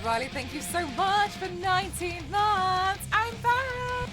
Riley, thank you so much for 19 months. I'm back.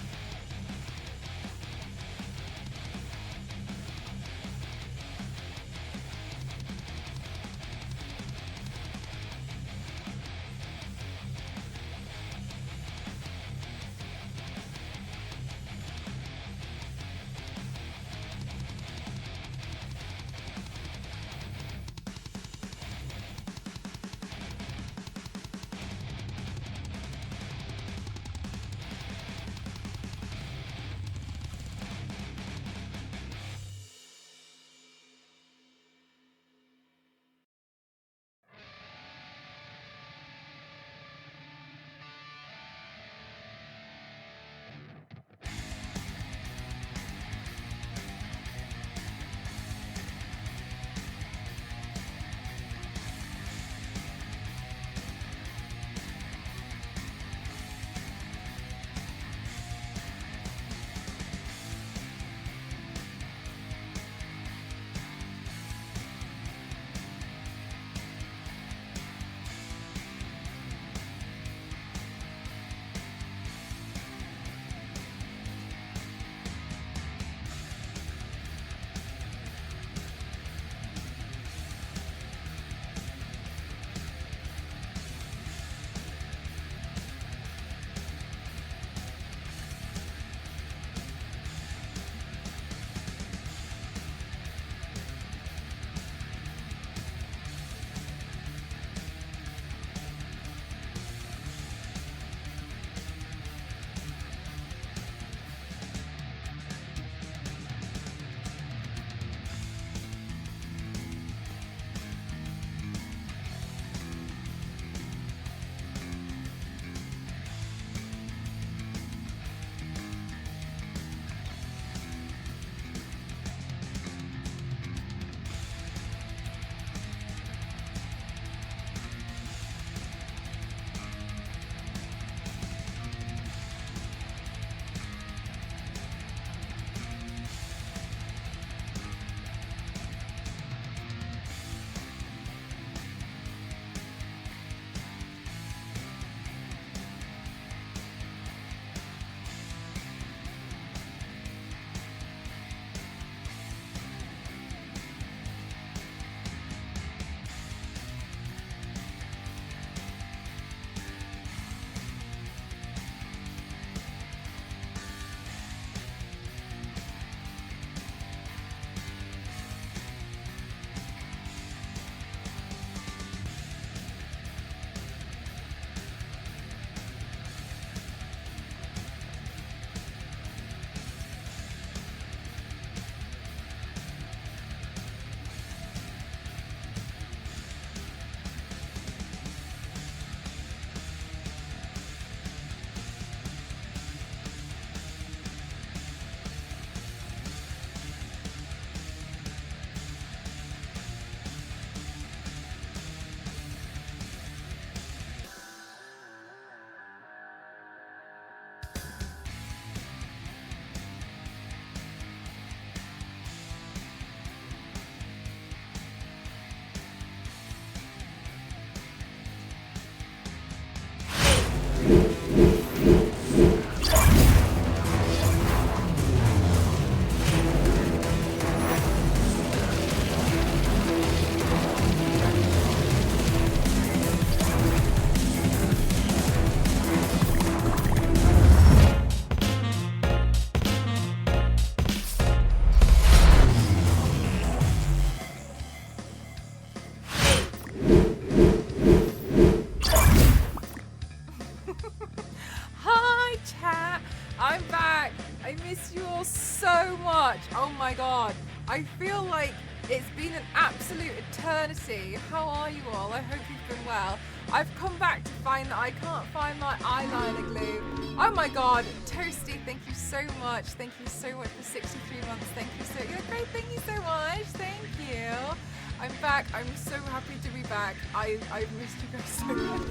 Hi, chat. I'm back. I miss you all so much. Oh my god. I feel like it's been an absolute eternity. How are you all? I hope you've been well. I've come back to find that I can't find my eyeliner glue. Oh my god. Toasty, thank you so much. Thank you so much for 63 months. Thank you so You're great. Thank you so much. Thank you. I'm back. I'm so happy to be back. I've missed you guys so much.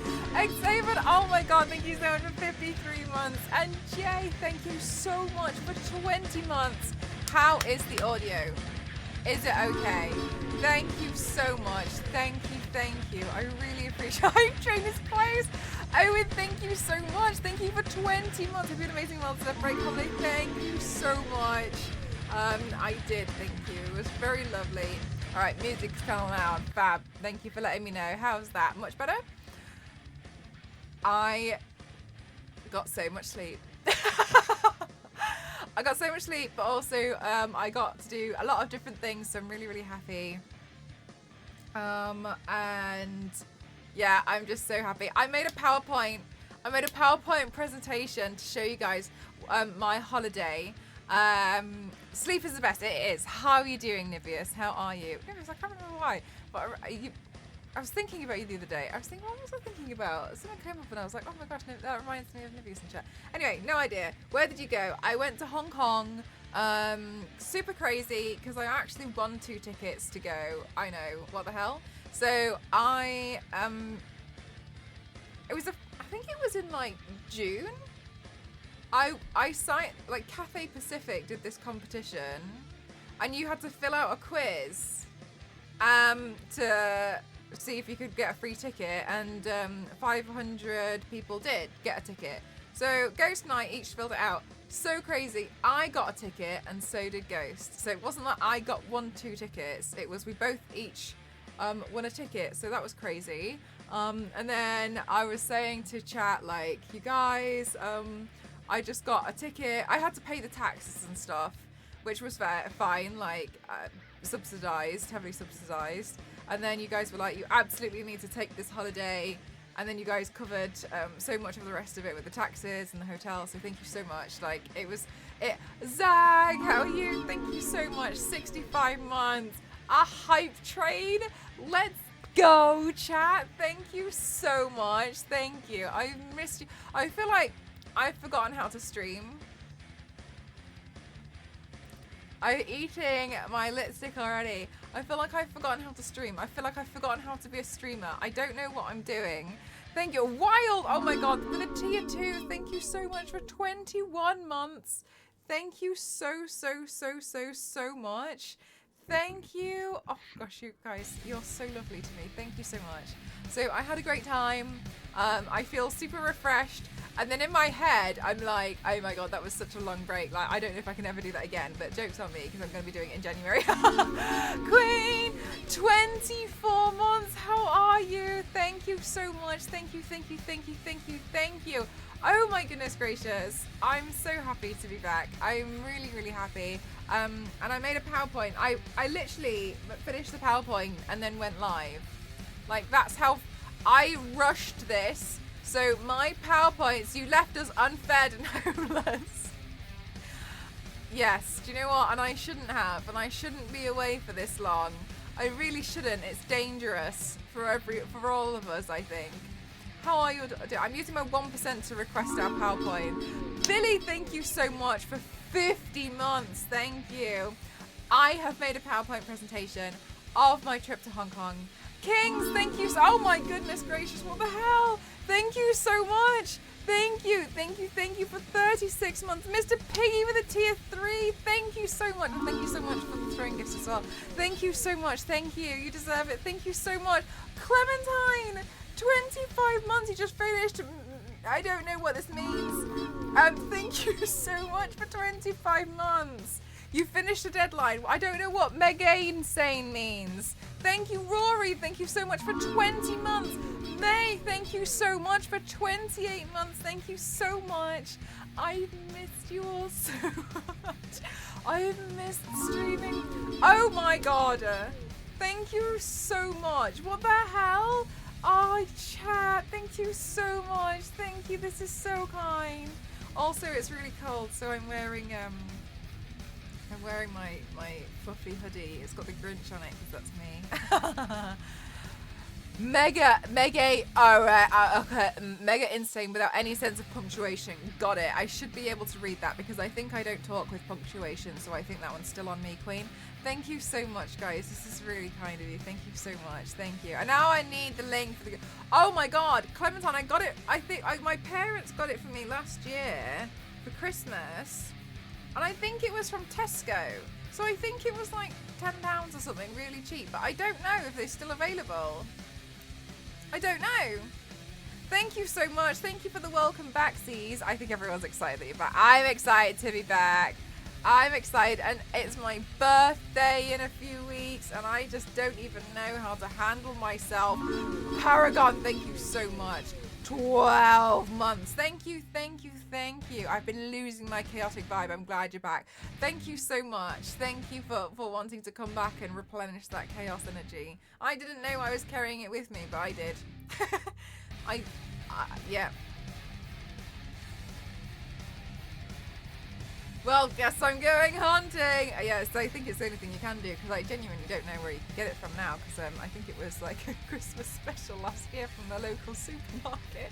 Xavier, oh my god, thank you so much for 53 months. And Jay, thank you so much for 20 months. How is the audio? Is it okay? Thank you so much. Thank you. I really appreciate it. Train is close. Owen, thank you so much. Thank you for 20 months. Have you an amazing month to break holiday? Thank you so much. I did, thank you. It was very lovely. All right, music's coming loud. Fab. Thank you for letting me know. How's that? Much better? I got so much sleep. I got so much sleep, but also I got to do a lot of different things, so I'm really, really happy. And yeah, I'm just so happy. I made a PowerPoint presentation to show you guys my holiday. Sleep is the best. It is. How are you doing, Nibius? How are you? Nibius, I can't remember why, but I was thinking about you the other day. I was thinking, what was I thinking about? Something came up and I was like, oh my gosh, no, that reminds me of Nibius in chat. Anyway, no idea. Where did you go? I went to Hong Kong. Super crazy because I actually won 2 tickets to go. I know, what the hell? So I think it was in like June. I signed, like Cathay Pacific did this competition and you had to fill out a quiz to see if you could get a free ticket, and 500 people did get a ticket. So Ghost and I each filled it out. So crazy. I got a ticket and so did Ghost. So it wasn't that I got 2 tickets. It was we both each won a ticket. So that was crazy. And then I was saying to chat, like, you guys, I just got a ticket. I had to pay the taxes and stuff, which was fine, like subsidized, heavily subsidized. And then you guys were like, you absolutely need to take this holiday. And then you guys covered so much of the rest of it with the taxes and the hotel. So thank you so much. Like, it was it. Zag, how are you? Thank you so much. 65 months. A hype train. Let's go, chat. Thank you so much. Thank you. I've missed you. I feel like I've forgotten how to stream. I'm eating my lipstick already. I feel like I've forgotten how to stream. I feel like I've forgotten how to be a streamer. I don't know what I'm doing. Thank you. Wild. Oh my God. For the tier 2. Thank you so much for 21 months. Thank you so much. Thank you. Oh gosh, you guys, you're so lovely to me. Thank you so much. So I had a great time. I feel super refreshed. And then in my head, I'm like, oh my God, that was such a long break. Like, I don't know if I can ever do that again, but joke's on me because I'm going to be doing it in January. Queen, 24 months. How are you? Thank you so much. Thank you. Oh my goodness gracious. I'm so happy to be back. I'm really, really happy. And I made a PowerPoint. I literally finished the PowerPoint and then went live. Like, that's how I rushed this. So my PowerPoints, you left us unfed and homeless. Yes, do you know what? And I shouldn't have, and I shouldn't be away for this long. I really shouldn't. It's dangerous for all of us, I think. How are you? I'm using my 1% to request our PowerPoint. Billy, thank you so much for 50 months. Thank you. I have made a PowerPoint presentation of my trip to Hong Kong. Kings, thank you. Oh my goodness gracious, what the hell? Thank you so much. Thank you for 36 months. Mr. Piggy with a tier 3. Thank you so much. And thank you so much for the throwing gifts as well. Thank you so much. Thank you. You deserve it. Thank you so much. Clementine, 25 months. You just finished. I don't know what this means. Thank you so much for 25 months. You finished the deadline. I don't know what mega insane means. Thank you, Rory. Thank you so much for 20 months. May, thank you so much for 28 months. Thank you so much. I've missed you all so much. I've missed streaming. Oh my God. Thank you so much. What the hell? Oh, chat. Thank you so much. Thank you. This is so kind. Also, it's really cold, so I'm wearing my fluffy hoodie. It's got the Grinch on it because that's me. Mega insane without any sense of punctuation. Got it. I should be able to read that because I think I don't talk with punctuation, so I think that one's still on me, Queen. Thank you so much, guys. This is really kind of you. Thank you so much. Thank you. And now I need the link for the... Oh my God, Clementine, I got it. I think my parents got it for me last year for Christmas. And I think it was from Tesco. So I think it was like £10 or something, really cheap. But I don't know if they're still available. I don't know. Thank you so much. Thank you for the welcome back, C's. I think everyone's excited that you're back. I'm excited to be back. I'm excited, and it's my birthday in a few weeks, and I just don't even know how to handle myself. Paragon, thank you so much. 12 months. Thank you, thank you, thank you. I've been losing my chaotic vibe. I'm glad you're back. Thank you so much. Thank you for wanting to come back and replenish that chaos energy. I didn't know I was carrying it with me, but I did. Yeah. Well, guess I'm going hunting. Yeah, so I think it's the only thing you can do, because I genuinely don't know where you can get it from now, because I think it was like a Christmas special last year from the local supermarket.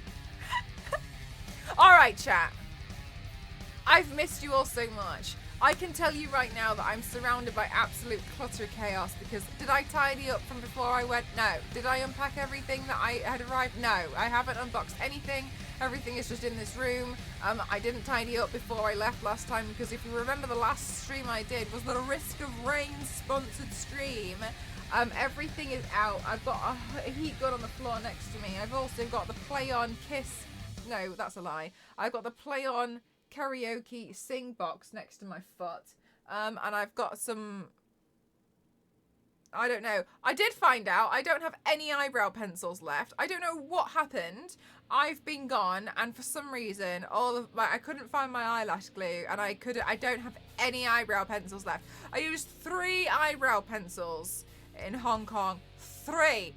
All right, chat. I've missed you all so much. I can tell you right now that I'm surrounded by absolute clutter chaos, because did I tidy up from before I went? No. Did I unpack everything that I had arrived? No. I haven't unboxed anything. Everything is just in this room. I didn't tidy up before I left last time, because if you remember, the last stream I did was the Risk of Rain sponsored stream. Everything is out. I've got a heat gun on the floor next to me. I've also got the Play On Kiss. No, that's a lie. I've got the Play On Karaoke Sing box next to my foot. And I've got some... I don't know. I did find out I don't have any eyebrow pencils left. I don't know what happened. I've been gone, and for some reason, I couldn't find my eyelash glue, and I don't have any eyebrow pencils left. I used 3 eyebrow pencils in Hong Kong. 3.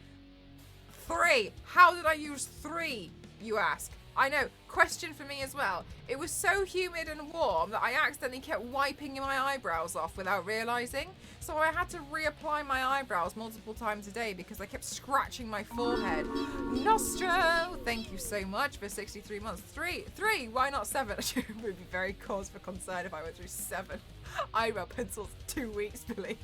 How did I use 3, you ask? I know. Question for me as well. It was so humid and warm that I accidentally kept wiping my eyebrows off without realizing. So I had to reapply my eyebrows multiple times a day because I kept scratching my forehead. Nostro, thank you so much for 63 months. 3, why not 7? It would be very cause for concern if I went through 7 eyebrow pencils 2 weeks, Billy.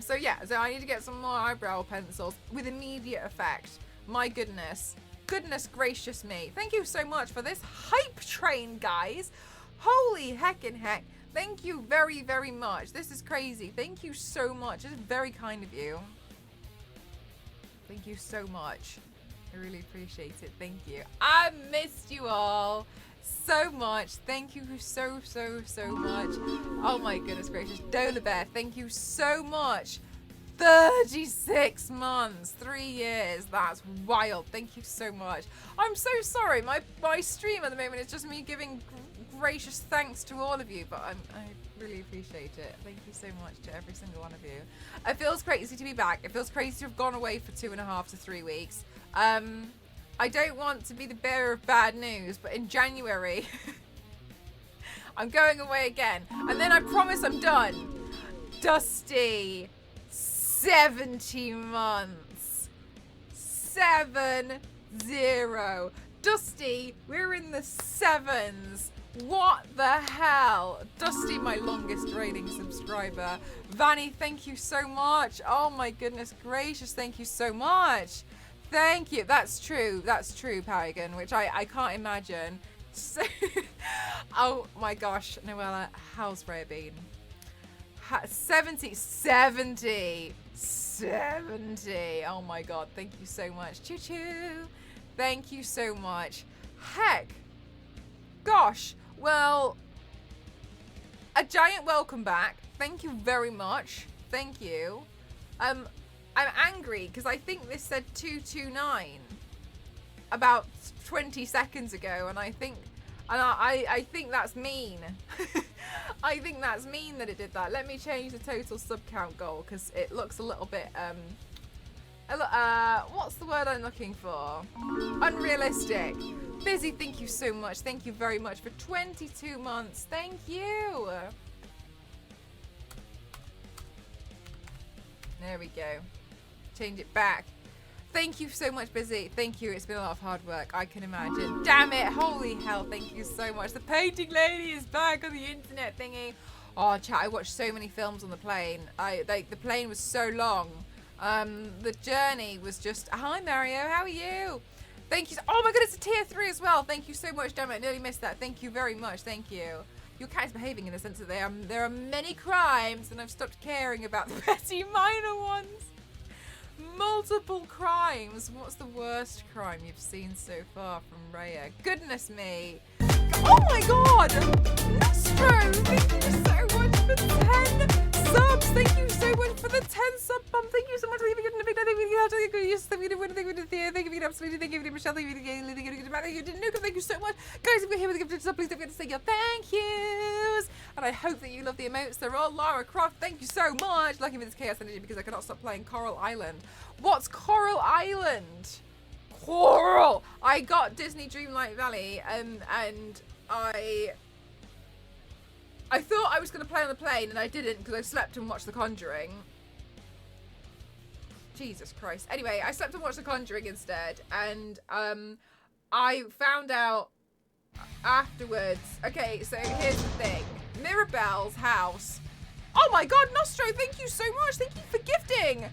So yeah, so I need to get some more eyebrow pencils with immediate effect. My goodness. Goodness gracious me. Thank you so much for this hype train, guys. Holy heckin' heck. Thank you very, very much. This is crazy. Thank you so much. This is very kind of you. Thank you so much. I really appreciate it. Thank you. I missed you all so much. Thank you so, so, so much. Oh my goodness gracious. Dola Bear, thank you so much. 36 months, 3 years. That's wild. Thank you so much. I'm so sorry. My stream at the moment is just me giving gracious thanks to all of you, but I really appreciate it. Thank you so much to every single one of you. It feels crazy to be back. It feels crazy to have gone away for 2.5 to 3 weeks. I don't want to be the bearer of bad news, but in January I'm going away again, and then I promise I'm done. Dusty, 70 months. 7-0. Dusty, we're in the 7s. What the hell? Dusty, my longest reigning subscriber. Vanny, thank you so much. Oh my goodness gracious, thank you so much. Thank you. That's true. That's true, Paragon, which I can't imagine. So, oh my gosh, Noella, how's Freya been? 70. Oh my god, thank you so much. Choo choo. Thank you so much. Heck. Gosh. Well, a giant welcome back. Thank you very much. Thank you. I'm angry because I think this said 229 about 20 seconds ago, and I think that's mean. I think that's mean that it did that. Let me change the total sub count goal because it looks a little bit what's the word I'm looking for? Unrealistic. Busy, thank you so much. Thank you very much for 22 months. Thank you. There we go. Change it back. Thank you so much, Busy. Thank you. It's been a lot of hard work. I can imagine. Damn it. Holy hell. Thank you so much. The painting lady is back on the internet thingy. Oh, chat. I watched so many films on the plane. The plane was so long. The journey was just... Hi, Mario. How are you? Thank you. Oh, my goodness. It's a tier 3 as well. Thank you so much. Damn it. I nearly missed that. Thank you very much. Thank you. Your cat is behaving in the sense that there are many crimes, and I've stopped caring about the petty minor ones. Multiple crimes. What's the worst crime you've seen so far from Raya? Goodness me. Oh my god! Nostro, thank you so much for 10 subs. Thank you so much for the 10 sub bump. Thank you so much for giving a big thank you absolutely thank you Michelle, thank you thank you so much. Guys, if you're here with a gift sub, please don't forget to say your thank yous. And I hope that you love the emotes. They're all Lara Croft. Thank you so much. Lucky with this chaos energy because I cannot stop playing Coral Island. What's Coral Island? Coral! I got Disney Dreamlight Valley and I thought I was going to play on the plane and I didn't because I slept and watched The Conjuring. Jesus Christ. Anyway, I slept and watched The Conjuring instead, and I found out afterwards. Okay, so here's the thing. Mirabelle's house. Oh my god, Nostro, thank you so much. Thank you for gifting.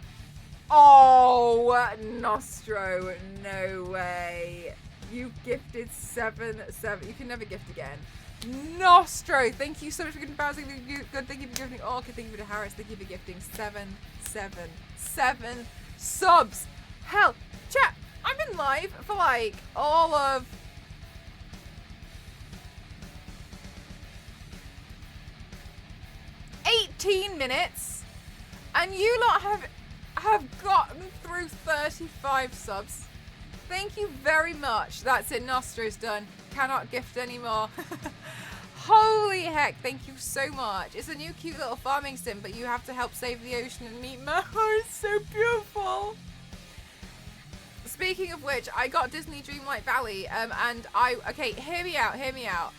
Oh, Nostro, no way. You gifted 7. You can never gift again. Nostro, thank you so much for gifting Bowser. Good, thank you for gifting Orchid. Thank you for Harris. Thank you for gifting 7 subs. Hell, chat, I've been live for like all of minutes, and you lot have gotten through 35 subs. Thank you very much. That's it. Nostro's done. Cannot gift anymore. Holy heck, thank you so much. It's a new cute little farming sim, but you have to help save the ocean and meet Moho. It's so beautiful. Speaking of which, I got Disney Dreamlight Valley, okay, hear me out.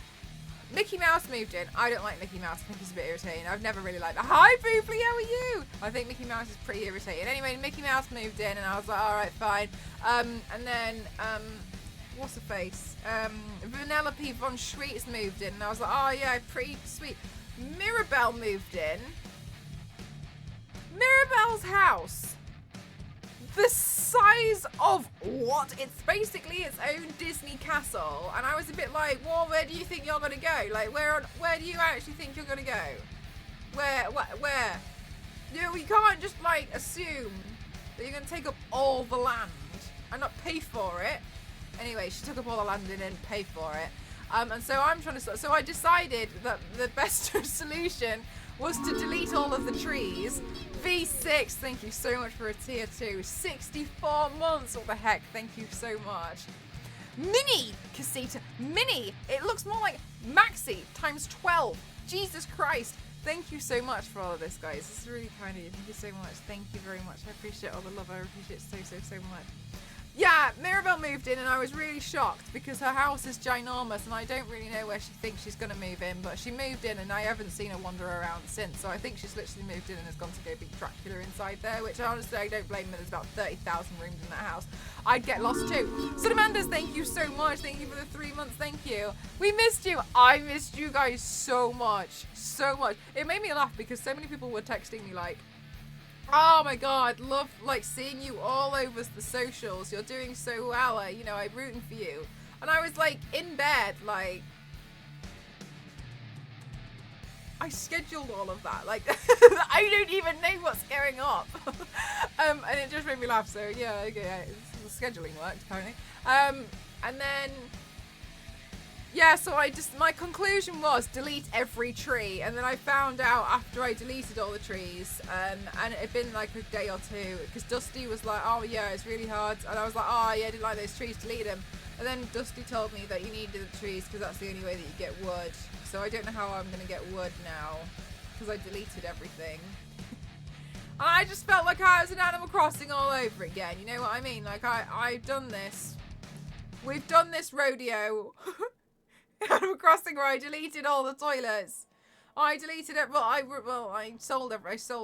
Mickey Mouse moved in. I don't like Mickey Mouse. I think he's a bit irritating. I've never really liked that. Hi, Boofly, how are you? I think Mickey Mouse is pretty irritating. Anyway, Mickey Mouse moved in, and I was like, all right, fine. And then, what's her face? Vanellope von Schweetz moved in, and I was like, oh yeah, pretty sweet. Mirabelle moved in. Mirabelle's house. The size of what? It's basically its own Disney castle, and I was a bit like, well, where do you think you're gonna go? Like, where do you actually think you're gonna go? Where? You know, we can't just like assume that you're gonna take up all the land and not pay for it. Anyway, she took up all the land and didn't pay for it. And so so I decided that the best solution was to delete all of the trees. V6, thank you so much for a tier 2. 64 months, what the heck, thank you so much. Mini Casita, Mini, it looks more like Maxi times 12. Jesus Christ, thank you so much for all of this, guys. This is really kind of you. Thank you so much. Thank you very much. I appreciate all the love. I appreciate it so much. Yeah, Mirabelle moved in and I was really shocked because her house is ginormous and I don't really know where she thinks she's going to move in, but she moved in and I haven't seen her wander around since, so I think she's literally moved in and has gone to go beat Dracula inside there, which honestly I don't blame her. There's about 30,000 rooms in that house. I'd get lost too. So Amanda's, thank you so much. Thank you for the 3 months. Thank you. We missed you. I missed you guys so much. So much. It made me laugh because so many people were texting me like, oh my god, love like seeing you all over the socials. You're doing so well. I'm rooting for you. And I was like in bed, like I scheduled all of that. Like I don't even know what's going on. And it just made me laugh. So yeah, okay, the scheduling worked apparently. And then yeah, so my conclusion was delete every tree, and then I found out after I deleted all the trees, and it had been like a day or two, because Dusty was like, oh yeah, it's really hard, and I was like, oh yeah, I didn't like those trees, delete them, and then Dusty told me that you needed the trees because that's the only way that you get wood, so I don't know how I'm going to get wood now, because I deleted everything. And I just felt like I was in Animal Crossing all over again, you know what I mean? Like, I've done this. We've done this rodeo. Animal Crossing where I deleted all the toilets. I deleted it, but I sold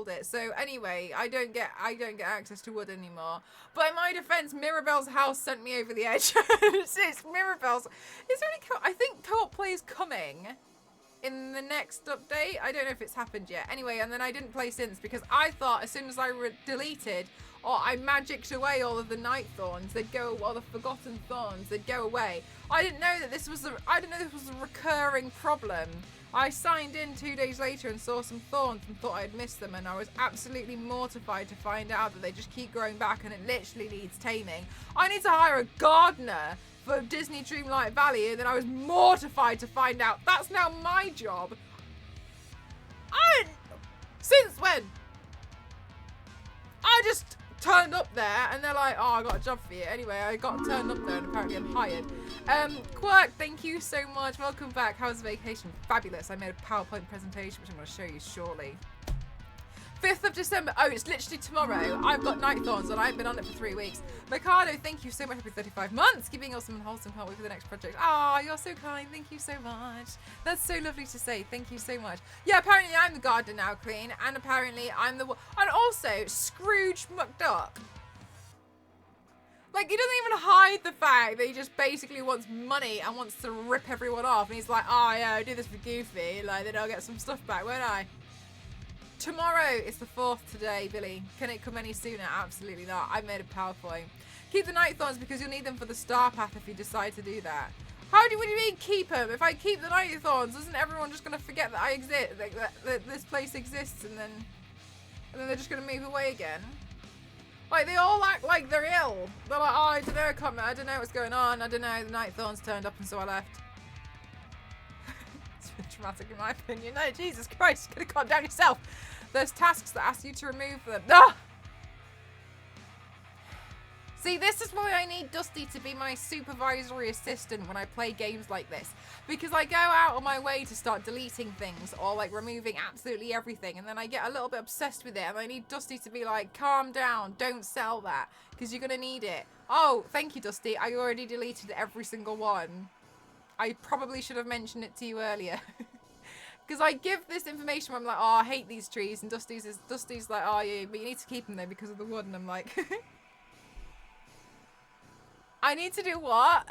it. So anyway, I don't get access to wood anymore. But in my defense, Mirabelle's house sent me over the edge. It's Mirabelle's. It's really cool. I think co-op play is coming in the next update. I don't know if it's happened yet. Anyway, and then I didn't play since because I thought as soon as I deleted or I magicked away all of the night thorns. They'd go, or the forgotten thorns. They'd go away. I didn't know that this was a recurring problem. I signed in 2 days later and saw some thorns and thought I'd missed them, and I was absolutely mortified to find out that they just keep growing back and it literally needs taming. I need to hire a gardener for Disney Dreamlight Valley, and then I was mortified to find out that's now my job. Since when? I just turned up there and they're like, oh, I got a job for you. Anyway, I got turned up there and apparently I'm hired. Quirk, thank you so much. Welcome back. How was the vacation? Fabulous. I made a PowerPoint presentation, which I'm going to show you shortly. 5th of December. Oh, it's literally tomorrow. I've got Night Thorns and I've been on it for 3 weeks. Mikado, thank you so much. Happy 35 months. Keep being awesome and wholesome. Can't wait for the next project. Ah, you're so kind. Thank you so much. That's so lovely to say. Thank you so much. Yeah, apparently I'm the gardener now, Queen. And apparently I'm the one. And also, Scrooge McDuck. Like, he doesn't even hide the fact that he just basically wants money and wants to rip everyone off. And he's like, oh, yeah, I do this for Goofy. Like, then I'll get some stuff back, won't I? Tomorrow is the 4th today, Billy. Can it come any sooner? Absolutely not. I made a PowerPoint. Keep the Night Thorns because you'll need them for the Star Path if you decide to do that. What do you mean keep them? If I keep the Night Thorns, isn't everyone just going to forget that I exist, that this place exists, and then they're just going to move away again? Like, they all act like they're ill. They're like, oh, I don't know what's going on. I don't know. The Night Thorns turned up and so I left. It's been traumatic in my opinion. No, Jesus Christ, could have calmed down yourself. There's tasks that ask you to remove them. Ah! See, this is why I need Dusty to be my supervisory assistant when I play games like this. Because I go out on my way to start deleting things or like removing absolutely everything, and then I get a little bit obsessed with it, and I need Dusty to be like, calm down, don't sell that, because you're going to need it. Oh, thank you, Dusty. I already deleted every single one. I probably should have mentioned it to you earlier. Because I give this information where I'm like, oh, I hate these trees, and Dusty's like, oh, yeah, but you need to keep them though because of the wood, and I'm like... I need to do what?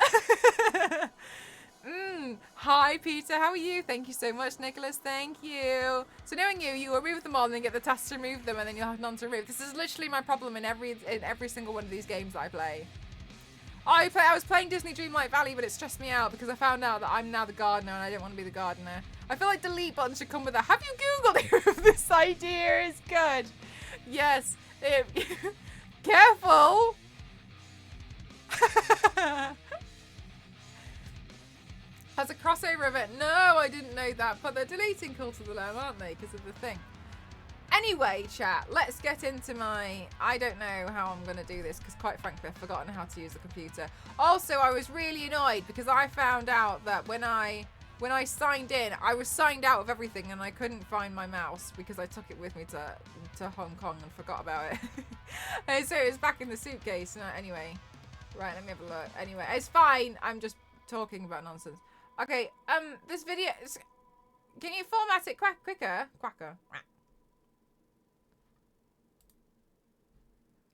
Hi, Peter. How are you? Thank you so much, Nicholas. Thank you. So knowing you, you will remove them all and then get the task to remove them, and then you'll have none to remove. This is literally my problem in every single one of these games that I play. I was playing Disney Dreamlight Valley, but it stressed me out because I found out that I'm now the gardener and I don't want to be the gardener. I feel like delete button should come with that. Have you Googled if this idea is good? Yes. Careful. Has a crossover event. No, I didn't know that. But they're deleting Cult of the Lamb, aren't they? Because of the thing. Anyway, chat, let's get into my... I don't know how I'm going to do this because, quite frankly, I've forgotten how to use the computer. Also, I was really annoyed because I found out that when I signed in, I was signed out of everything and I couldn't find my mouse because I took it with me to Hong Kong and forgot about it. And so it was back in the suitcase. Anyway, right, let me have a look. Anyway, it's fine. I'm just talking about nonsense. Okay, this video... Can you format it quicker? Quacker.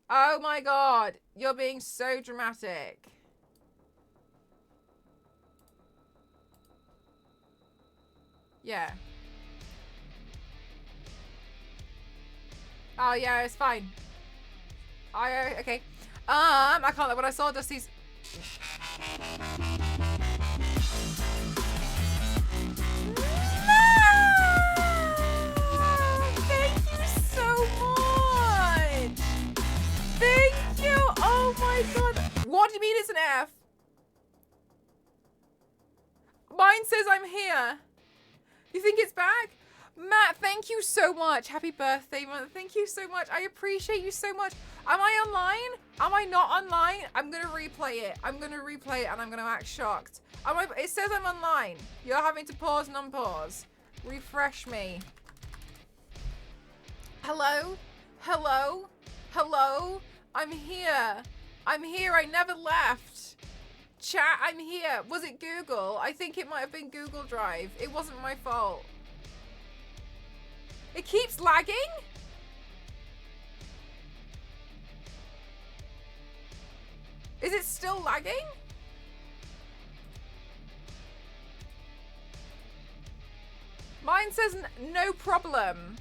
Oh my god, you're being so dramatic. Yeah. Oh yeah, it's fine. Okay. I can't let what I saw Dusty's. Thank you! Oh my god! What do you mean it's an F? Mine says I'm here. You think it's back? Matt, thank you so much. Happy birthday, Matt. Thank you so much. I appreciate you so much. Am I online? Am I not online? I'm going to replay it. I'm going to replay it and I'm going to act shocked. It says I'm online. You're having to pause and unpause. Refresh me. Hello? Hello? Hello? I'm here. I'm here. I never left. Chat, I'm here. Was it Google? I think it might have been Google Drive. It wasn't my fault. It keeps lagging? Is it still lagging? Mine says no problem.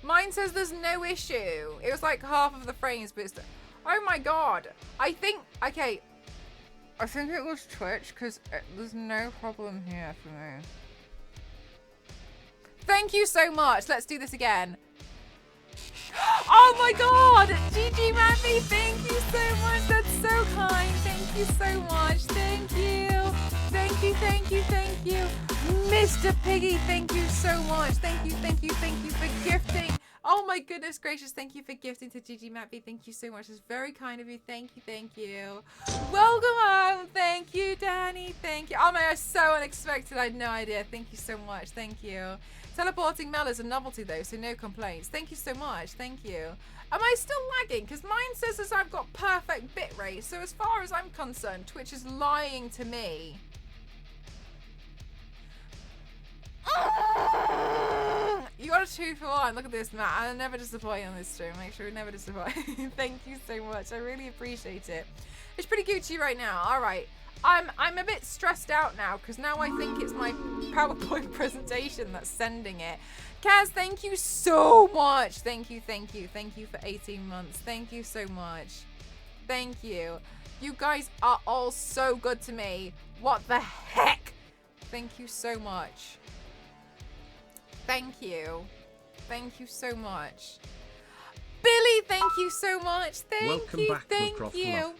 Mine says there's no issue. It was like half of the frames, but it's... Oh my god. I think... Okay. I think it was Twitch, because there's no problem here for me. Thank you so much. Let's do this again. Oh my god! GG Ravi, thank you so much. That's so kind. Thank you so much. Thank you. Thank you, thank you, thank you. Mr. Piggy, thank you so much. Thank you, thank you, thank you for gifting. Oh my goodness gracious, thank you for gifting to GG Mappy. Thank you so much. It's very kind of you. Thank you, thank you. Welcome home. Thank you, Danny. Thank you. Oh my god, so unexpected. I had no idea. Thank you so much. Thank you. Teleporting Mel is a novelty though, so no complaints. Thank you so much. Thank you. Am I still lagging? Because mine says as I've got perfect bitrate. So as far as I'm concerned, Twitch is lying to me. You got a 2-for-1. Look at this, Matt. I'll never disappoint on this stream. Make sure we never disappoint. Thank you so much. I really appreciate it. It's pretty Gucci right now. All right. I'm a bit stressed out now because now I think it's my PowerPoint presentation that's sending it. Kaz, thank you so much. Thank you, thank you. Thank you for 18 months. Thank you so much. Thank you. You guys are all so good to me. What the heck? Thank you so much. Thank you. Thank you so much. Billy, thank you so much. Thank you. Thank you.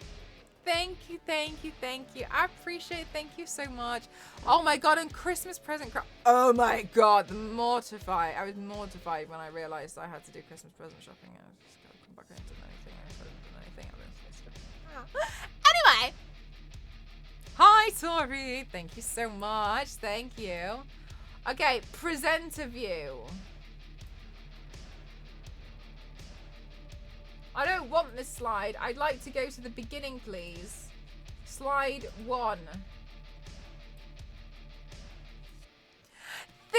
Thank you, thank you, thank you. I appreciate it. Thank you so much. Oh my god, and Christmas present. Oh my god, mortified. I was mortified when I realized I had to do Christmas present shopping. I was just gonna come back into anything. Anyway. Hi, Tori. Thank you so much. Thank you. Okay, presenter view. I don't want this slide. I'd like to go to the beginning, please. Slide 1. Theo!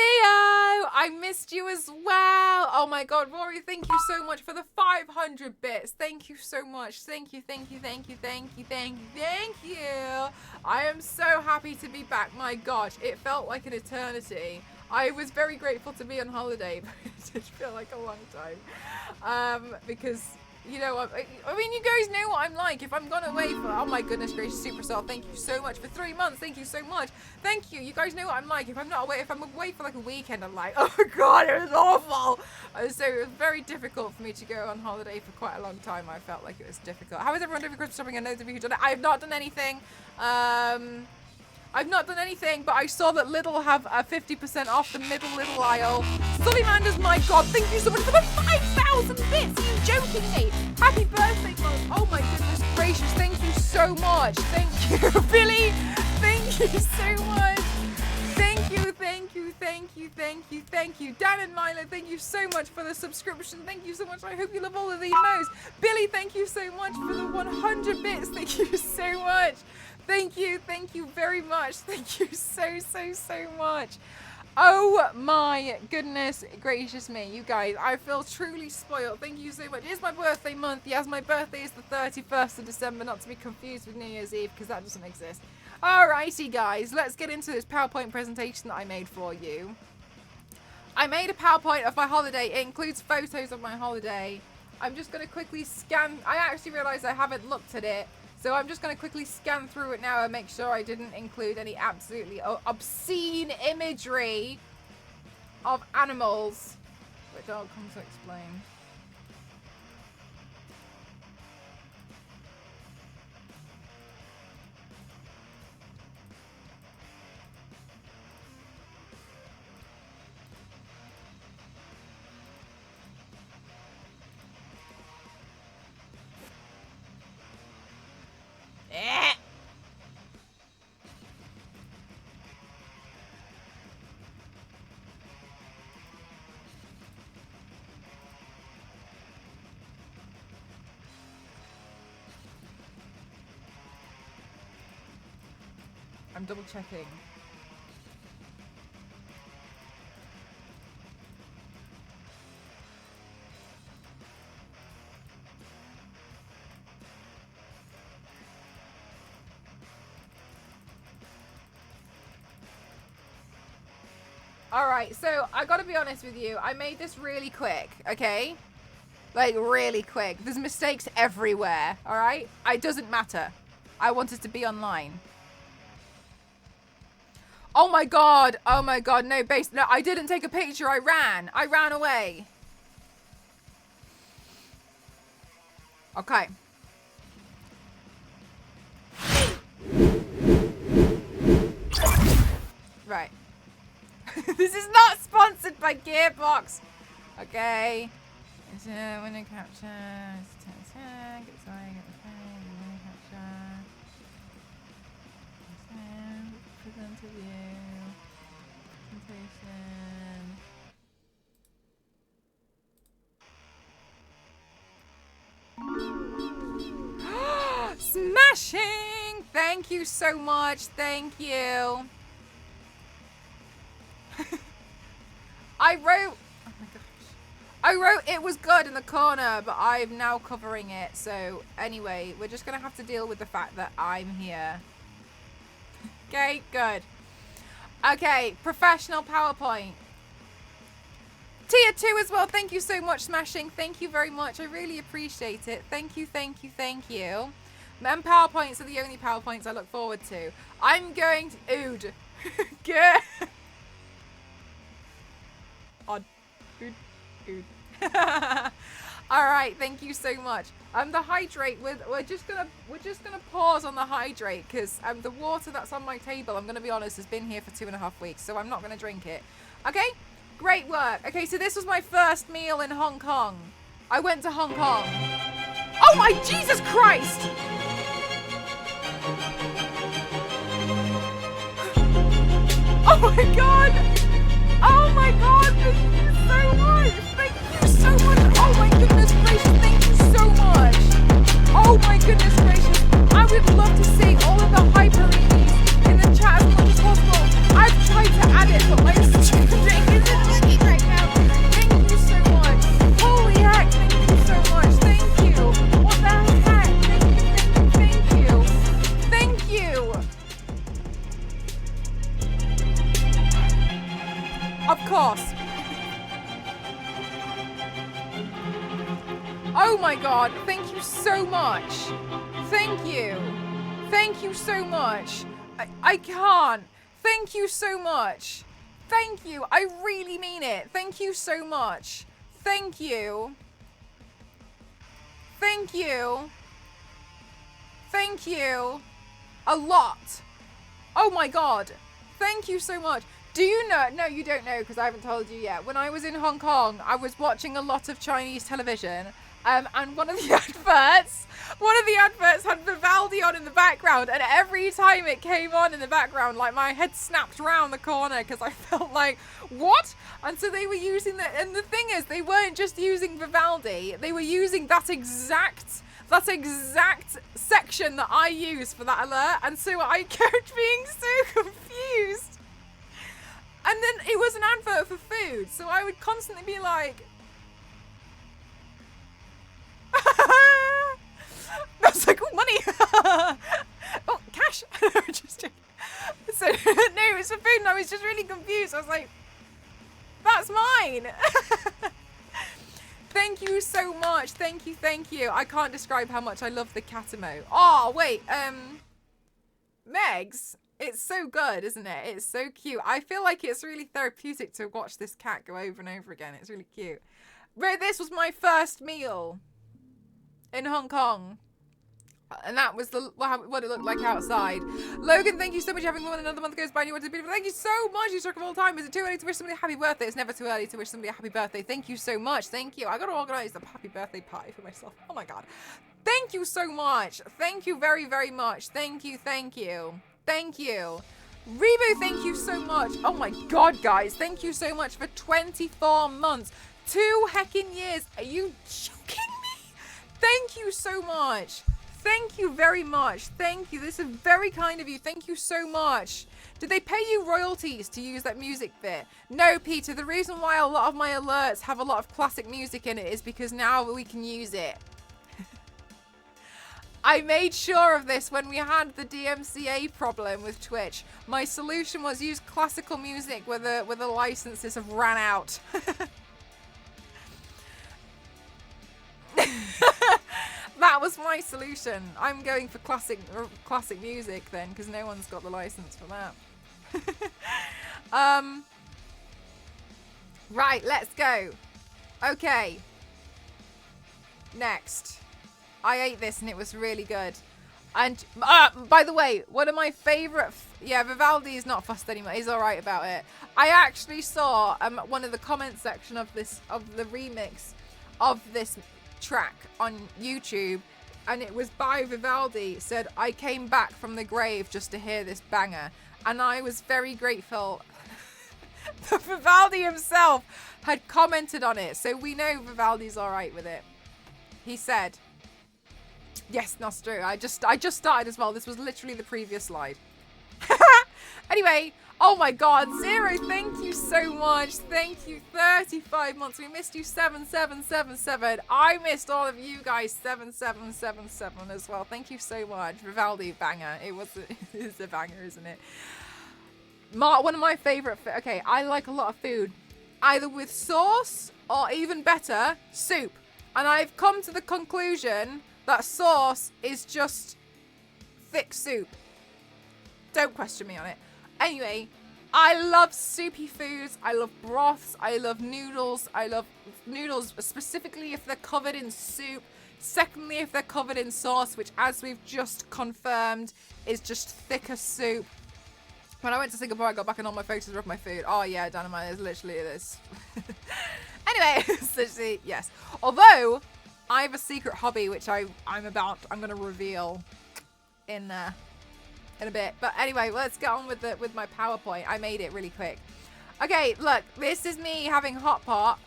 I missed you as well. Oh my god, Rory, thank you so much for the 500 bits. Thank you so much. Thank you, thank you, thank you, thank you, thank you, thank you. I am so happy to be back. My gosh, it felt like an eternity. I was very grateful to be on holiday, but it did feel like a long time. Because... You know, I mean, you guys know what I'm like. If I'm gone away for, oh my goodness gracious, Superstar, thank you so much for 3 months. Thank you so much. Thank you. You guys know what I'm like. If I'm not away, if I'm away for like a weekend, I'm like, oh god, it was awful. So it was very difficult for me to go on holiday for quite a long time. I felt like it was difficult. How is everyone doing for Christmas shopping? I know the people who done it. I have not done anything. I've not done anything, but I saw that Lidl have 50% off the middle Lidl aisle. Sullymanders, my god, thank you so much for the 5,000 bits. Are you joking me? Happy birthday, Mom. Oh my goodness gracious, thank you so much. Thank you, Billy. Thank you so much. Thank you, thank you, thank you, thank you, thank you. Dan and Milo, thank you so much for the subscription. Thank you so much. I hope you love all of the emotes. Billy, thank you so much for the 100 bits. Thank you so much. Thank you very much. Thank you so much. Oh my goodness gracious me, you guys. I feel truly spoiled. Thank you so much. It is my birthday month. Yes, my birthday is the 31st of December, not to be confused with New Year's Eve, because that doesn't exist. Alrighty, guys. Let's get into this PowerPoint presentation that I made for you. I made a PowerPoint of my holiday. It includes photos of my holiday. I'm just going to quickly scan. I actually realized I haven't looked at it. So I'm just going to quickly scan through it now and make sure I didn't include any absolutely obscene imagery of animals, which I'll come to explain. I'm double checking. All right, so I gotta be honest with you. I made this really quick, okay? Like, really quick. There's mistakes everywhere, all right? It doesn't matter. I wanted to be online. Oh my god. Oh my god. No, base. No, I didn't take a picture. I ran. I ran away. Okay. Right. This is not sponsored by Gearbox. Okay. It's a window capture. It's tag. It's sorry. Get the phone. Window capture. Present to view. Presentation. Smashing! Thank you so much. Thank you. I wrote, oh my gosh. I wrote it was good in the corner, but I'm now covering it. So anyway, we're just going to have to deal with the fact that I'm here. Okay, good. Okay, professional PowerPoint. Tier 2 as well. Thank you so much, Smashing. Thank you very much. I really appreciate it. Thank you, thank you, thank you. And PowerPoints are the only PowerPoints I look forward to. I'm going to... Ood. Good. Odd. Ood. All right, thank you so much. The hydrate, we're just gonna pause on the hydrate because the water that's on my table, I'm gonna be honest, has been here for 2.5 weeks, so I'm not gonna drink it. Okay, great work. Okay, so this was my first meal in Hong Kong. I went to Hong Kong. Oh my Jesus Christ! Oh my God! Oh my God! Thank you so much! Thank you so much! Oh my goodness gracious! Thank you so much! Oh my goodness gracious! I would love to see all of the hyper-ease in the chat as much as possible. I've tried to add it, but my stupid thing isn't working right now. Thank you so much! Holy heck! Thank you so much! Thank you! What the heck? Thank you! Thank you! Of course. Oh my God, thank you so much. Thank you. Thank you so much. I can't. Thank you so much. Thank you. I really mean it. Thank you so much. Thank you. Thank you. Thank you. A lot. Oh my God. Thank you so much. Do you know? No, you don't know because I haven't told you yet. When I was in Hong Kong, I was watching a lot of Chinese television, and one of the adverts had Vivaldi on in the background, and every time it came on in the background, like my head snapped round the corner because I felt like, what? And so they were using that, and the thing is, they weren't just using Vivaldi; they were using that exact section that I use for that alert, and so I kept being so confused. And then it was an advert for food, so I would constantly be like, that's like, oh, money. Oh, cash. Just joking. So, no, it was for food, and I was just really confused. I was like, that's mine. Thank you so much. Thank you, thank you. I can't describe how much I love the cat emote. Oh, wait, Megs. It's so good, isn't it? It's so cute. I feel like it's really therapeutic to watch this cat go over and over again. It's really cute. But this was my first meal in Hong Kong. And that was what it looked like outside. Logan, thank you so much for having one. Another month goes by and you want to be beautiful. Thank you so much. You struck of all time. Is it too early to wish somebody a happy birthday? It's never too early to wish somebody a happy birthday. Thank you so much. Thank you. I got to organize a happy birthday party for myself. Oh my God. Thank you so much. Thank you very, very much. Thank you. Thank you. Thank you. Rebo, thank you so much. Oh my God, guys. Thank you so much for 24 months. 2 heckin' years. Are you joking me? Thank you so much. Thank you very much. Thank you. This is very kind of you. Thank you so much. Did they pay you royalties to use that music bit? No, Peter. The reason why a lot of my alerts have a lot of classic music in it is because now we can use it. I made sure of this when we had the DMCA problem with Twitch. My solution was use classical music where the licenses have ran out. That was my solution. I'm going for classic music then, because no one's got the license for that. Right, let's go. Okay. Next. I ate this and it was really good. And by the way, one of my favorite, yeah, Vivaldi is not fussed anymore. He's all right about it. I actually saw one of the comment section of the remix of this track on YouTube, and it was by Vivaldi. It said, "I came back from the grave just to hear this banger," and I was very grateful that Vivaldi himself had commented on it, so we know Vivaldi's all right with it. He said, yes, that's true. I just started as well. This was literally the previous slide. Anyway, oh my God, Zero, thank you so much. Thank you, 35 months. We missed you, 7777. I missed all of you guys, 7777 as well. Thank you so much. Vivaldi, banger. It's a banger, isn't it? One of my favorite, okay, I like a lot of food, either with sauce or even better, soup. And I've come to the conclusion that sauce is just thick soup. Don't question me on it. Anyway, I love soupy foods. I love broths. I love noodles. I love noodles specifically if they're covered in soup. Secondly, if they're covered in sauce, which as we've just confirmed is just thicker soup. When I went to Singapore, I got back and all my photos were of my food. Oh yeah, Dynamite is literally this. Anyway, it's literally, yes. Although, I have a secret hobby which I'm going to reveal in a bit. But anyway, let's get on with my PowerPoint. I made it really quick. Okay, look, this is me having hot pot.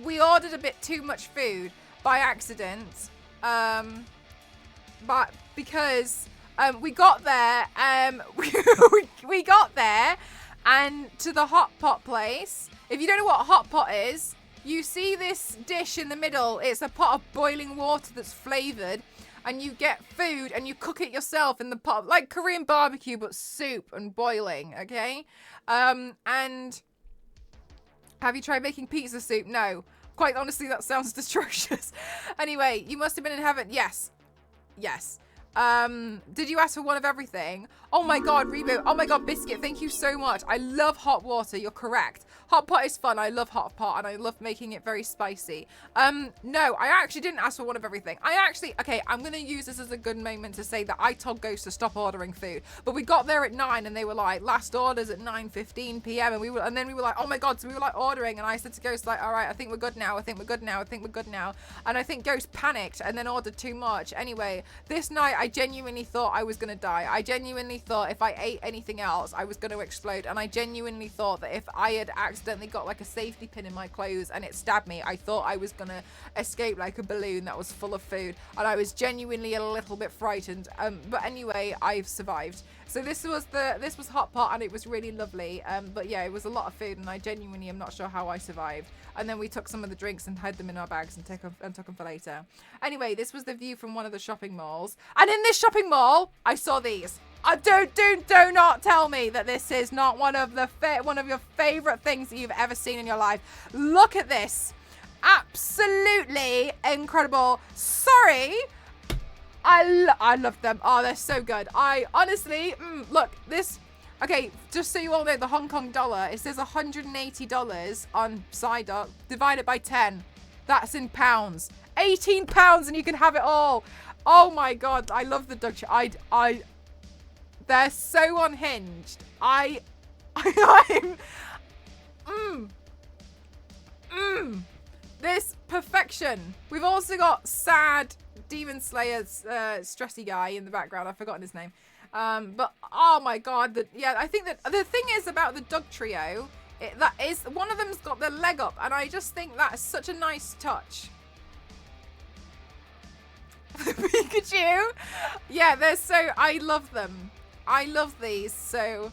We ordered a bit too much food by accident. But because we got there, we got there and to the hot pot place. If you don't know what hot pot is, you see this dish in the middle. It's a pot of boiling water that's flavored, and you get food and you cook it yourself in the pot, like Korean barbecue, but soup and boiling, okay? And have you tried making pizza soup? No. Quite honestly, that sounds atrocious. Anyway, you must have been in heaven. Yes. Yes. Did you ask for one of everything? Oh my God, Reboot. Oh my God, Biscuit, thank you so much. I love hot water. You're correct. Hot pot is fun. I love hot pot and I love making it very spicy. No, I actually didn't ask for one of everything. Okay, I'm going to use this as a good moment to say that I told Ghost to stop ordering food. But we got there at 9 and they were like, last orders at 9:15 p.m. And then we were like, oh my God. So we were like ordering and I said to Ghost like, all right, I think we're good now. I think we're good now. I think we're good now. And I think Ghost panicked and then ordered too much. Anyway, this night I genuinely thought I was going to die. I genuinely thought if I ate anything else, I was going to explode. And I genuinely thought that if I had accidentally got like a safety pin in my clothes and it stabbed me, I thought I was going to escape like a balloon that was full of food. And I was genuinely a little bit frightened. But anyway, I've survived. So this was hot pot and it was really lovely. But yeah, it was a lot of food and I genuinely am not sure how I survived. And then we took some of the drinks and hid them in our bags and took them for later. Anyway, this was the view from one of the shopping malls. And in this shopping mall, I saw these. Do not tell me that this is not one of your favorite things that you've ever seen in your life. Look at this. Absolutely incredible. Sorry. I love them. Oh, they're so good. I honestly, look, this, okay, just so you all know, the Hong Kong dollar, it says $180 on Psyduck, divided by 10. That's in pounds. 18 pounds and you can have it all. Oh my God, I love the Dutch. They're so unhinged. This perfection. We've also got sad Demon Slayer's stressy guy in the background. I've forgotten his name. But oh my God, I think that the thing is about the Dog Trio, that is one of them's got their leg up, and I just think that is such a nice touch. Pikachu, yeah, they're so. I love them. I love these. So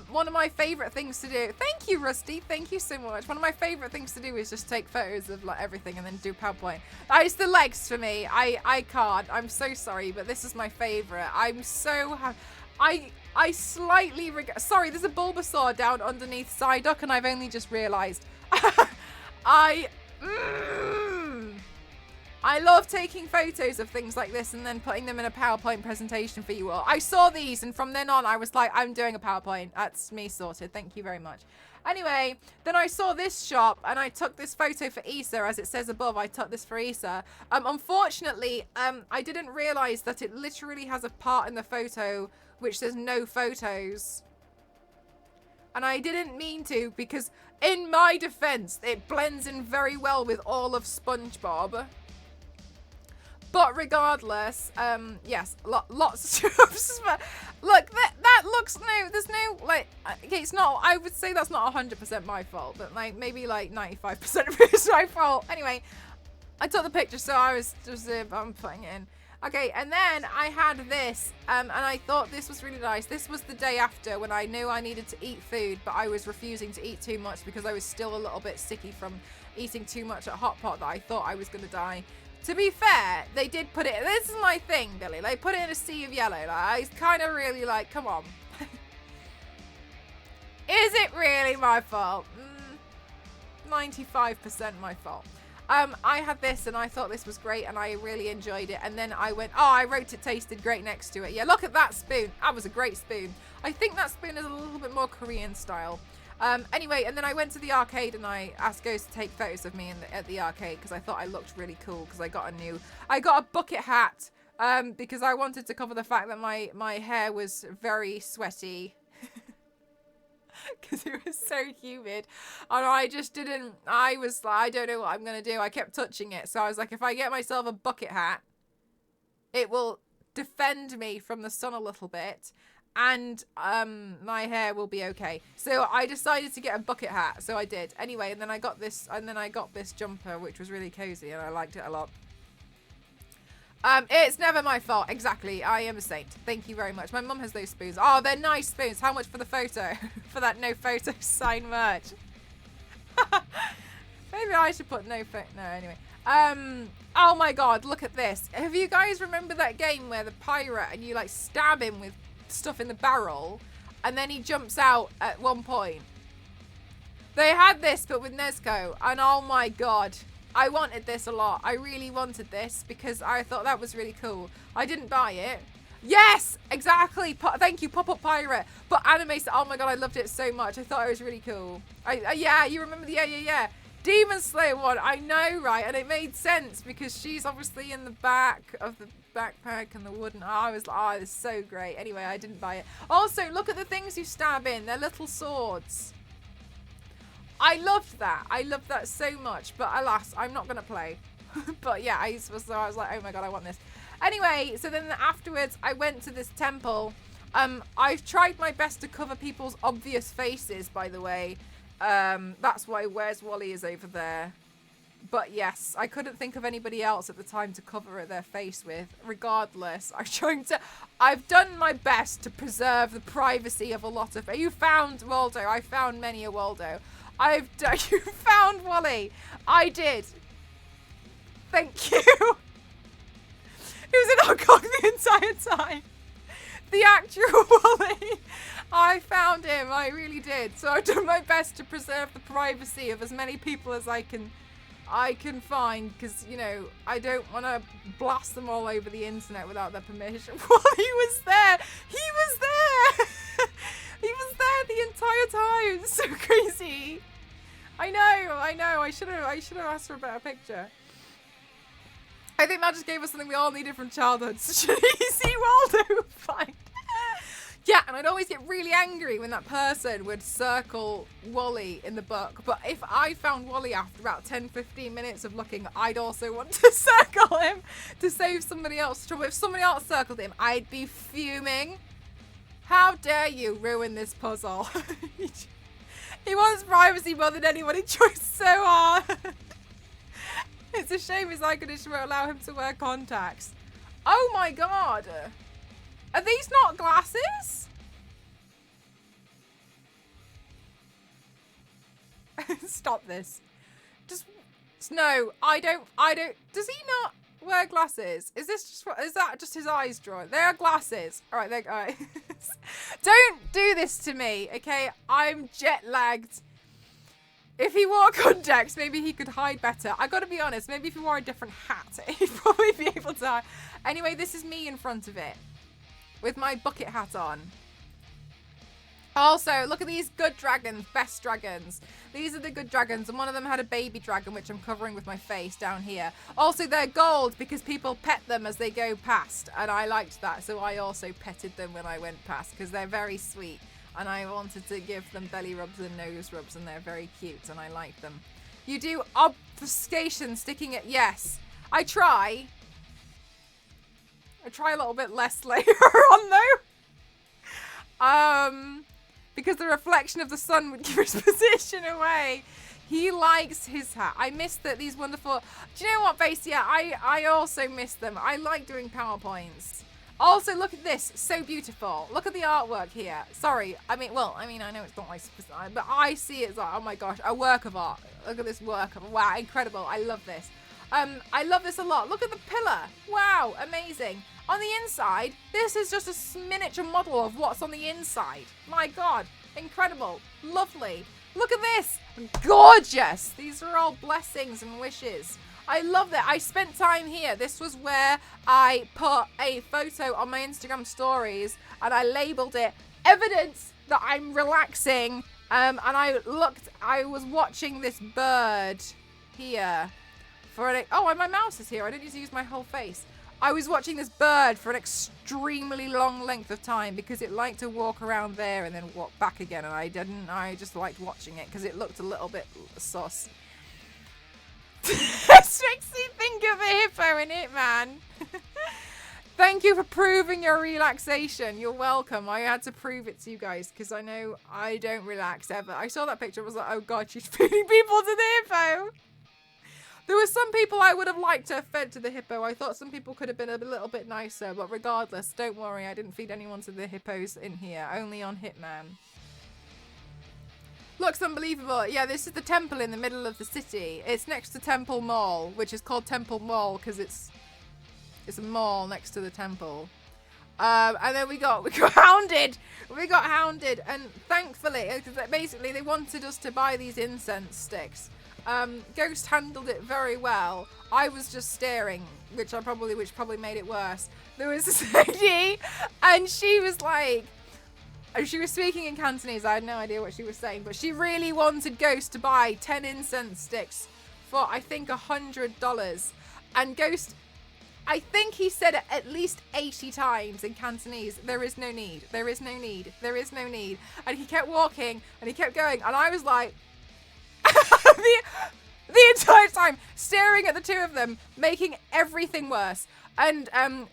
One of my favorite things to do. Thank you, Rusty. Thank you so much. One of my favorite things to do is just take photos of like everything and then do PowerPoint. It's the legs for me. I can't. I'm so sorry, but this is my favorite. I'm so happy. I slightly regret. Sorry, there's a Bulbasaur down underneath Psyduck, and I've only just realised. I love taking photos of things like this and then putting them in a PowerPoint presentation for you all. I saw these, and from then on, I was like, I'm doing a PowerPoint. That's me sorted. Thank you very much. Anyway, then I saw this shop, and I took this photo for Issa. As it says above, I took this for Issa. Unfortunately, I didn't realise that it literally has a part in the photo which says no photos. And I didn't mean to, because in my defense, it blends in very well with all of SpongeBob. But regardless, yes, lots of stuff. Look, that looks no, there's no, like, okay, it's not, I would say that's not 100% my fault, but like, maybe like 95% of it is my fault. Anyway, I took the picture, so I was just, I'm putting it in. Okay, and then I had this, and I thought this was really nice. This was the day after when I knew I needed to eat food, but I was refusing to eat too much because I was still a little bit sicky from eating too much at Hot Pot that I thought I was going to die. To be fair, they did put it, this is my thing, Billy. They put it in a sea of yellow. Like, I was kind of really like, come on. Is it really my fault? 95% my fault. I had this and I thought this was great and I really enjoyed it. And then I went, oh, I wrote it tasted great next to it. Yeah, look at that spoon. That was a great spoon. I think that spoon is a little bit more Korean style. Anyway, and then I went to the arcade and I asked Ghost to take photos of me at the arcade because I thought I looked really cool because I got a bucket hat because I wanted to cover the fact that my hair was very sweaty because it was so humid and I just didn't, I was like, I don't know what I'm going to do. I kept touching it. So I was like, if I get myself a bucket hat, it will defend me from the sun a little bit. And my hair will be okay. So I decided to get a bucket hat. So I did. Anyway, and then I got this jumper, which was really cozy, and I liked it a lot. It's never my fault. Exactly. I am a saint. Thank you very much. My mum has those spoons. Oh, they're nice spoons. How much for the photo? For that no photo sign merch. Maybe I should put no photo. No, anyway. Oh my god, look at this. Have you guys remember that game where the pirate and you like stab him with stuff in the barrel and then he jumps out at one point? They had this but with Nezuko, and oh my god, I wanted this a lot. I really wanted this because I thought that was really cool. I didn't buy it. Yes, exactly. Thank you, Pop-Up Pirate. But Anime, oh my god, I loved it so much. I thought it was really cool. Yeah, you remember the yeah. Demon Slayer one, I know, right? And it made sense because she's obviously in the back of the backpack and the wooden. Oh, I was like, oh, it's so great. Anyway, I didn't buy it. Also, look at the things you stab in. They're little swords. I loved that. I loved that so much. But alas, I'm not going to play. But yeah, I was like, oh my god, I want this. Anyway, so then afterwards, I went to this temple. I've tried my best to cover people's obvious faces, by the way. That's why Where's Wally is over there. But yes, I couldn't think of anybody else at the time to cover their face with. Regardless, I've done my best to preserve the privacy of a lot of. You found Waldo. I found many a Waldo. You found Wally. I did. Thank you. He was in Hong Kong the entire time. The actual Wally. I found him. I really did. So I've done my best to preserve the privacy of as many people as I can find, because, you know, I don't want to blast them all over the internet without their permission. Well, he was there. He was there. He was there the entire time. It's so crazy. I know. I should have asked for a better picture. I think that just gave us something we all needed from childhoods. Should he see Waldo? Fine. Yeah, and I'd always get really angry when that person would circle Wally in the book. But if I found Wally after about 10-15 minutes of looking, I'd also want to circle him to save somebody else's trouble. If somebody else circled him, I'd be fuming. How dare you ruin this puzzle? He wants privacy more than anyone. He tries so hard. It's a shame his eye condition won't allow him to wear contacts. Oh my god. Are these not glasses? Stop this. Just no, I don't. Does he not wear glasses? Is that just his eyes drawn? They are glasses. All right, don't do this to me, okay? I'm jet lagged. If he wore contacts, maybe he could hide better. I gotta be honest, maybe if he wore a different hat, he'd probably be able to hide. Anyway, this is me in front of it with my bucket hat on. Also, look at these good dragons, best dragons. These are the good dragons, and one of them had a baby dragon, which I'm covering with my face down here. Also, they're gold because people pet them as they go past, and I liked that, so I also petted them when I went past because they're very sweet, and I wanted to give them belly rubs and nose rubs, and they're very cute, and I like them. You do obfuscation, sticking it, yes. I try a little bit less later on, though. Because the reflection of the sun would give his position away. He likes his hat. I miss these wonderful... Do you know what, Base? Yeah, I also miss them. I like doing PowerPoints. Also, look at this. So beautiful. Look at the artwork here. Sorry. I mean, I know it's not like... But I see it as like, oh my gosh, a work of art. Look at this work of... Wow, incredible. I love this. I love this a lot. Look at the pillar. Wow, amazing. On the inside, this is just a miniature model of what's on the inside. My God, incredible, lovely. Look at this, gorgeous. These are all blessings and wishes. I love that. I spent time here. This was where I put a photo on my Instagram stories and I labeled it evidence that I'm relaxing. And I was watching this bird here oh, and my mouse is here. I didn't need to use my whole face. I was watching this bird for an extremely long length of time because it liked to walk around there and then walk back again, and I didn't. I just liked watching it because it looked a little bit sus. This makes me think of a hippo in it, man. Thank you for proving your relaxation. You're welcome. I had to prove it to you guys because I know I don't relax ever. I saw that picture. I was like, oh God, she's feeding people to the hippo. There were some people I would have liked to have fed to the hippo. I thought some people could have been a little bit nicer, but regardless, don't worry, I didn't feed anyone to the hippos in here, only on Hitman. Looks unbelievable. Yeah, this is the temple in the middle of the city. It's next to Temple Mall, which is called Temple Mall because it's a mall next to the temple. And then we got hounded. We got hounded, and thankfully, basically they wanted us to buy these incense sticks. Ghost handled it very well. I was just staring, which probably made it worse. There was this lady, and she was like, she was speaking in Cantonese. I had no idea what she was saying, but she really wanted Ghost to buy 10 incense sticks for, I think, $100. And Ghost, I think he said it at least 80 times in Cantonese. There is no need. There is no need. There is no need. And he kept walking, and he kept going, and I was like, the entire time staring at the two of them, making everything worse. And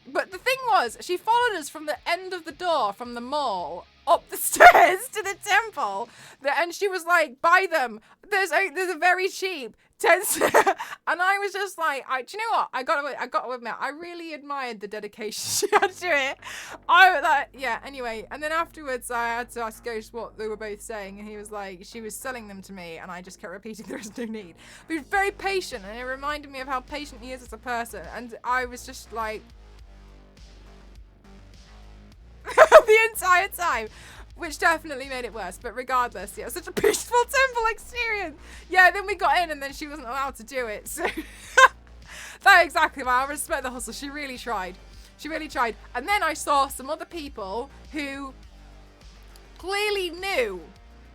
but the thing was, she followed us from the end of the door from the mall up the stairs to the temple, and she was like, buy them, there's a very cheap 10 and I was just like, do you know what, I got to admit, I really admired the dedication she had to it. Yeah, anyway, and then afterwards I had to ask Ghost what they were both saying, and he was like, she was selling them to me, and I just kept repeating there is no need. But he was very patient, and it reminded me of how patient he is as a person, and I was just like the entire time, which definitely made it worse, but regardless, yeah, it was such a peaceful temple experience. Yeah, then we got in, and then she wasn't allowed to do it, so that exactly, well, I respect the hustle. She really tried. She really tried. And then I saw some other people who clearly knew.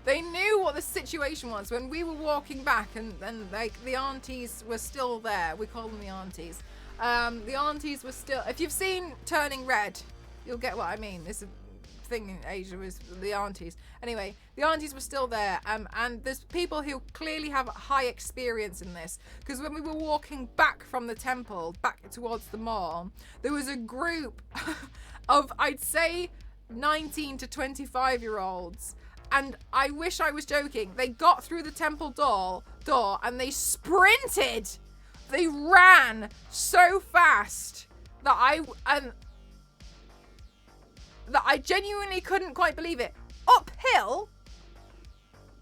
They knew what the situation was when we were walking back, and like the aunties were still there. We call them the aunties. The aunties were still. If you've seen Turning Red, you'll get what I mean. This thing in Asia was the aunties. Anyway, the aunties were still there, and there's people who clearly have high experience in this, because when we were walking back from the temple back towards the mall, there was a group of, I'd say, 19 to 25-year-olds, and I wish I was joking. They got through the temple door and they sprinted. They ran so fast that I genuinely couldn't quite believe it. Uphill,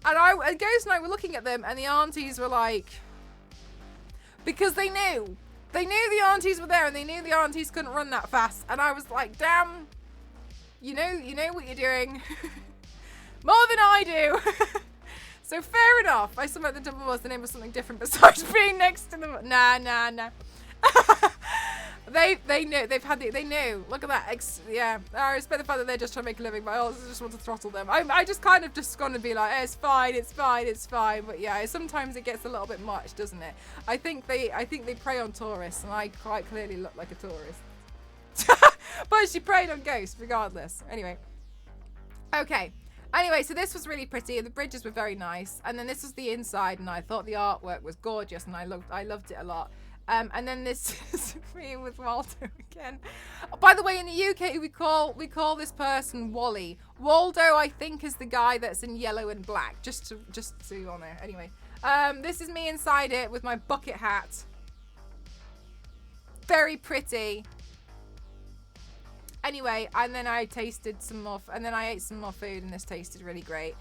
and Ghost and I were looking at them, and the aunties were like, because they knew the aunties were there, and they knew the aunties couldn't run that fast. And I was like, damn, you know what you're doing more than I do. So fair enough. I somehow the double was the name of something different besides being next to them. Nah. They knew. They knew. Look at that. Yeah. I respect the fact that they're just trying to make a living, but I also just want to throttle them. I just kind of just gonna be like, it's fine. But yeah, sometimes it gets a little bit much, doesn't it? I think they prey on tourists, and I quite clearly look like a tourist. But she preyed on ghosts, regardless. Anyway. Okay. Anyway, so this was really pretty, and the bridges were very nice. And then this was the inside, and I thought the artwork was gorgeous, and I loved it a lot. And then this is me with Waldo again. By the way, in the UK, we call this person Wally. Waldo, I think, is the guy that's in yellow and black. Just so you're on there. Anyway, this is me inside it with my bucket hat. Very pretty. Anyway, and then I tasted some more, and then I ate some more food, and this tasted really great.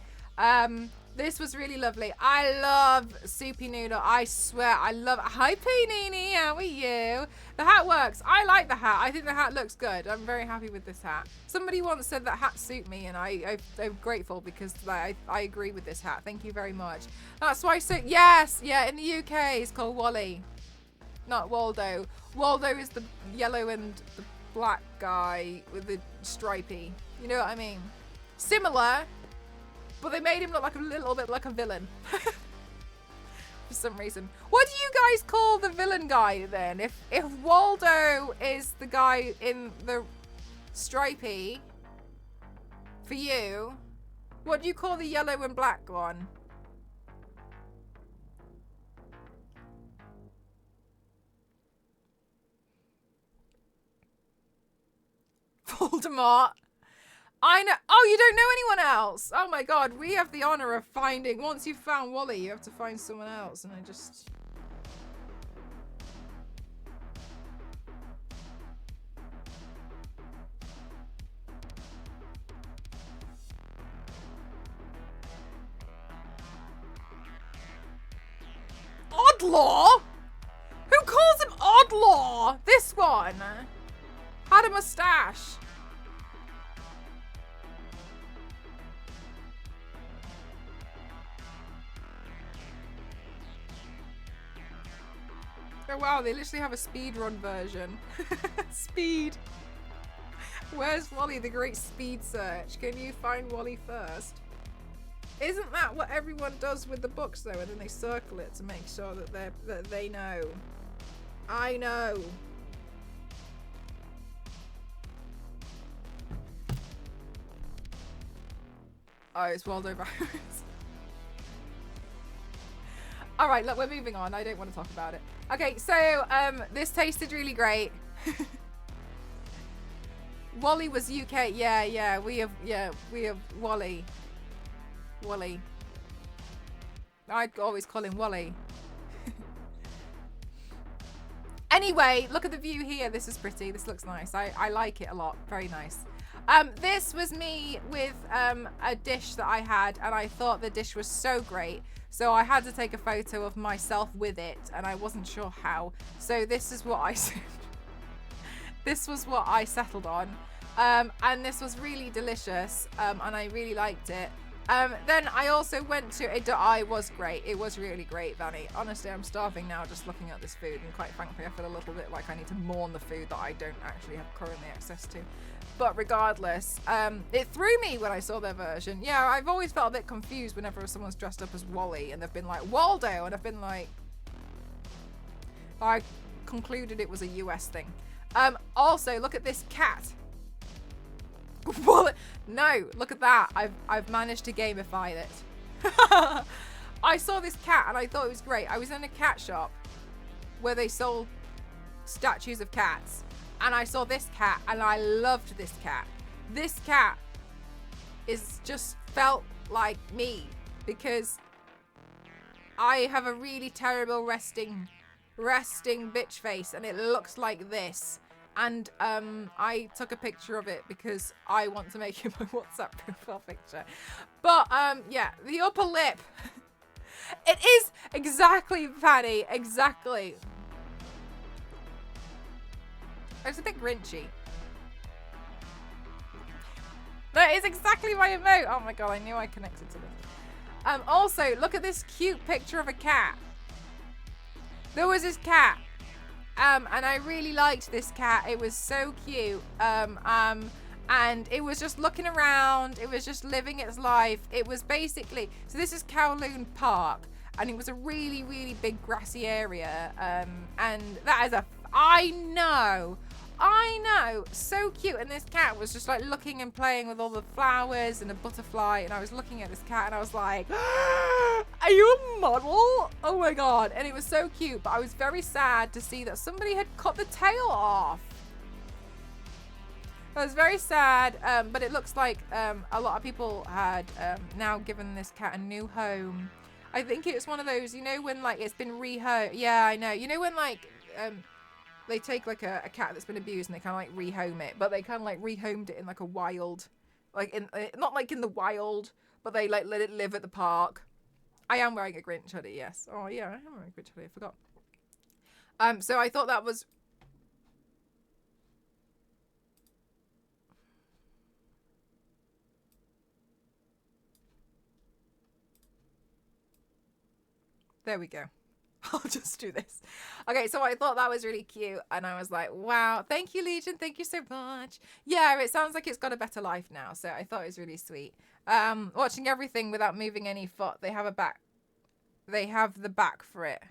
This was really lovely. I love Soupy Noodle. I swear, I love it. Hi, Panini. How are you? The hat works. I like the hat. I think the hat looks good. I'm very happy with this hat. Somebody once said that hats suit me, and I'm grateful because I agree with this hat. Thank you very much. That's why. So yes, yeah. In the UK, it's called Wally, not Waldo. Waldo is the yellow and the black guy with the stripy. You know what I mean? Similar. But they made him look like a little bit like a villain. For some reason. What do you guys call the villain guy then? If Waldo is the guy in the stripy, for you, what do you call the yellow and black one? Voldemort. I know. Oh, you don't know anyone else? Oh my god, we have the honor of finding. Once you've found Wally, you have to find someone else, and I just. Oddlaw? Who calls him Oddlaw? This one had a mustache. Oh wow, they literally have a speedrun version. Speed. Where's Wally, the great speed search? Can you find Wally first? Isn't that what everyone does with the books though, and then they circle it to make sure that they know? I know. Oh, it's Waldo Barrows. All right, look, we're moving on. I don't want to talk about it. Okay, so this tasted really great. Wally was UK. Yeah, we have Wally. Wally. I'd always call him Wally. Anyway, look at the view here. This is pretty. This looks nice. I like it a lot. Very nice. This was me with a dish that I had, and I thought the dish was so great. So I had to take a photo of myself with it, and I wasn't sure how. So this is what I this was what I settled on. And this was really delicious, and I really liked it. Then I also went to it. I was great. It was really great, Vanny. Honestly, I'm starving now just looking at this food, and quite frankly, I feel a little bit like I need to mourn the food that I don't actually have currently access to. But regardless, it threw me when I saw their version. Yeah, I've always felt a bit confused whenever someone's dressed up as Wally and they've been like, Waldo, and I've been like, I concluded it was a US thing. Also, look at this cat. Wallet. No, look at that. I've managed to gamify it. I saw this cat and I thought it was great. I was in a cat shop where they sold statues of cats. And I saw this cat and I loved this cat. This cat is just felt like me because I have a really terrible resting bitch face and it looks like this. And I took a picture of it because I want to make it my WhatsApp profile picture. But yeah, the upper lip It is exactly, Fanny. Exactly. It's a bit grinchy. That is exactly my emote. Oh my god, I knew I connected to this. Also, look at this cute picture of a cat. There was this cat. And I really liked this cat. It was so cute. And it was just looking around. It was just living its life. It was basically, so this is Kowloon Park, and it was a really, really big grassy area. And that is I know, so cute. And this cat was just like looking and playing with all the flowers and a butterfly. And I was looking at this cat and I was like, are you a model? Oh my god. And it was so cute, but I was very sad to see that somebody had cut the tail off. I was very sad, but it looks like a lot of people had now given this cat a new home. I think it's one of those, you know, when like it's been rehomed. Yeah, I know. You know when like they take like a cat that's been abused and they kind of like rehome it, but they kind of like rehomed it in like a wild, like in not like in the wild, but they like let it live at the park. I am wearing a Grinch hoodie, yes. Oh yeah, I am wearing a Grinch hoodie. I forgot. So I thought that was. There we go. I'll just do this. Okay, so I thought that was really cute, and I was like, wow, thank you, Legion, thank you so much. Yeah, it sounds like it's got a better life now, so I thought it was really sweet. Watching everything without moving any foot. They have a back. They have the back for it.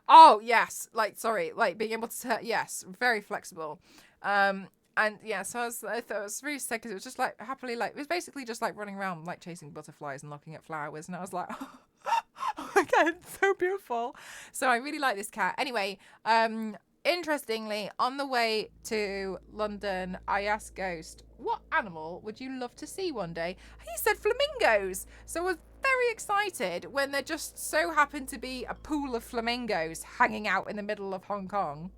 Oh, yes. Like, sorry, like being able to, yes, very flexible. And yeah, so I thought it was really sad because it was just like happily, like, it was basically just like running around, like chasing butterflies and looking at flowers. And I was like, oh my god, it's so beautiful. So I really like this cat. Anyway, interestingly, on the way to London, I asked Ghost, what animal would you love to see one day? He said flamingos. So I was very excited when there just so happened to be a pool of flamingos hanging out in the middle of Hong Kong.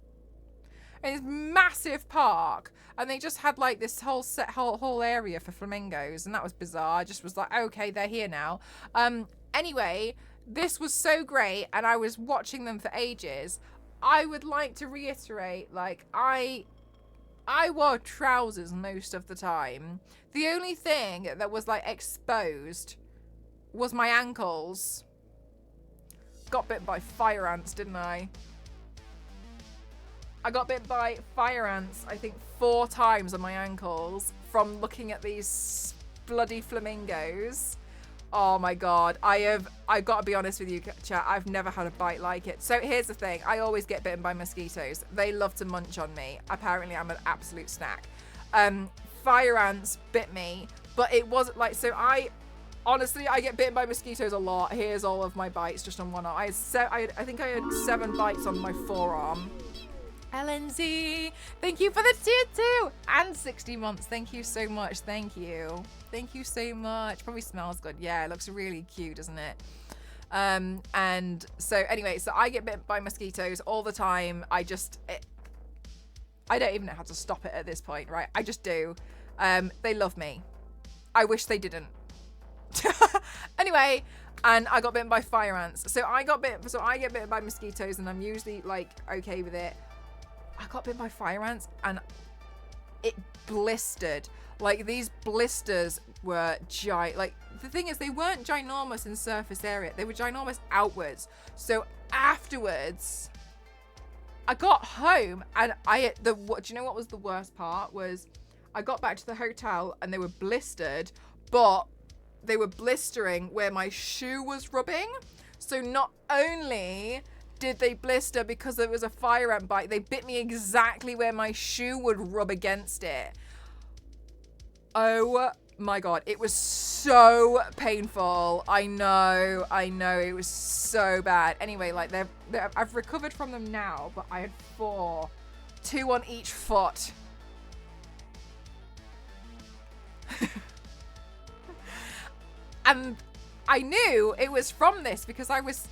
In this massive park, and they just had like this whole area for flamingos, and that was bizarre. I just was like, okay, they're here now. Anyway, this was so great, and I was watching them for ages. I would like to reiterate, like, I wore trousers most of the time. The only thing that was like exposed was my ankles. Got bit by fire ants, didn't I? I got bit by fire ants, I think 4 times on my ankles from looking at these bloody flamingos. Oh my god, I've got to be honest with you, chat, I've never had a bite like it. So here's the thing, I always get bitten by mosquitoes. They love to munch on me. Apparently I'm an absolute snack. Fire ants bit me, but it wasn't like, so honestly, I get bitten by mosquitoes a lot. Here's all of my bites just on one arm. I think I had 7 bites on my forearm. LNZ, thank you for the tier 2 and 60 months. Thank you so much. Thank you. Thank you so much. Probably smells good. Yeah, it looks really cute, doesn't it? And so anyway, so I get bit by mosquitoes all the time. I don't even know how to stop it at this point, right? I just do. They love me. I wish they didn't. Anyway, and I got bitten by fire ants. So I get bitten by mosquitoes, and I'm usually like okay with it. I got bitten by fire ants and it blistered. Like, these blisters were giant. Like, the thing is, they weren't ginormous in surface area. They were ginormous outwards. So afterwards, I got home and do you know what was the worst part? Was I got back to the hotel and they were blistered, but they were blistering where my shoe was rubbing. So not only did they blister because there was a fire ant bite, they bit me exactly where my shoe would rub against it. Oh my god, it was so painful. I know, it was so bad. Anyway, like I've recovered from them now, but I had 4, 2 on each foot. And I knew it was from this because I was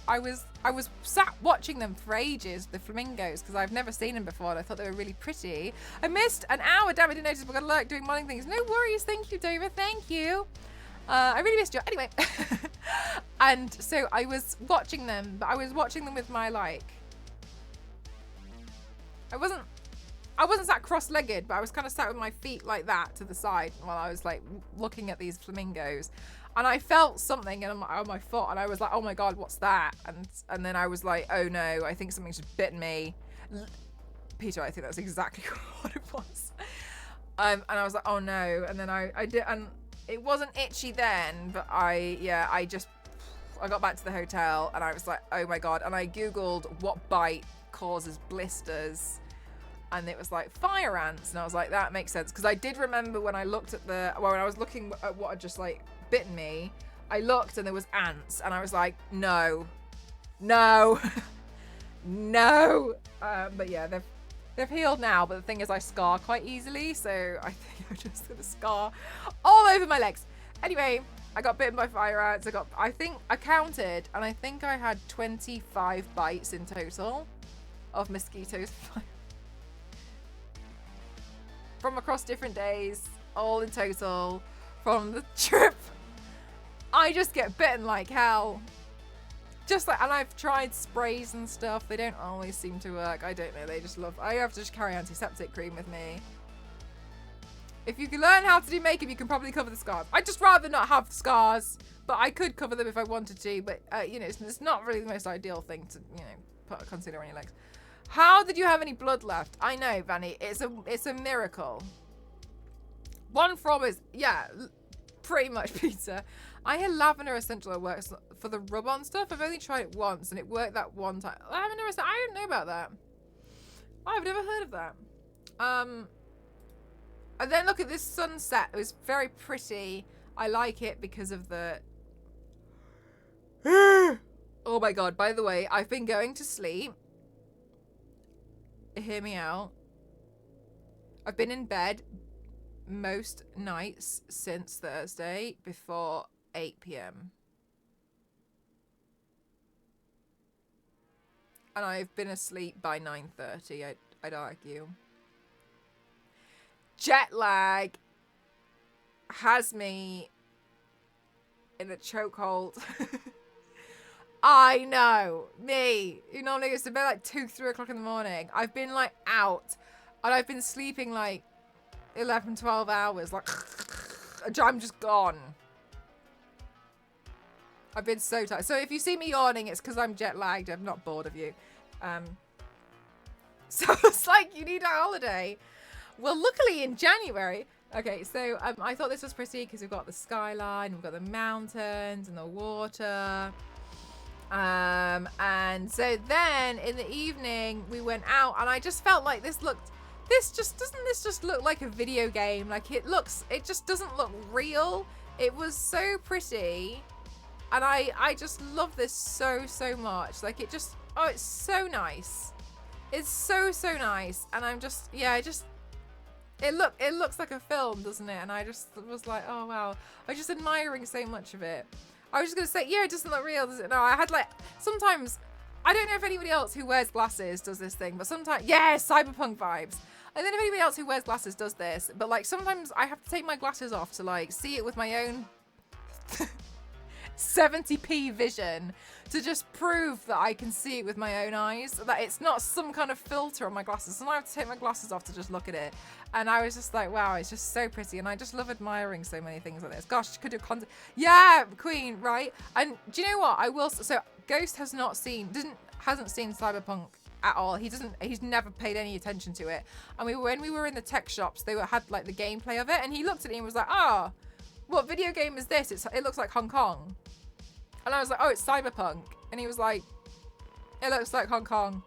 sat watching them for ages, the flamingos, because I've never seen them before and I thought they were really pretty. I missed an hour, damn, I didn't notice, but I like doing modeling things. No worries, thank you, Dover, thank you. I really missed you. Anyway. And so I was watching them, but I was watching them with my like, I wasn't sat cross-legged, but I was kind of sat with my feet like that to the side while I was like looking at these flamingos. And I felt something on my foot, and I was like, oh my God, what's that? And then I was like, oh no, I think something's just bitten me. Peter, I think that's exactly what it was. And I was like, oh no. And then I did, and it wasn't itchy then, but I got back to the hotel and I was like, oh my God. And I Googled what bite causes blisters. And it was like fire ants. And I was like, that makes sense. Because I did remember when I looked at when I was looking at what had just like bitten me, I looked and there was ants. And I was like, no. No. But yeah, they've healed now. But the thing is I scar quite easily. So I think I'm just going to scar all over my legs. Anyway, I got bitten by fire ants. I think I counted and I think I had 25 bites in total of mosquitoes. From across different days, all in total, from the trip. I just get bitten like hell. Just like, and I've tried sprays and stuff. They don't always seem to work. I don't know. They just I have to just carry antiseptic cream with me. If you can learn how to do makeup, you can probably cover the scars. I'd just rather not have scars, but I could cover them if I wanted to. But, you know, it's not really the most ideal thing to, you know, put a concealer on your legs. How did you have any blood left? I know, Vanny. It's a miracle. One from is, yeah, pretty much pizza. I hear lavender essential oil works for the rub-on stuff. I've only tried it once and it worked that one time. Lavender essential, I didn't know about that. I've never heard of that. And then look at this sunset. It was very pretty. I like it because of the... Oh my God. By the way, I've been going to sleep. Hear me out. I've been in bed most nights since Thursday before 8 p.m. And I've been asleep by 9:30. I'd argue. Jet lag has me in a chokehold. I know, me, who normally goes to bed like 2, 3 o'clock in the morning. I've been like out and I've been sleeping like 11, 12 hours. Like, I'm just gone. I've been so tired. So if you see me yawning, it's because I'm jet lagged. I'm not bored of you. So it's like, you need a holiday. Well, luckily in January, okay, so I thought this was pretty because we've got the skyline, we've got the mountains and the water. And so then in the evening we went out and I just felt like doesn't this just look like a video game? Like it just doesn't look real. It was so pretty. And I just love this so much. Like it's so nice. It's so nice. And I'm just, yeah, it looks like a film, doesn't it? And I just was like, oh wow. I was just admiring so much of it. I was just going to say, yeah, it doesn't look real, does it? No, I had like, sometimes, I don't know if anybody else who wears glasses does this thing, but sometimes, yeah, cyberpunk vibes. I don't know if anybody else who wears glasses does this, but like sometimes I have to take my glasses off to like see it with my own 70p vision to just prove that I can see it with my own eyes, that it's not some kind of filter on my glasses. And I have to take my glasses off to just look at it. And I was just like, wow, it's just so pretty. And I just love admiring so many things like this. Gosh, could do content. Yeah, Queen, right? And do you know what? I will. So Ghost hasn't seen Cyberpunk at all. He's never paid any attention to it. And when we were in the tech shops, they had like the gameplay of it. And he looked at it and was like, oh, what video game is this? It looks like Hong Kong. And I was like, oh, it's Cyberpunk. And he was like, it looks like Hong Kong.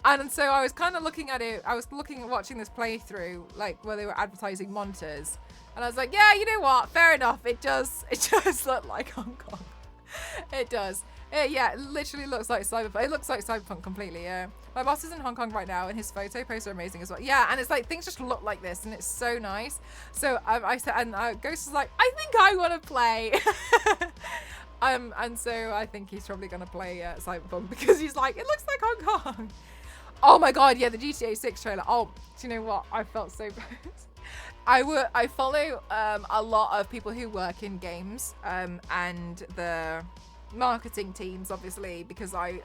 And so I was kind of looking at it. I was watching this playthrough, like where they were advertising monitors. And I was like, yeah, you know what? Fair enough. It does look like Hong Kong. It does. Yeah, it literally looks like Cyberpunk. It looks like Cyberpunk completely, yeah. My boss is in Hong Kong right now and his photo posts are amazing as well. Yeah, and it's like, things just look like this and it's so nice. So I said, and Ghost was like, I think I want to play. And so I think he's probably going to play Cyberpunk because he's like, it looks like Hong Kong. Oh my God, yeah, the GTA 6 trailer. Oh, do you know what? I felt so bad. I follow a lot of people who work in games and the marketing teams, obviously, because I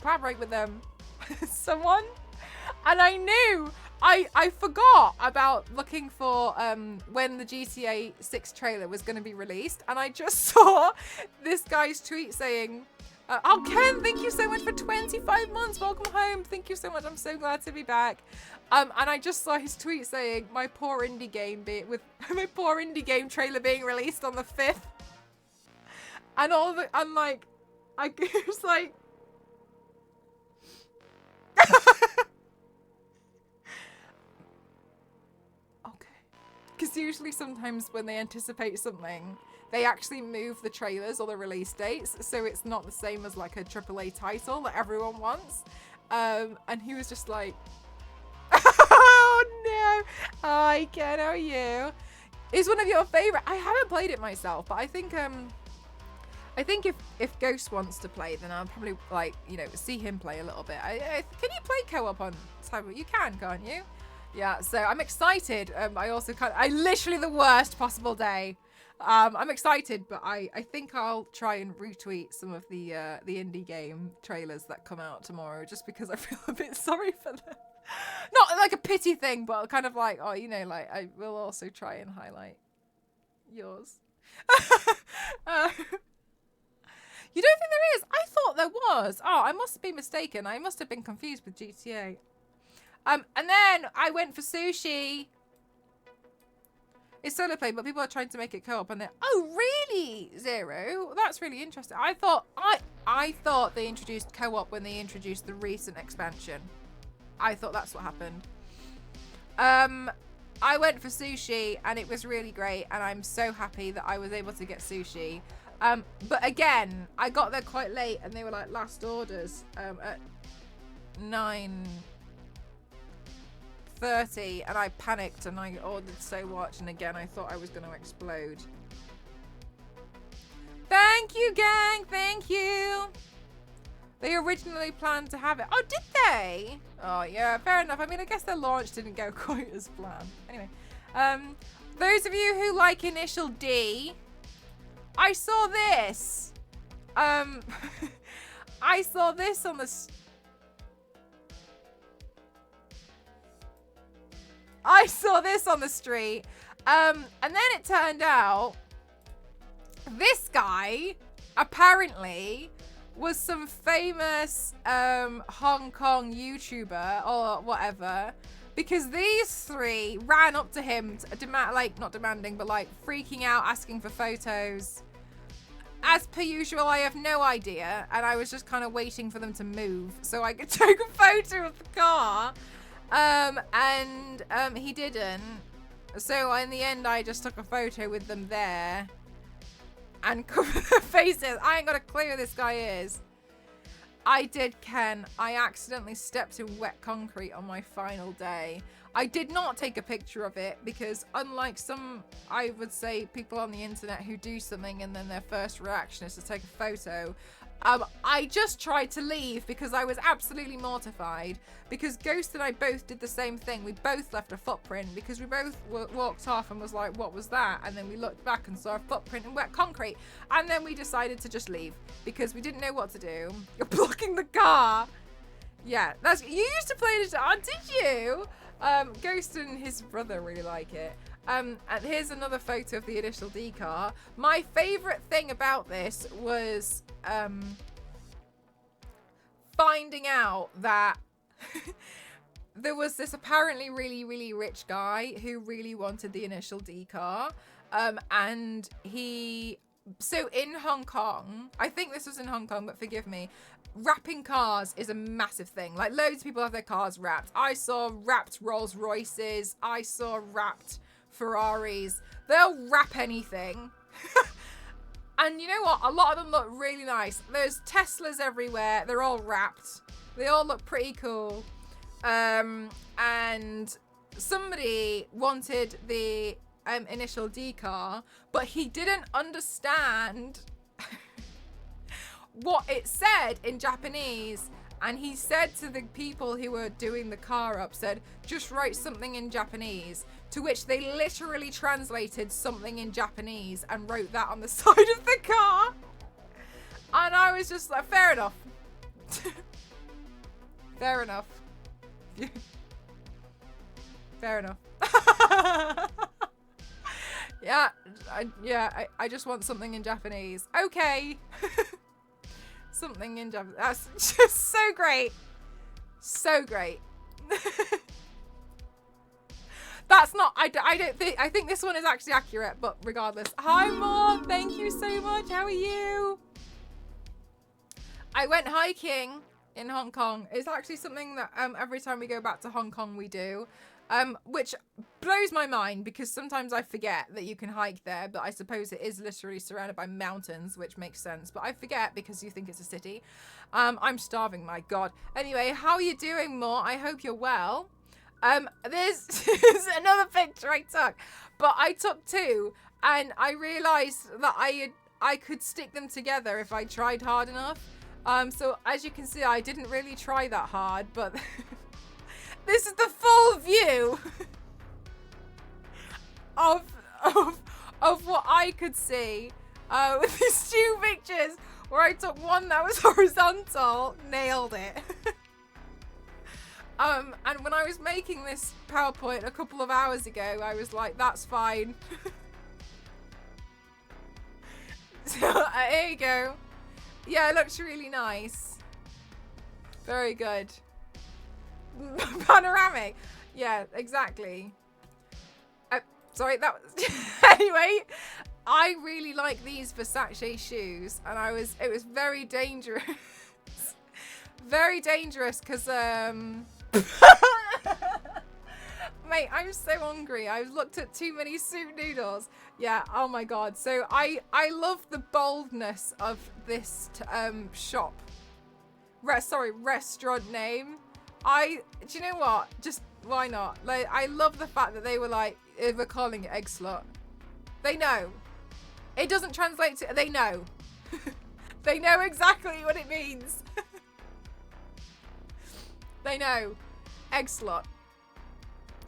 collaborate with them. Someone, and I knew I forgot about looking for when the GTA 6 trailer was going to be released, and I just saw this guy's tweet saying, oh, Ken, thank you so much for 25 months. Welcome home. Thank you so much. I'm so glad to be back. And I just saw his tweet saying, my poor indie game trailer being released on the 5th. And I'm like, I was like, okay. Because usually sometimes when they anticipate something, they actually move the trailers or the release dates, so it's not the same as like a AAA title that everyone wants. And he was just like, oh no, hi Ken, how are you? Is one of your favorite? I haven't played it myself, but I think if Ghost wants to play, then I'll probably like, you know, see him play a little bit. Can you play co-op on Cyber? You can, can't you? Yeah. So I'm excited. I literally the worst possible day. I'm excited, but I think I'll try and retweet some of the indie game trailers that come out tomorrow, just because I feel a bit sorry for them. Not like a pity thing, but kind of like, oh, you know, like I will also try and highlight yours. You don't think there is? I thought there was. Oh, I must be mistaken. I must have been confused with GTA. And then I went for sushi. It's solo play, but people are trying to make it co-op, and they're, oh really, Zero? That's really interesting. I thought they introduced co-op when they introduced the recent expansion. I thought that's what happened. I went for sushi, and it was really great, and I'm so happy that I was able to get sushi. But again, I got there quite late, and they were like last orders at 9:30, and I panicked and I ordered so much, and again I thought I was going to explode. Thank you, gang, thank you. They originally planned to have it. Oh, did they? Oh yeah, fair enough. I mean, I guess their launch didn't go quite as planned. Anyway, those of you who like Initial D, I saw this. I saw this on the street. And then it turned out this guy apparently was some famous Hong Kong YouTuber or whatever, because these three ran up to him, not demanding, but like freaking out, asking for photos. As per usual, I have no idea, and I was just kind of waiting for them to move so I could take a photo of the car. And he didn't. So in the end, I just took a photo with them there and covered their faces. I ain't got a clue who this guy is. I did, Ken. I accidentally stepped in wet concrete on my final day. I did not take a picture of it because, unlike some, I would say, people on the internet who do something and then their first reaction is to take a photo, I just tried to leave because I was absolutely mortified, because Ghost and I both did the same thing. We both left a footprint because we both walked off and was like, what was that? And then we looked back and saw a footprint in wet concrete, and then we decided to just leave because we didn't know what to do. You're blocking the car. Yeah, you used to play this. Oh, did you? Ghost and his brother really like it. And here's another photo of the Initial D car. My favorite thing about this was finding out that there was this apparently really, really rich guy who really wanted the Initial D car. And so in Hong Kong, I think this was in Hong Kong, but forgive me, wrapping cars is a massive thing. Like, loads of people have their cars wrapped. I saw wrapped Rolls Royces. I saw wrapped Ferraris. They'll wrap anything. And you know what? A lot of them look really nice. There's Teslas everywhere. They're all wrapped. They all look pretty cool. And somebody wanted the Initial D car, but he didn't understand what it said in Japanese. And he said to the people who were doing the car up, said, just write something in Japanese. To which they literally translated something in Japanese and wrote that on the side of the car. And I was just like, fair enough. Fair enough. Fair enough. I just want something in Japanese. Okay. Something in Japanese. That's just so great. So great. That's not, I think this one is actually accurate, but regardless. Hi, Mom. Thank you so much. How are you? I went hiking in Hong Kong. It's actually something that every time we go back to Hong Kong, we do. Which blows my mind because sometimes I forget that you can hike there, but I suppose it is literally surrounded by mountains, which makes sense. But I forget because you think it's a city. I'm starving, my God. Anyway, how are you doing, Mo? I hope you're well. This is another picture I took, but I took two, and I realized that I could stick them together if I tried hard enough. So as you can see, I didn't really try that hard, but this is the full view of what I could see with these two pictures where I took one that was horizontal, nailed it. And when I was making this PowerPoint a couple of hours ago, I was like, that's fine. So here you go. Yeah, it looks really nice. Very good. Panoramic. Yeah, exactly. Sorry, that was... Anyway, I really like these Versace shoes, and it was very dangerous. Very dangerous because mate, I'm so hungry. I've looked at too many soup noodles. Yeah, oh my God. So I love the boldness of this shop. Restaurant name. Do you know what? Just why not? Like, I love the fact that they were like, we're calling it egg slot. They know. It doesn't translate to, they know. They know exactly what it means. They know. Egg slot.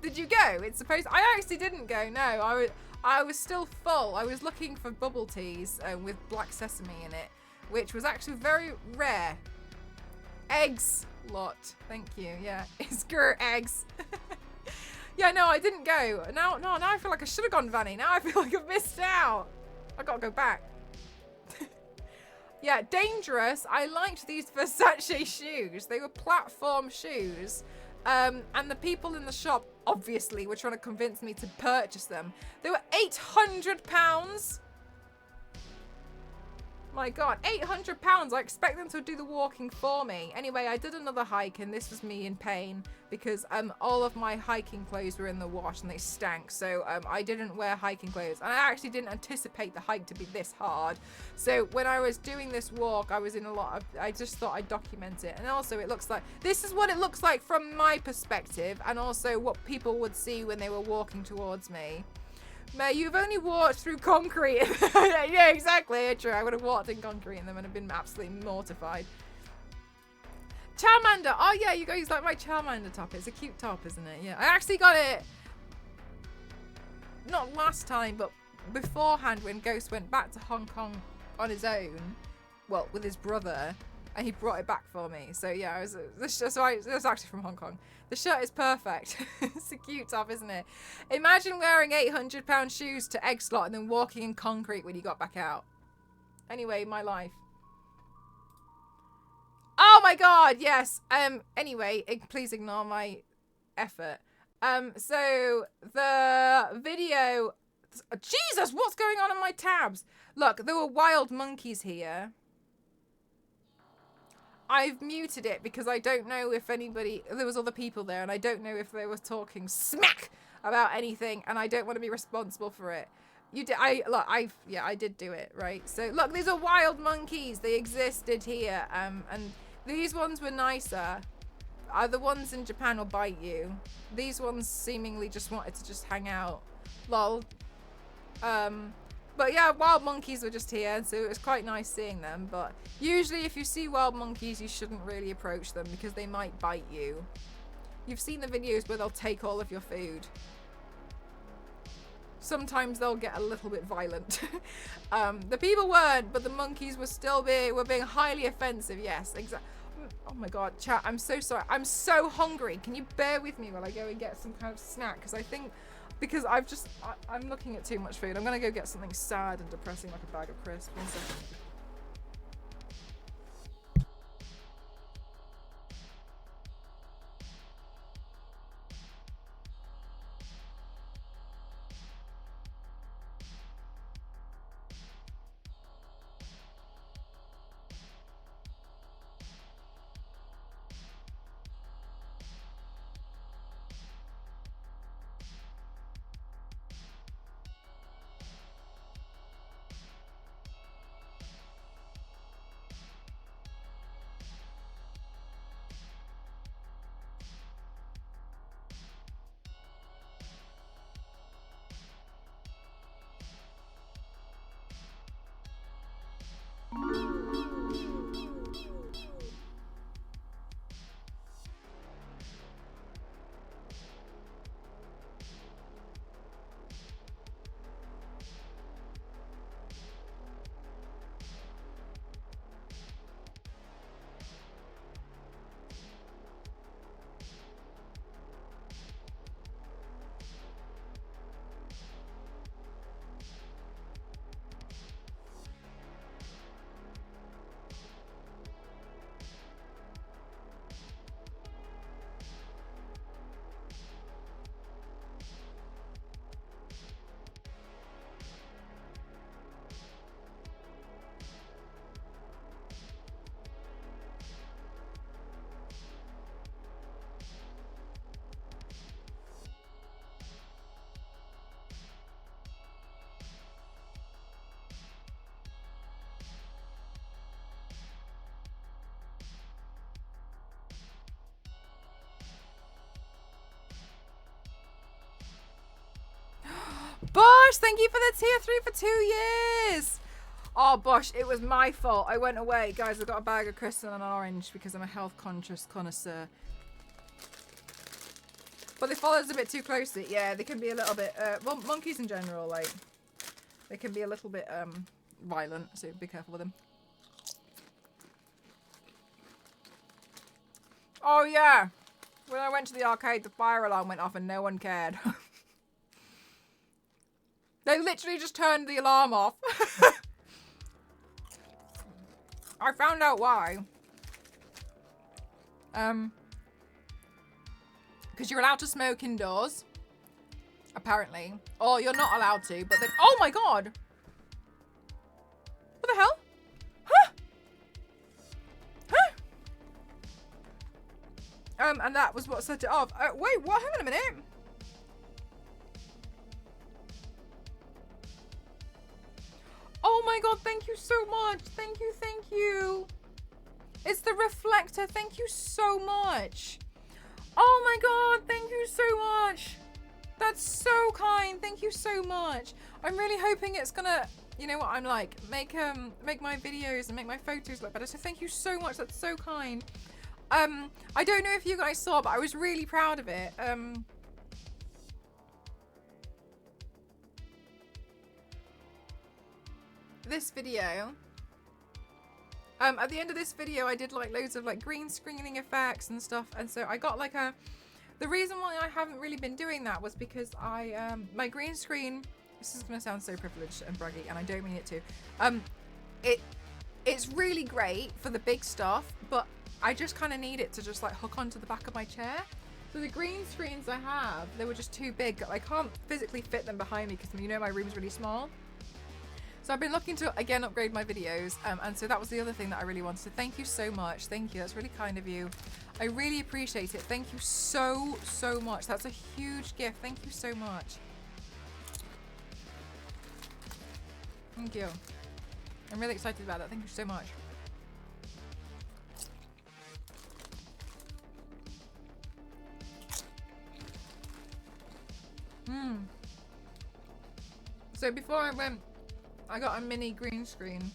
Did you go? It's supposed... I actually didn't go, no. I was still full. I was looking for bubble teas with black sesame in it, which was actually very rare. Eggs lot. Thank you. Yeah. It's eggs. Yeah, no, I didn't go. Now I feel like I should have gone, Vanny. Now I feel like I've missed out. I gotta go back. Yeah, dangerous. I liked these Versace shoes. They were platform shoes. And the people in the shop, obviously, were trying to convince me to purchase them. They were £800. My God, £800. I expect them to do the walking for me. Anyway, I did another hike, and this was me in pain because all of my hiking clothes were in the wash and they stank. So I didn't wear hiking clothes, and I actually didn't anticipate the hike to be this hard. So when I was doing this walk, I was in a lot of... I just thought I'd document it. And also, it looks like... This is what it looks like from my perspective, and also what people would see when they were walking towards me. Mate, you've only walked through concrete. Yeah, exactly. True. I would have walked in concrete and then would have been absolutely mortified. Charmander. Oh, yeah, you guys like my Charmander top. It's a cute top, isn't it? Yeah. I actually got it not last time, but beforehand when Ghost went back to Hong Kong on his own. Well, with his brother. And he brought it back for me. So, yeah, it was actually from Hong Kong. The shirt is perfect. It's a cute top, isn't it? Imagine wearing £800 shoes to egg slot and then walking in concrete when you got back out. Anyway, my life. Oh, my God, yes. Anyway, please ignore my effort. So, the video... Jesus, what's going on in my tabs? Look, there were wild monkeys here. I've muted it because I don't know if there was other people there, and I don't know if they were talking smack about anything, and I don't want to be responsible for it. I did do it, right? So look, these are wild monkeys. They existed here, and these ones were nicer. The ones in Japan will bite you. These ones seemingly just wanted to just hang out. Lol. But yeah, wild monkeys were just here, so it was quite nice seeing them. But usually if you see wild monkeys, you shouldn't really approach them because they might bite you. You've seen the videos where they'll take all of your food. sometimes they'll get a little bit violent. The people weren't, but the monkeys were still being highly offensive. Yes, exactly. Oh my god, chat, I'm so sorry. I'm so hungry. Can you bear with me while I go and get some kind of snack? Because I'm looking at too much food. I'm gonna go get something sad and depressing like a bag of crisps. 1 second. Bosh, thank you for the tier 3 for 2 years. Oh, Bosh, it was my fault. I went away. Guys, I got a bag of crisps and an orange because I'm a health conscious connoisseur. But they follow us a bit too closely. Yeah, they can be a little bit, well, monkeys in general, like, they can be a little bit violent, so be careful with them. Oh, yeah. When I went to the arcade, the fire alarm went off and no one cared. They literally just turned the alarm off. I found out why. Because you're allowed to smoke indoors. Apparently. Or you're not allowed to, but then... Oh my god! What the hell? Huh? Huh? And that was what set it off. Wait, what? Hang on a minute. Oh my god, thank you so much. Thank you, thank you. It's the reflector. Thank you so much. Oh my god, thank you so much. That's so kind. Thank you so much. I'm really hoping it's gonna, you know what I'm like, make my videos and make my photos look better. So thank you so much. That's so kind. I don't know if you guys saw, but I was really proud of it. This video, at the end of this video I did like loads of like green screening effects and stuff, and so I got like the reason why I haven't really been doing that was because I my green screen, this is gonna sound so privileged and braggy and I don't mean it to, it's really great for the big stuff, but I just kind of need it to just like hook onto the back of my chair. So the green screens I have, they were just too big. I can't physically fit them behind me because, you know, my room's really small. So I've been looking to, again, upgrade my videos. And so that was the other thing that I really wanted. So thank you so much. Thank you. That's really kind of you. I really appreciate it. Thank you so, so much. That's a huge gift. Thank you so much. Thank you. I'm really excited about that. Thank you so much. So before I went, I got a mini green screen,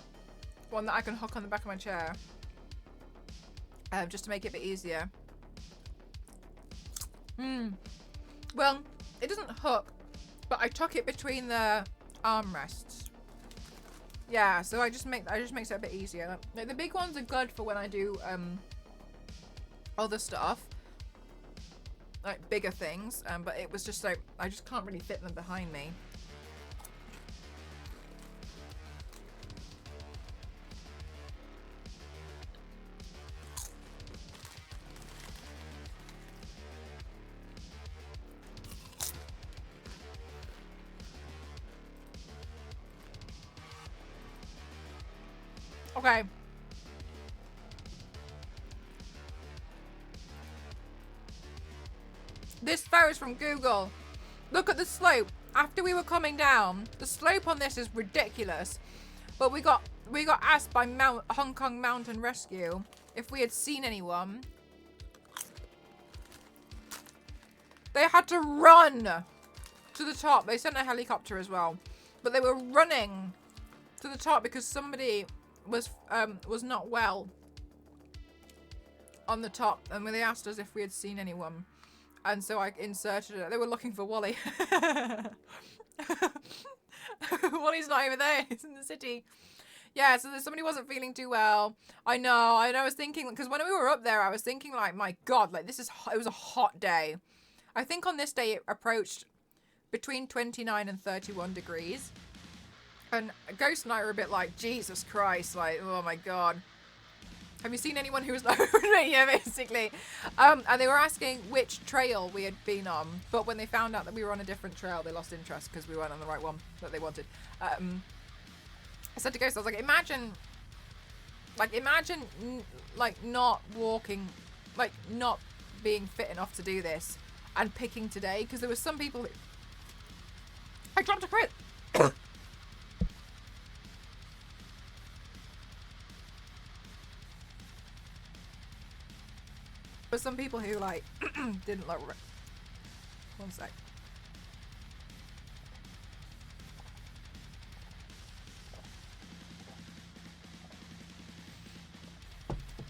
one that I can hook on the back of my chair, just to make it a bit easier. Well, it doesn't hook But I tuck it between the armrests. Yeah, so I just makes it a bit easier. Like, the big ones are good for when I do other stuff, like bigger things. But it was just like I just can't really fit them behind me. Okay. This photo is from Google. Look at the slope. After we were coming down, the slope on this is ridiculous. But we got asked by Hong Kong Mountain Rescue if we had seen anyone. They had to run to the top. They sent a helicopter as well. But they were running to the top because somebody was not well on the top, and when they asked us if we had seen anyone, and so I inserted it. They were looking for Wally. Wally's not even there. He's in the city. Yeah, so somebody wasn't feeling too well. I know. And I was thinking, because when we were up there, I was thinking like, my God, like it was a hot day. I think on this day it approached between 29 and 31 degrees. And Ghost and I were a bit like, Jesus Christ, like, oh my God. Have you seen anyone who was like, yeah, basically. And they were asking which trail we had been on. But when they found out that we were on a different trail, they lost interest because we weren't on the right one that they wanted. I said to Ghost, I was like, imagine, not walking, like, not being fit enough to do this and picking today. Because there were some people that... I dropped a crit! But some people who like didn't like. One sec.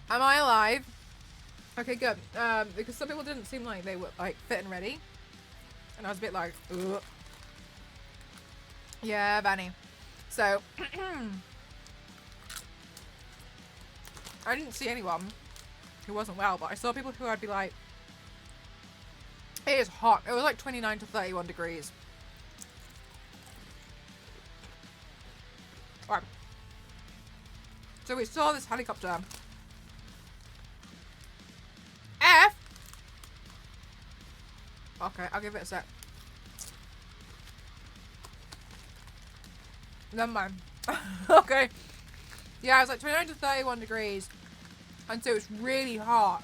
Am I alive? Okay, good. Because some people didn't seem like they were like fit and ready, and I was a bit like, ugh. Yeah, Vanny. So I didn't see anyone who wasn't well, but I saw people who I'd be like, it is hot. It was like 29 to 31 degrees. Alright. So we saw this helicopter. F! Okay, I'll give it a sec. Never mind. Okay. Yeah, it was like 29 to 31 degrees. And so it's really hot.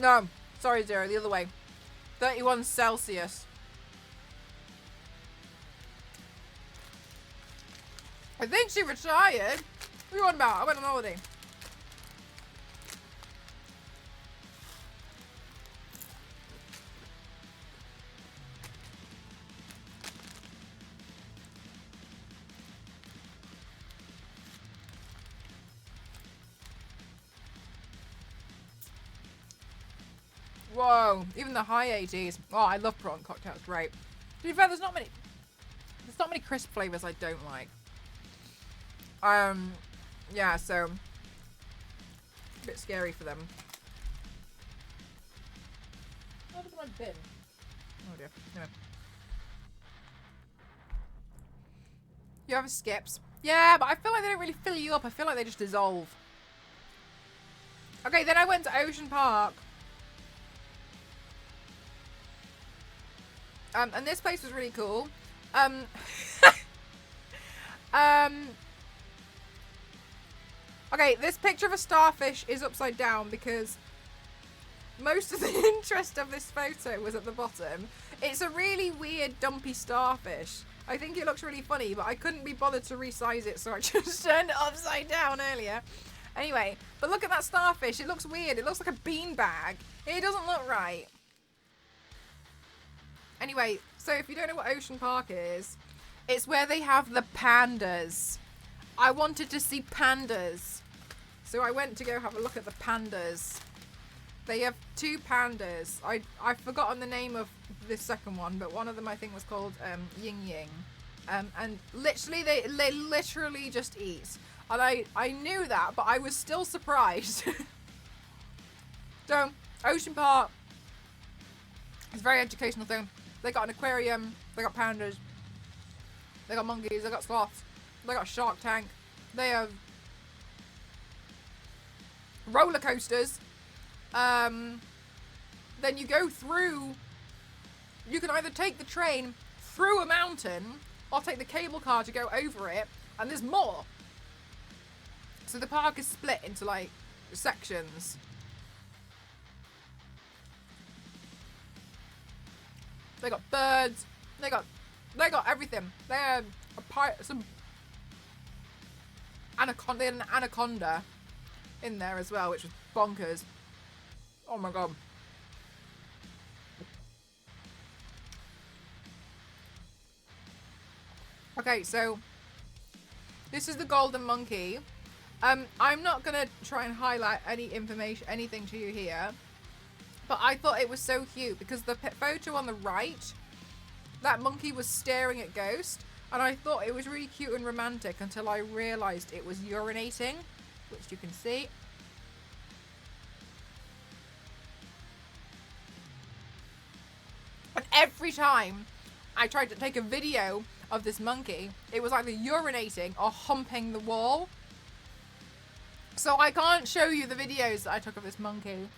No, sorry, Zero, the other way. 31 Celsius. I think she retired. What are you on about? I went on holiday. Whoa, even the high 80s. Oh, I love prawn cocktails, great. To be fair, there's not many crisp flavors I don't like. Yeah, so a bit scary for them. Oh, look at my bin. Oh dear. Anyway. You have skips. Yeah, but I feel like they don't really fill you up. I feel like they just dissolve. Okay, then I went to Ocean Park. And this place was really cool. Okay, this picture of a starfish is upside down because most of the interest of this photo was at the bottom. It's a really weird, dumpy starfish. I think it looks really funny, but I couldn't be bothered to resize it, so I just turned it upside down earlier. Anyway, but look at that starfish. It looks weird. It looks like a beanbag. It doesn't look right. Anyway, so if you don't know what Ocean Park is, it's where they have the pandas. I wanted to see pandas. So I went to go have a look at the pandas. They have 2 pandas. I've forgotten the name of this second one, but one of them I think was called Ying Ying. And literally, they literally just eat. And I knew that, but I was still surprised. So, Ocean Park, it's a very educational thing. They got an aquarium, they got pandas, they got monkeys, they got sloths, they got Shark Tank, they have roller coasters. Then you go through, you can either take the train through a mountain or take the cable car to go over it, and there's more. So the park is split into like sections. They got birds, they got everything. They had some anaconda, they had an anaconda in there as well, which was bonkers. Oh my god. Okay, so this is the golden monkey. I'm not gonna try and highlight any information, anything to you here, but I thought it was so cute because the photo on the right, that monkey was staring at Ghost, and I thought it was really cute and romantic until I realised it was urinating, which you can see. And every time I tried to take a video of this monkey, it was either urinating or humping the wall. So I can't show you the videos that I took of this monkey.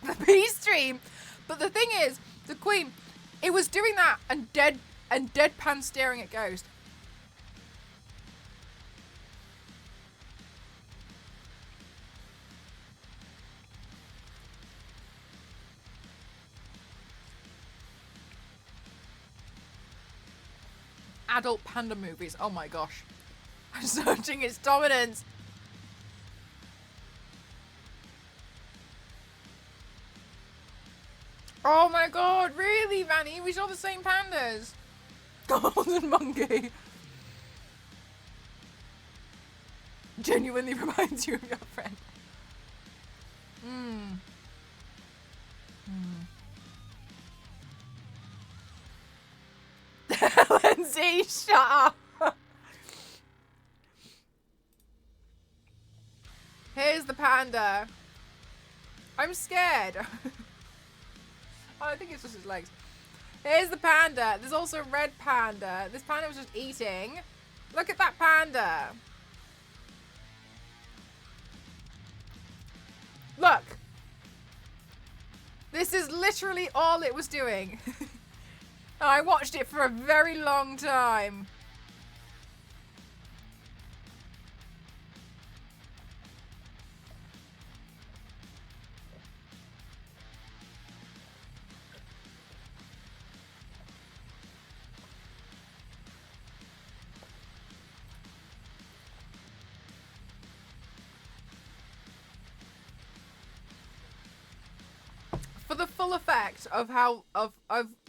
The peace tree. But the thing is, the queen, it was doing that and deadpan staring at Ghost. Adult panda movies. Oh my gosh. I'm searching its dominance. Oh my god, really, Vanny? We saw the same pandas. Golden monkey. Genuinely reminds you of your friend. Lindsay, shut up. Here's the panda. I'm scared. Oh, I think it's just his legs. Here's the panda. There's also a red panda. This panda was just eating. Look at that panda. Look. This is literally all it was doing. I watched it for a very long time. For the full effect of how of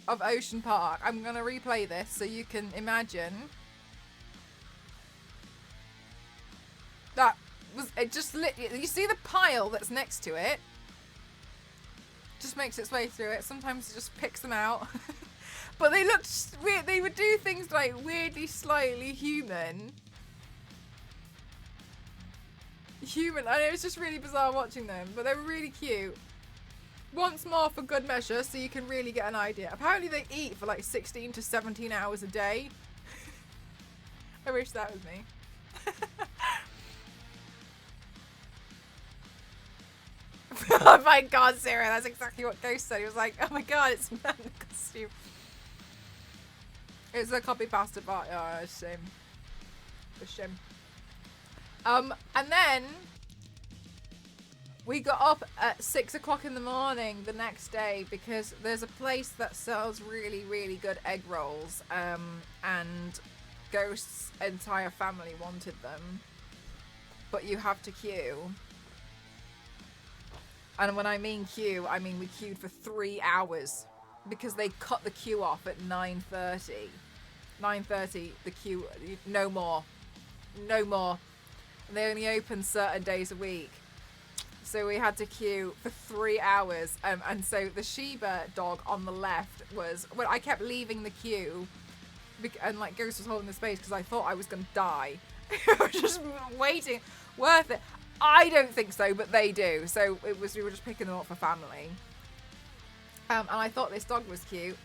Ocean Park, I'm gonna replay this so you can imagine. That was it. Just you see the pile that's next to it. Just makes its way through it. Sometimes it just picks them out. But they looked weird. They would do things like weirdly, slightly human. Human. I know, it was just really bizarre watching them, but they were really cute. Once more for good measure, so you can really get an idea. Apparently they eat for like 16 to 17 hours a day. I wish that was me. Oh my god, Sarah, that's exactly what Ghost said. He was like, oh my god, it's man in costume. It's a copy pasta, but oh, it's a shame. It's a shame. And then we got up at 6 o'clock in the morning the next day because there's a place that sells really, really good egg rolls. And Ghost's entire family wanted them, but you have to queue. And when I mean queue, I mean we queued for 3 hours because they cut the queue off at 9:30. 9:30, the queue, no more. No more. And they only open certain days a week. So we had to queue for 3 hours. And so the Shiba dog on the left was, when I kept leaving the queue, and like Ghost was holding the space because I thought I was going to die. I was just waiting. Worth it. I don't think so, but they do. So we were just picking them up for family. And I thought this dog was cute.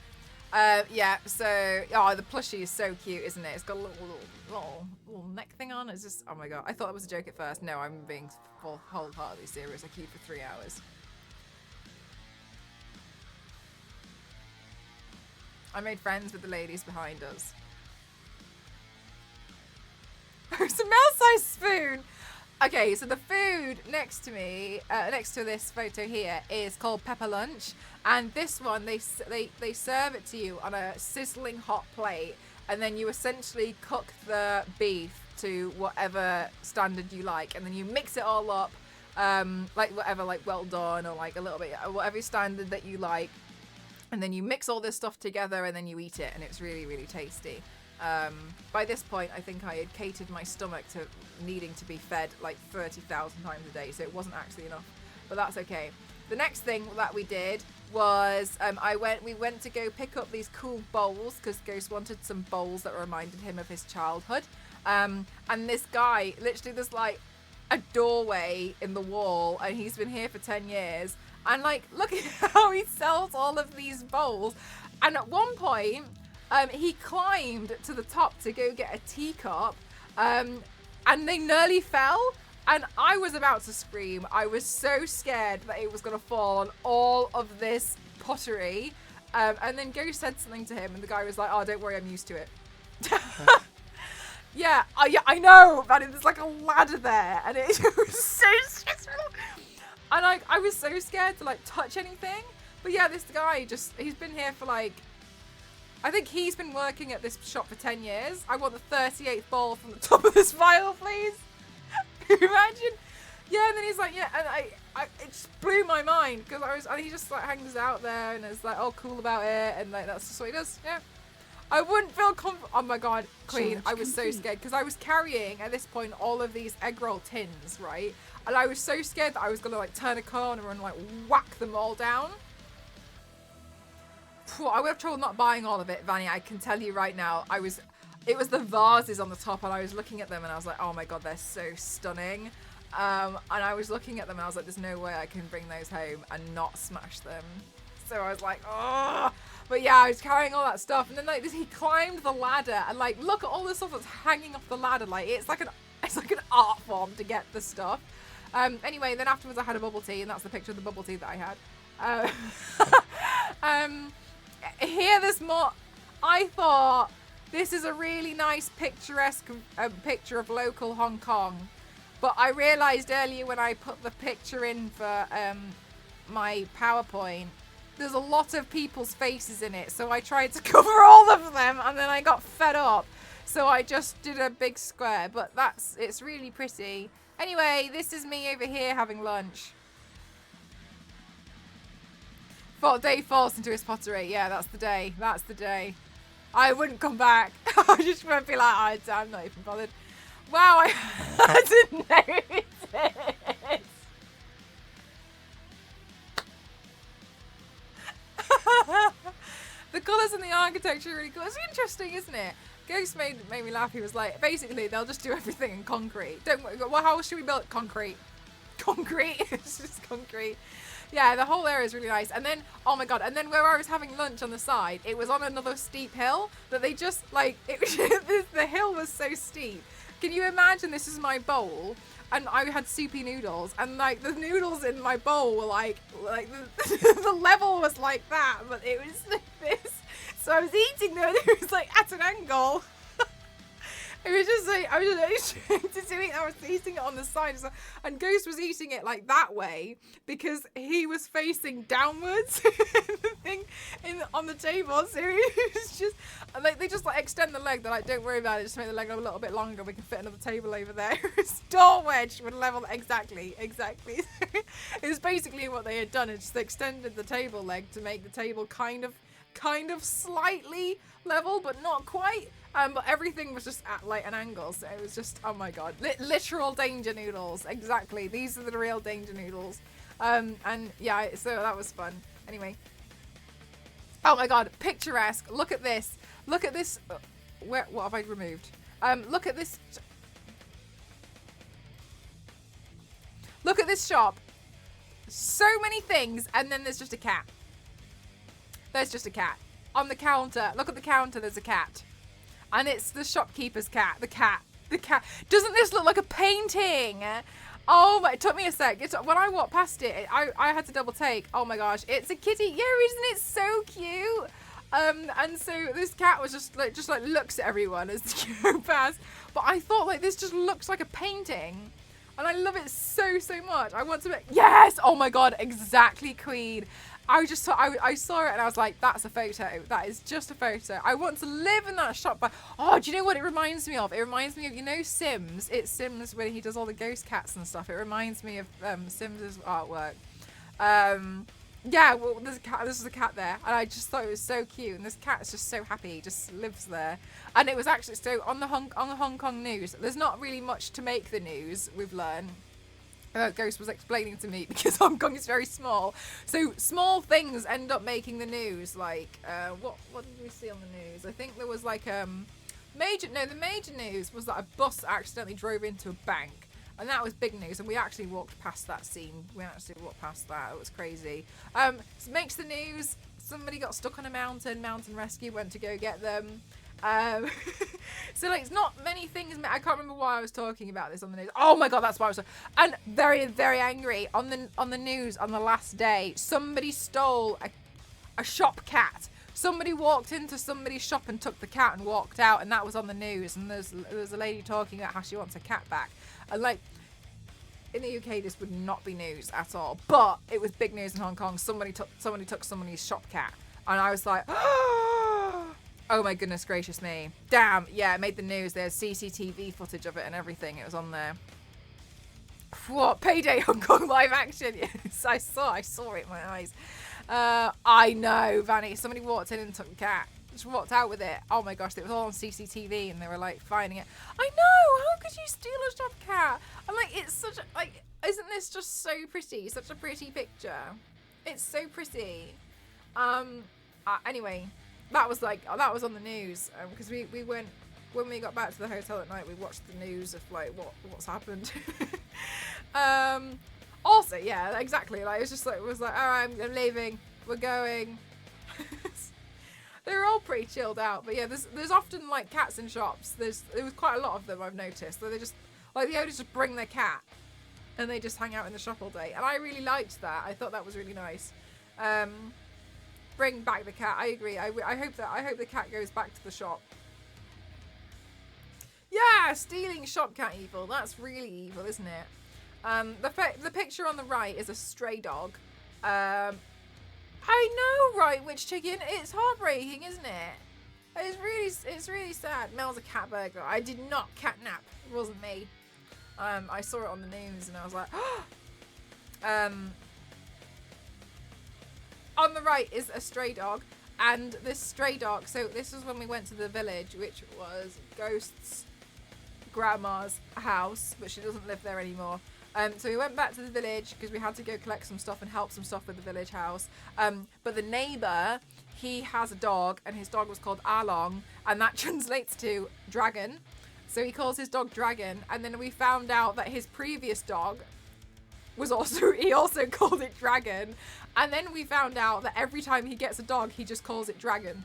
Yeah, so, the plushie is so cute, isn't it? It's got a little neck thing on. It's just, oh my god. I thought it was a joke at first. No, I'm being wholeheartedly serious. I queued for 3 hours. I made friends with the ladies behind us. It's a mouse-sized spoon! Okay, so the food next to me, next to this photo here, is called Pepper Lunch, and this one they serve it to you on a sizzling hot plate, and then you essentially cook the beef to whatever standard you like, and then you mix it all up, like whatever, like well done or like a little bit, whatever standard that you like, and then you mix all this stuff together and then you eat it, and it's really, really tasty. By this point, I think I had catered my stomach to needing to be fed like 30,000 times a day, so it wasn't actually enough, but that's okay. The next thing that we did was we went to go pick up these cool bowls because Ghost wanted some bowls that reminded him of his childhood. And this guy, literally there's like a doorway in the wall, and he's been here for 10 years. And like, look at how he sells all of these bowls. And at one point, he climbed to the top to go get a teacup, and they nearly fell, and I was about to scream. I was so scared that it was going to fall on all of this pottery, and then Ghost said something to him, and the guy was like, oh, don't worry, I'm used to it. Yeah, I know, but there's like a ladder there, and it was so stressful, and I was so scared to like touch anything. But yeah, this guy he's been here for like, I think he's been working at this shop for 10 years. I want the 38th ball from the top of this vial, please. Can you imagine? Yeah, and then he's like, yeah, and it just blew my mind because he just like hangs out there and is like, oh, cool about it, and like that's just what he does. Yeah, I wouldn't feel oh my god, Queen, I was so scared because I was carrying at this point all of these egg roll tins, right? And I was so scared that I was gonna like turn a corner and like whack them all down. I would have trouble not buying all of it, Vanny. I can tell you right now. It was the vases on the top, and I was looking at them, and I was like, oh my god, they're so stunning. And I was looking at them, and I was like, there's no way I can bring those home and not smash them. So I was like, oh. But yeah, I was carrying all that stuff, and then like he climbed the ladder, and like look at all the stuff that's hanging off the ladder. Like it's like an art form to get the stuff. Anyway, then afterwards I had a bubble tea, and that's the picture of the bubble tea that I had. Here there's more. I thought this is a really nice picturesque picture of local Hong Kong, but I realized earlier when I put the picture in for my PowerPoint, there's a lot of people's faces in it, so I tried to cover all of them, and then I got fed up, so I just did a big square. But it's really pretty. Anyway, this is me over here having lunch. Dave falls into his pottery. Yeah, that's the day. That's the day. I wouldn't come back. I just won't be like, oh, I'm not even bothered. Wow, I didn't notice it. The colours and the architecture are really cool. It's interesting, isn't it? Ghost made me laugh. He was like, basically, they'll just do everything in concrete. Don't worry. Well, how should we build it? Concrete. Concrete. It's just concrete. Yeah, the whole area is really nice. And then, oh my god, and then where I was having lunch on the side, it was on another steep hill that they just, like, the hill was so steep. Can you imagine this is my bowl, and I had soupy noodles, and, like, the noodles in my bowl were, like the level was like that, but it was like this. So I was eating them, and it was, like, at an angle. It was just like, I was just I was eating it on the side, and Ghost was eating it like that way because he was facing downwards on the table. So it was just, and like they just like extend the leg. They're like, don't worry about it, just make the leg a little bit longer. We can fit another table over there. It's door wedge would level exactly. It was basically what they had done. It just extended the table leg to make the table kind of slightly level, but not quite. But everything was just at like an angle, so it was just, oh my god, literal danger noodles. Exactly, these are the real danger noodles. And yeah, so that was fun. Anyway, oh my god, picturesque. Look at this. Look at this. What have I removed? Look at this. Look at this shop. So many things, and then there's just a cat. There's just a cat on the counter. Look at the counter. There's a cat. And it's the shopkeeper's cat. The cat. Doesn't this look like a painting? Oh my, it took me a sec. When I walked past it, I had to double take. Oh my gosh, it's a kitty. Yeah, isn't it so cute? And so this cat was just like looks at everyone as you go past. But I thought like this just looks like a painting. And I love it so much. I want to make, yes! Oh my god, exactly, Queen. I saw it and I was like, that's a photo. That is just a photo. I want to live in that shop. But oh, do you know what it reminds me of? It reminds me of, you know, Sims. It's Sims when he does all the ghost cats and stuff. It reminds me of Sims' artwork. Yeah, well, there's a cat. There's a cat there, and I just thought it was so cute. And this cat is just so happy. He just lives there. And it was actually so on the Hong Kong news. There's not really much to make the news. We've learned. Ghost was explaining to me because Hong Kong is very small, so small things end up making the news. Like what did we see on the news? I think there was like the major news was that a bus accidentally drove into a bank, and that was big news. And we actually walked past that scene. We actually walked past that. It was crazy. So makes the news. Somebody got stuck on a mountain. Mountain rescue went to go get them. So like it's not many things. I can't remember why I was talking about this on the news. Oh my god, that's why I was and very angry on the news on the last day. Somebody stole a shop cat. Somebody walked into somebody's shop and took the cat and walked out, and that was on the news. And there's a lady talking about how she wants a cat back. And like in the UK, this would not be news at all, but it was big news in Hong Kong. Somebody took somebody's shop cat, and I was like. Oh my goodness gracious me. Damn, yeah, it made the news. There's CCTV footage of it and everything. It was on there. What? Payday Hong Kong live action. Yes, I saw it in my eyes. I know, Vanny. Somebody walked in and took the cat. Just walked out with it. Oh my gosh, it was all on CCTV and they were like finding it. I know, how could you steal a shop cat? I'm like, it's such a, like, isn't this just so pretty? Such a pretty picture. It's so pretty. Anyway. That was on the news because we went when we got back to the hotel at night. We watched the news of like what's happened. Also, yeah, exactly. Like it was like, all right, I'm leaving. We're going. They were all pretty chilled out, but yeah, there's often like cats in shops. There was quite a lot of them I've noticed. So they just like the owners just bring their cat and they just hang out in the shop all day, and I really liked that. I thought that was really nice. Bring back the cat. I agree. I hope the cat goes back to the shop. Yeah, stealing shop cat evil. That's really evil, isn't it? The picture on the right is a stray dog. I know, right? Witch chicken. It's heartbreaking, isn't it? It's really sad. Mel's a cat burglar. I did not catnap. It wasn't me. I saw it on the news and I was like, on the right is a stray dog, and this stray dog, so this was when we went to the village, which was Ghost's grandma's house, but she doesn't live there anymore. So we went back to the village because we had to go collect some stuff and help some stuff with the village house. But the neighbour, he has a dog, and his dog was called Along, and that translates to dragon. So he calls his dog Dragon, and then we found out that his previous dog he also called it Dragon, and then we found out that every time he gets a dog, he just calls it Dragon.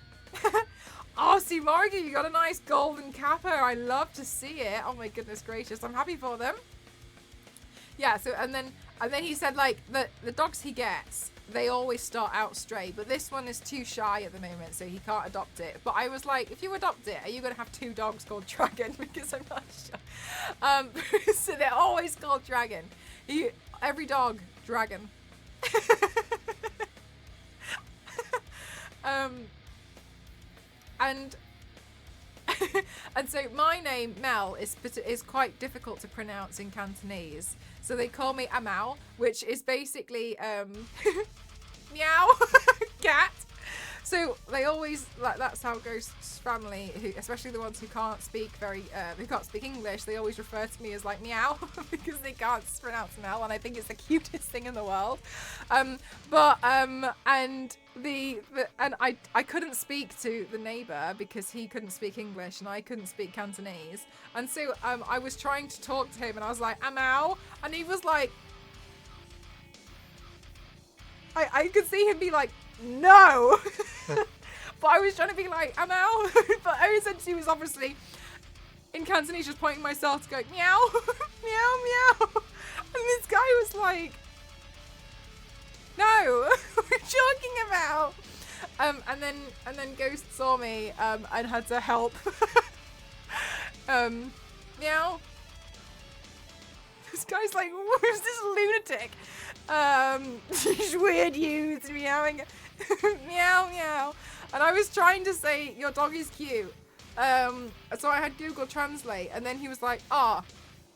Oh, see, Margie, you got a nice golden capper. I love to see it. Oh my goodness gracious, I'm happy for them. Yeah, so and then he said like the dogs he gets, they always start out stray, but this one is too shy at the moment, so he can't adopt it. But I was like, if you adopt it, are you gonna have 2 dogs called Dragon? Because I'm not sure. So they're always called Dragon. Every dog, Dragon. And so my name Mel is quite difficult to pronounce in Cantonese. So they call me Amao, which is basically meow cat. So they always like that's how Ghost's family, who, especially the ones who can't speak English, they always refer to me as like meow because they can't pronounce Mel, and I think it's the cutest thing in the world. And I couldn't speak to the neighbor because he couldn't speak English and I couldn't speak Cantonese, and so I was trying to talk to him and I was like Amao, and he was like, I could see him be like, no. But I was trying to be like, Amao. But essentially was obviously in Cantonese just pointing myself to go meow, meow, meow. And this guy was like, no, what are you talking about? And then Ghost saw me and had to help. Meow. This guy's like, who's this lunatic? These weird youths meowing. Meow, meow. And I was trying to say, your dog is cute. So I had Google Translate, and then he was like, ah.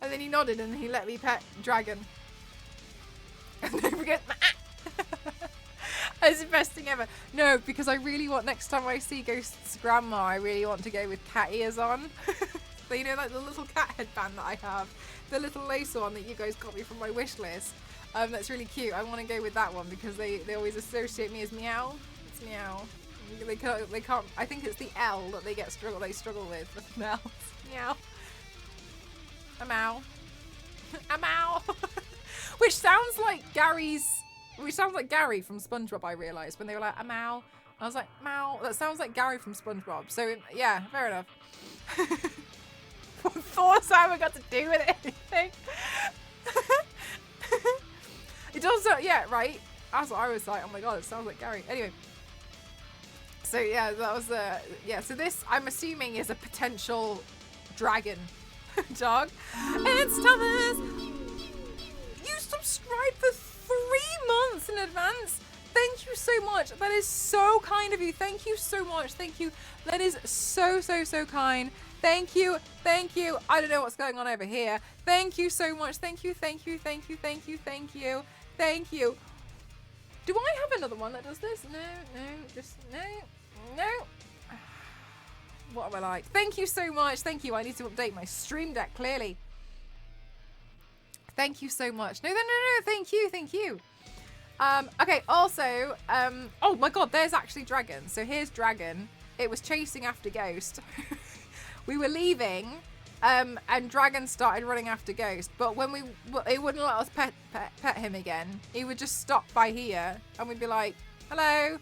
And then he nodded, and he let me pet Dragon. And then we get, it's the best thing ever. No, because I really want, next time I see Ghost's grandma, I really want to go with cat ears on. So, you know, like the little cat headband that I have, the little lace one that you guys got me from my wish list. That's really cute. I want to go with that one because they always associate me as meow. It's meow. They can't. I think it's the L that they struggle with mouths. Meow. A meow. A meow. Which sounds like Gary from SpongeBob. I realised when they were like a meow. I was like meow. That sounds like Gary from SpongeBob. So yeah, fair enough. What thoughts I haven't got to do with anything. It does, yeah, right. That's what I was like. Oh my god, it sounds like Gary. Anyway. So yeah, that was yeah. So this, I'm assuming, is a potential dragon dog. It's Thomas. You subscribed for 3 months in advance. Thank you so much. That is so kind of you. Thank you so much. Thank you. That is so kind. Thank you. Thank you. I don't know what's going on over here. Thank you so much. Thank you. Thank you. Thank you. Thank you. Thank you. Thank you. Do I have another one that does this? No. What am I like? Thank you so much. Thank you. I need to update my Stream Deck, clearly. Thank you so much. No. Thank you. Okay, also, oh my god, there's actually Dragon. So here's Dragon. It was chasing after Ghost. We were leaving, and Dragon started running after Ghost. But when it wouldn't let us pet him again. He would just stop by here, and we'd be like, hello.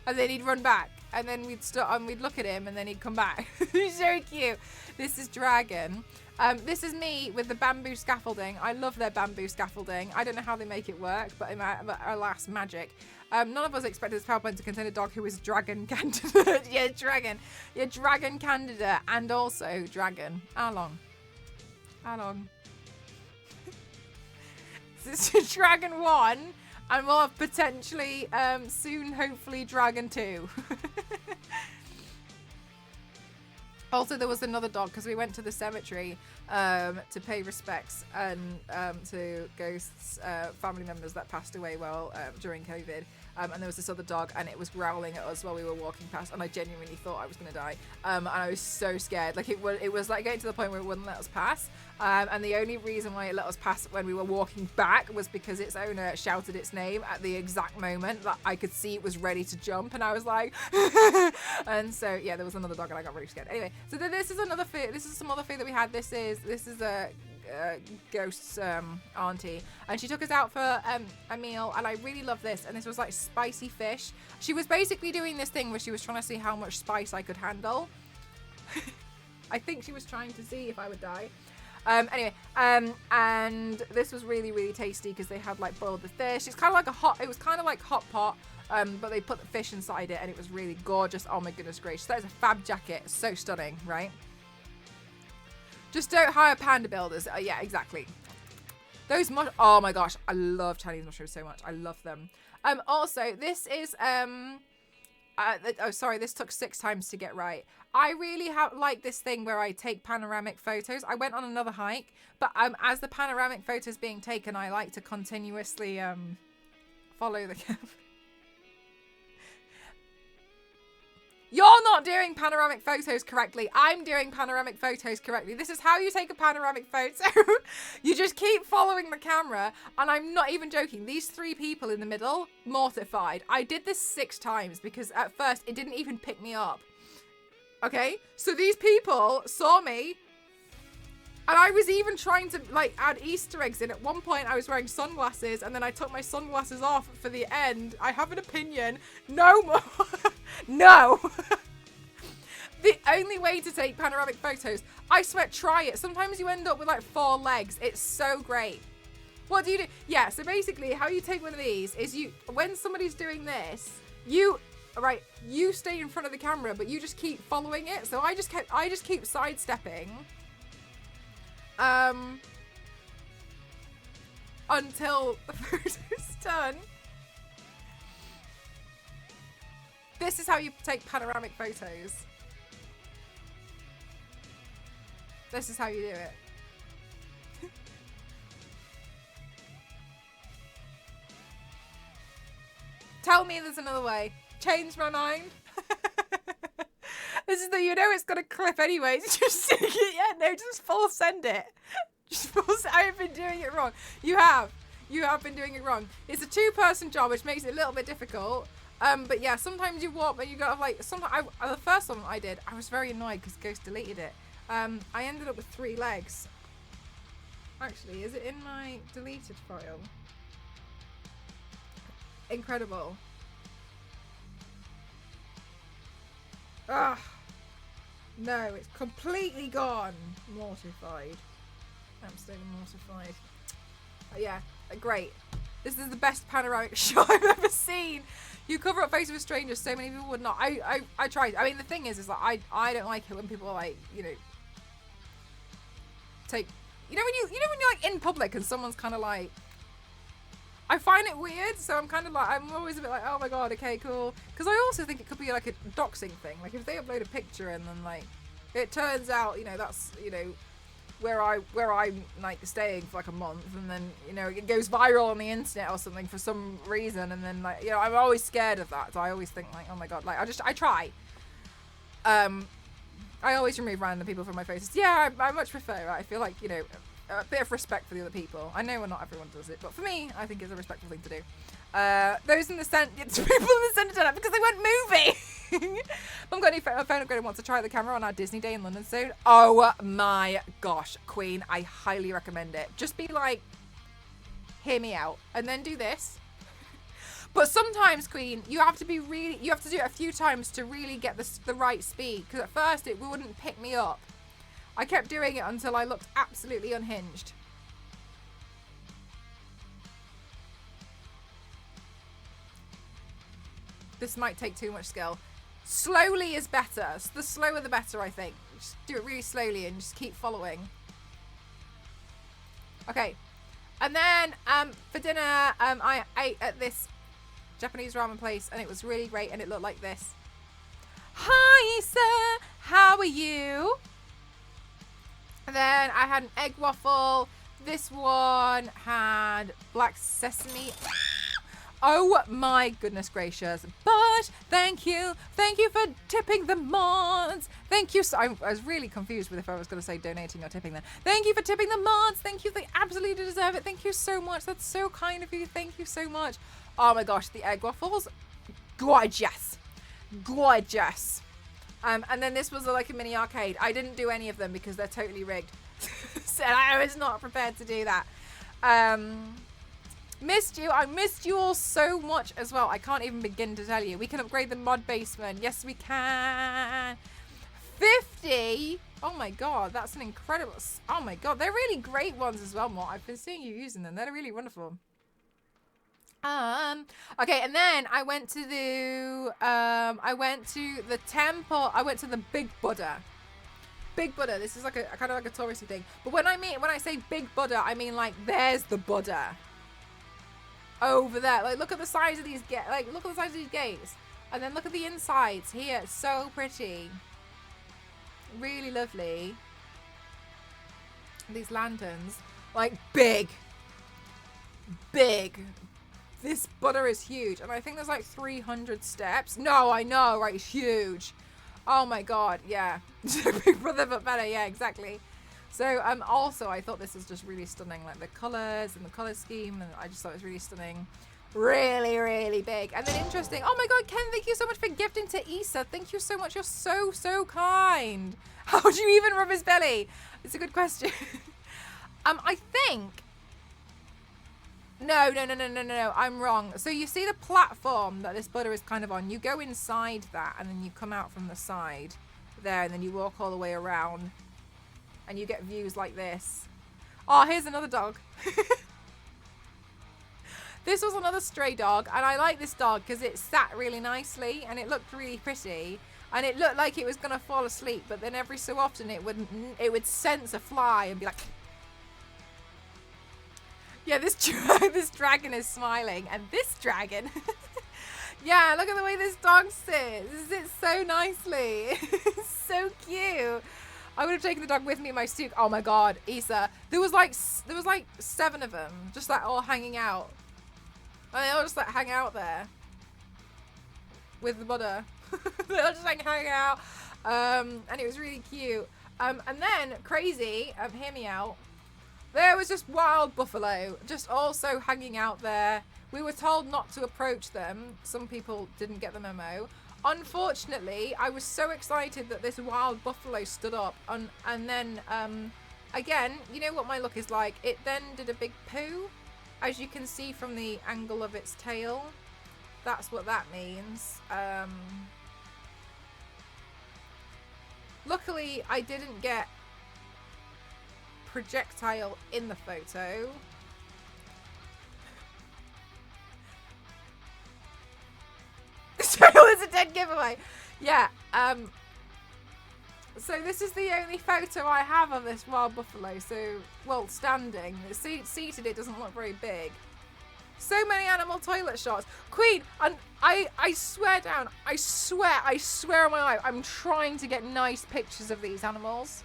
And then he'd run back. And then we'd stop and we'd look at him and then he'd come back. He's so cute. This is Dragon. This is me with the bamboo scaffolding. I love their bamboo scaffolding. I don't know how they make it work, but alas, magic. None of us expected this PowerPoint to contain a dog who is dragon candidate. Yeah, dragon. Yeah, dragon candidate and also dragon. How long? This is Dragon 1. And we'll have potentially, soon, hopefully, Dragon 2. Also, there was another dog, because we went to the cemetery to pay respects and to Ghost's family members that passed away during COVID. And there was this other dog, and it was growling at us while we were walking past, and I genuinely thought I was going to die. And I was so scared. Like, it was like getting to the point where it wouldn't let us pass. And the only reason why it let us pass when we were walking back was because its owner shouted its name at the exact moment that I could see it was ready to jump, and I was like, and so yeah, there was another dog, and I got really scared. Anyway, so this is another food. This is some other food that we had. This is a Ghost's auntie, and she took us out for a meal, and I really love this. And this was like spicy fish. She was basically doing this thing where she was trying to see how much spice I could handle. I think she was trying to see if I would die. Anyway, and this was really, really tasty because they had like boiled the fish. It was kind of like hot pot, but they put the fish inside it, and it was really gorgeous. Oh my goodness gracious. That is a fab jacket. So stunning, right? Just don't hire panda builders. Yeah, exactly. Those oh my gosh, I love Chinese mushrooms so much. I love them. Also, this is oh sorry, this took 6 times to get right. I really like this thing where I take panoramic photos. I went on another hike, but as the panoramic photos being taken, I like to continuously follow the camera. You're not doing panoramic photos correctly. I'm doing panoramic photos correctly. This is how you take a panoramic photo. You just keep following the camera, and I'm not even joking. These 3 people in the middle, mortified. I did this 6 times because at first it didn't even pick me up. Okay? So these people saw me, and I was even trying to like add Easter eggs in. At one point I was wearing sunglasses, and then I took my sunglasses off for the end. I have an opinion. No more. No. The only way to take panoramic photos, I swear, try it. Sometimes you end up with like 4 legs. It's so great. What do you do? Yeah, so basically how you take one of these is when somebody's doing this, you stay in front of the camera, but you just keep following it. So I just keep sidestepping until the photo's done. This is how you take panoramic photos. This is how you do it. Tell me there's another way. Change my mind. This is it's gonna clip anyways. Just just full send it. I have been doing it wrong. You have been doing it wrong. It's a 2-person job, which makes it a little bit difficult. But yeah, sometimes you warp and you gotta like, the first one I did, I was very annoyed because Ghost deleted it. I ended up with 3 legs. Actually, is it in my deleted file? Incredible. Ugh. No, it's completely gone. Mortified. Absolutely mortified. Yeah, great. This is the best panoramic shot I've ever seen. You cover up faces with strangers, so many people would not. I tried. I mean, the thing is like I don't like it when people are like, take, when you're like in public and someone's kind of like, I find it weird, so I'm always a bit like, oh my god, okay, cool. Because I also think it could be like a doxing thing. Like if they upload a picture and then like, it turns out, that's, where I'm like staying for like a month, and then it goes viral on the internet or something for some reason, and then like I'm always scared of that. So I always think like, oh my god, like I try. I always remove random people from my photos. Yeah, I much prefer it. I feel like a bit of respect for the other people. I know not everyone does it, but for me, I think it's a respectful thing to do. Those in the centre, people in the centre did that because they weren't moving. I'm going to phone upgrade and want to try the camera on our Disney day in London soon. Oh my gosh, Queen, I highly recommend it. Just be like, hear me out, and then do this. But sometimes, Queen, you have to do it a few times to really get the right speed. Because at first it wouldn't pick me up. I kept doing it until I looked absolutely unhinged. This might take too much skill. Slowly is better. The slower the better, I think. Just do it really slowly and just keep following. Okay. And then for dinner, I ate at this Japanese ramen place, and it was really great, and it looked like this. Hi, sir. How are you? And then I had an egg waffle. This one had black sesame. Oh my goodness gracious. But thank you for tipping the mods. Thank you. So I was really confused with if I was going to say donating or tipping them. Thank you for tipping the mods. Thank you. They absolutely deserve it. Thank you so much. That's so kind of you. Thank you so much. Oh my gosh, the egg waffles. Gorgeous. Gorgeous. And then this was like a mini arcade. I didn't do any of them because they're totally rigged. So I was not prepared to do that. Missed you. I missed you all so much as well. I can't even begin to tell you. We can upgrade the mod basement. Yes, we can. 50. Oh my god, that's an incredible. Oh my god, they're really great ones as well, Mort. I've been seeing you using them. They're really wonderful. Okay, and then I went to the temple. I went to the Big Buddha. Big Buddha. This is like a kind of like a touristy thing. But when I say Big Buddha, I mean like there's the Buddha over there. Like look at the size of these gates. And then look at the insides here. It's so pretty. Really lovely. These lanterns, like big. This Buddha is huge. And I think there's like 300 steps. No, I know, right? It's huge. Oh my God. Yeah. Big Brother, but better. Yeah, exactly. So also I thought this was just really stunning, like the colors and the color scheme, and I just thought it was really stunning. Really, really big. And then interesting. Oh my God, Ken, thank you so much for gifting to Issa. Thank you so much. You're so, so kind. How do you even rub his belly? It's a good question. I think. No. I'm wrong. So you see the platform that this Buddha is kind of on. You go inside that and then you come out from the side there and then you walk all the way around. And you get views like this. Oh, here's another dog. This was another stray dog. And I like this dog because it sat really nicely. And it looked really pretty. And it looked like it was going to fall asleep. But then every so often it would sense a fly and be like... Yeah, this dragon is smiling. And this dragon... Yeah, look at the way this dog sits. It sits so nicely. It's so cute. I would have taken the dog with me in my suit. Oh my God, Issa. There was like 7 of them, just like all hanging out. And they all just like hang out there with the Buddha. They all just like hang out. And it was really cute. And then crazy, hear me out. There was just wild buffalo, just also hanging out there. We were told not to approach them. Some people didn't get the memo. Unfortunately, I was so excited that this wild buffalo stood up and then again, you know what my look is like. It then did a big poo, as you can see from the angle of its tail. That's what that means. Luckily, I didn't get projectile in the photo. So it was a dead giveaway. Yeah. So this is the only photo I have of this wild buffalo. So, well, standing. Seated, it doesn't look very big. So many animal toilet shots. Queen, and I swear down. I swear on my life. I'm trying to get nice pictures of these animals.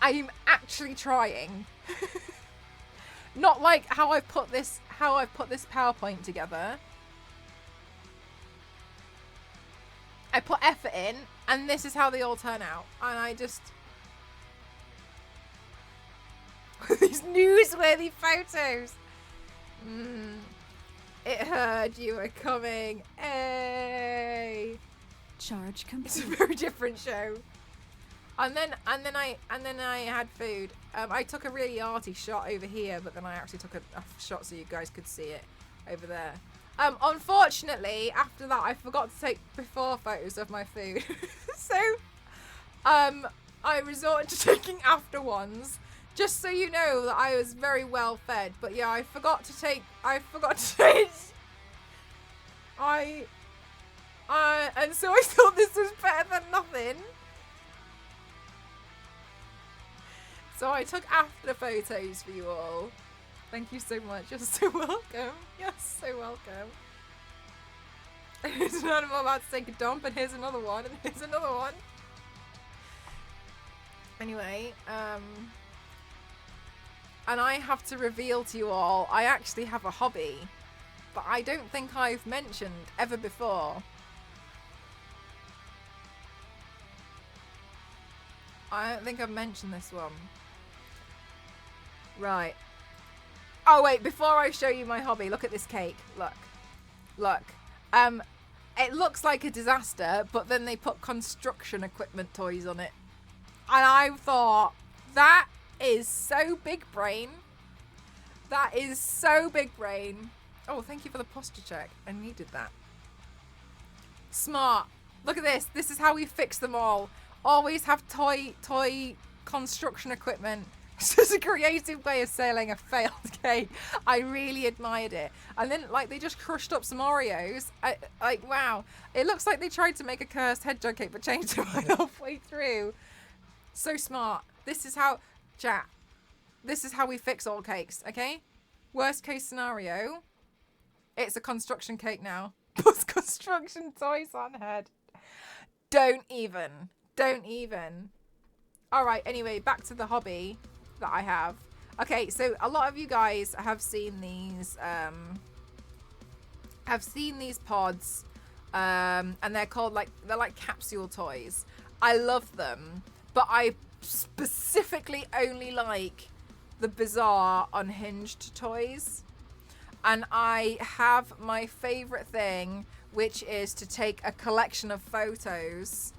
I'm actually trying. Not like how I've put this PowerPoint together. I put effort in, and this is how they all turn out. And I just... These newsworthy photos. It heard you were coming. Hey. Charge complete. It's a very different show. And then I had food. I took a really arty shot over here, but then I actually took a shot so you guys could see it over there. Unfortunately, after that, I forgot to take before photos of my food. So, I resorted to taking after ones, just so you know that I was very well fed. But yeah, I forgot to take, and so I thought this was better than nothing. So I took after photos for you all. Thank you so much. You're so welcome. You're so welcome. Here's an animal about to take a dump, and here's another one, and here's another one. Anyway, and I have to reveal to you all, I actually have a hobby, but I don't think I've mentioned ever before. I don't think I've mentioned this one. Right. Oh wait, before I show you my hobby, look at this cake. Look. It looks like a disaster, but then they put construction equipment toys on it. And I thought, that is so big brain. That is so big brain. Oh, thank you for the posture check. I needed that. Smart. Look at this. This is how we fix them all. Always have toy construction equipment. It's just a creative way of selling a failed cake. I really admired it. And then, like, they just crushed up some Oreos. Wow. It looks like they tried to make a cursed hedgehog cake, but changed it right halfway through. So smart. This is how, chat. This is how we fix all cakes, okay? Worst case scenario, it's a construction cake now. Puts construction toys on head. Don't even. All right, anyway, back to the hobby that I have. Okay, so a lot of you guys have seen these pods, and they're called they're like capsule toys. I love them, but I specifically only like the bizarre unhinged toys. And I have my favorite thing, which is to take a collection of photos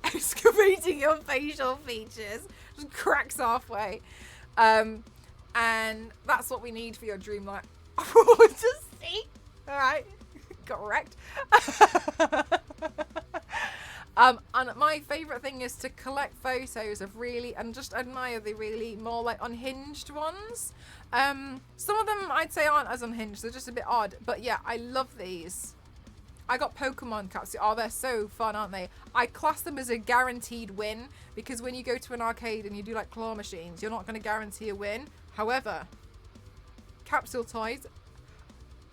excavating your facial features, just cracks halfway, and that's what we need for your dreamlight. Just see, all right, correct. And my favorite thing is to collect photos of really, and just admire the really more like unhinged ones. Some of them I'd say aren't as unhinged, they're just a bit odd, but yeah, I love these. I got Pokemon capsules. Oh, they're so fun, aren't they? I class them as a guaranteed win, because when you go to an arcade and you do like claw machines, you're not going to guarantee a win. However, capsule toys,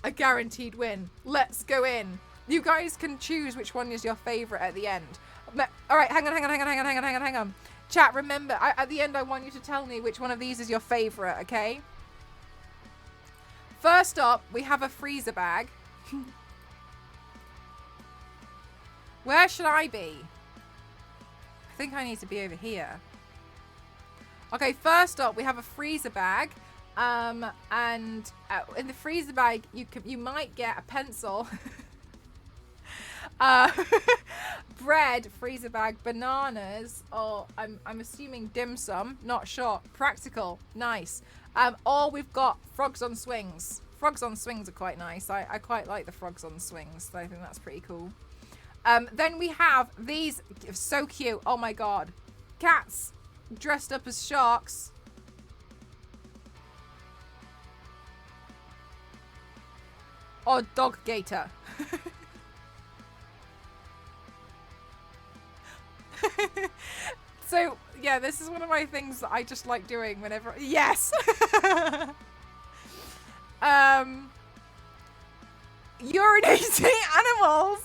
a guaranteed win. Let's go in. You guys can choose which one is your favorite at the end. All right, hang on. Chat, remember, at the end I want you to tell me which one of these is your favorite, okay? First up, we have a freezer bag. Where should I be? I think I need to be over here. Okay, first up, we have a freezer bag. And in the freezer bag, you might get a pencil. Bread, freezer bag, bananas, or I'm assuming dim sum, not sure. Practical, nice. Or we've got frogs on swings. Frogs on swings are quite nice. I quite like the frogs on swings. So I think that's pretty cool. Then we have these, so cute. Oh my god, cats dressed up as sharks. Or dog gator. So yeah, this is one of my things that I just like doing whenever. Yes. Urinating animals.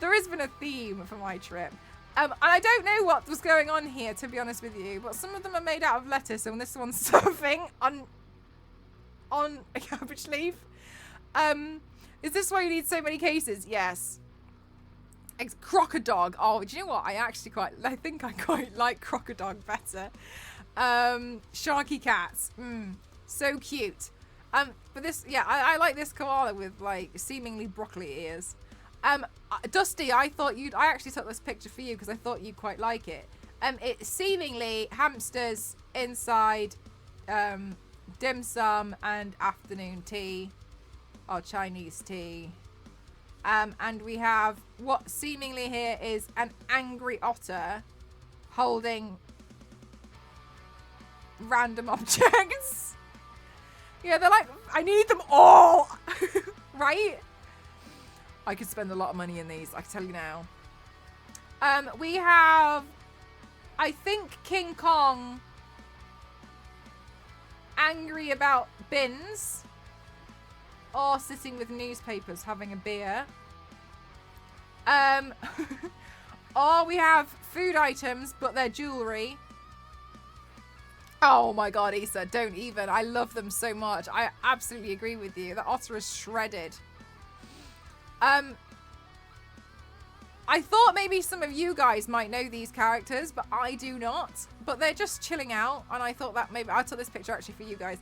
There has been a theme for my trip. And I don't know what was going on here, to be honest with you, but some of them are made out of lettuce, and this one's surfing on a cabbage leaf. Is this why you need so many cases? Yes. Crocodog. Oh, do you know what? I think I quite like Crocodog better. Sharky cats. So cute. But this, yeah, I like this koala with like seemingly broccoli ears. Dusty, I actually took this picture for you because I thought you'd quite like it. It's seemingly hamsters inside dim sum and afternoon tea, or Chinese tea. And we have what seemingly here is an angry otter holding random objects. Yeah, they're like, I need them all. Right? I could spend a lot of money in these, I can tell you now. We have, I think, King Kong angry about bins, or sitting with newspapers having a beer. Or we have food items, but they're jewelry. Oh my god, Issa, don't even. I love them so much. I absolutely agree with you. The otter is shredded. I thought maybe some of you guys might know these characters, but I do not. But they're just chilling out, and I thought that maybe I took this picture actually for you guys.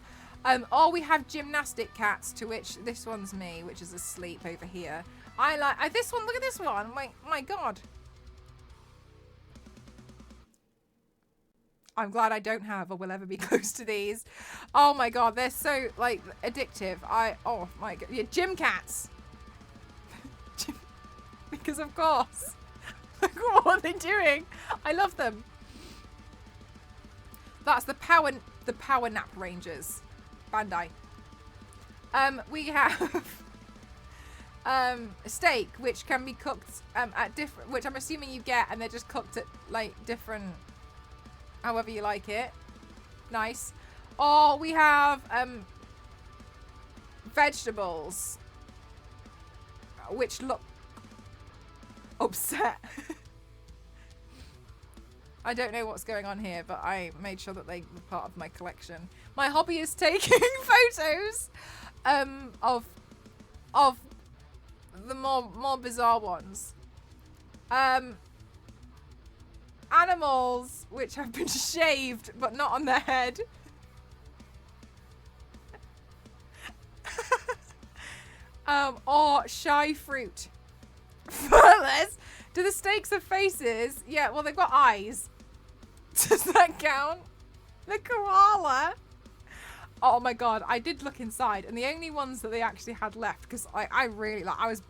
Or we have gymnastic cats, to which this one's me, which is asleep over here. I like this one. Look at this one. My god. I'm glad I don't have or will ever be close to these. Oh my god, they're so like addictive. Oh my god, yeah, gym cats. Because of course. What are they doing? I love them. That's the power nap rangers. Bandai. We have steak, which can be cooked at different, which I'm assuming you get, and they're just cooked at like different, however you like it. Nice. Or we have vegetables, which look upset. I don't know what's going on here, but I made sure that they were part of my collection. My hobby is taking photos of the more bizarre ones. Animals which have been shaved but not on their head. Or shy fruit. Furthers, do the snakes have faces? Yeah, well, they've got eyes. Does that count? The koala. Oh my god, I did look inside, and the only ones that they actually had left, because I really like, I was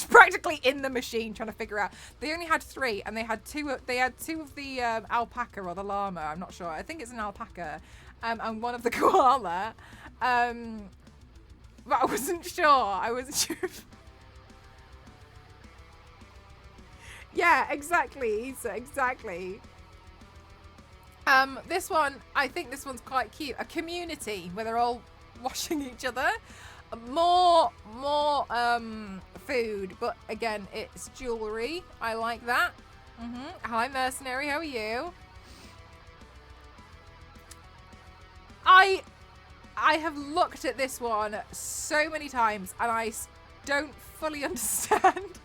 practically in the machine trying to figure out. They only had 3, and they had two of the alpaca or the llama. I'm not sure. I think it's an alpaca, and one of the koala. But I wasn't sure. I wasn't sure. Yeah, exactly, Issa, exactly. This one, I think this one's quite cute. A community where they're all washing each other. More food, but again, it's jewelry. I like that. Hi, Mercenary, how are you? I have looked at this one so many times, and I don't fully understand.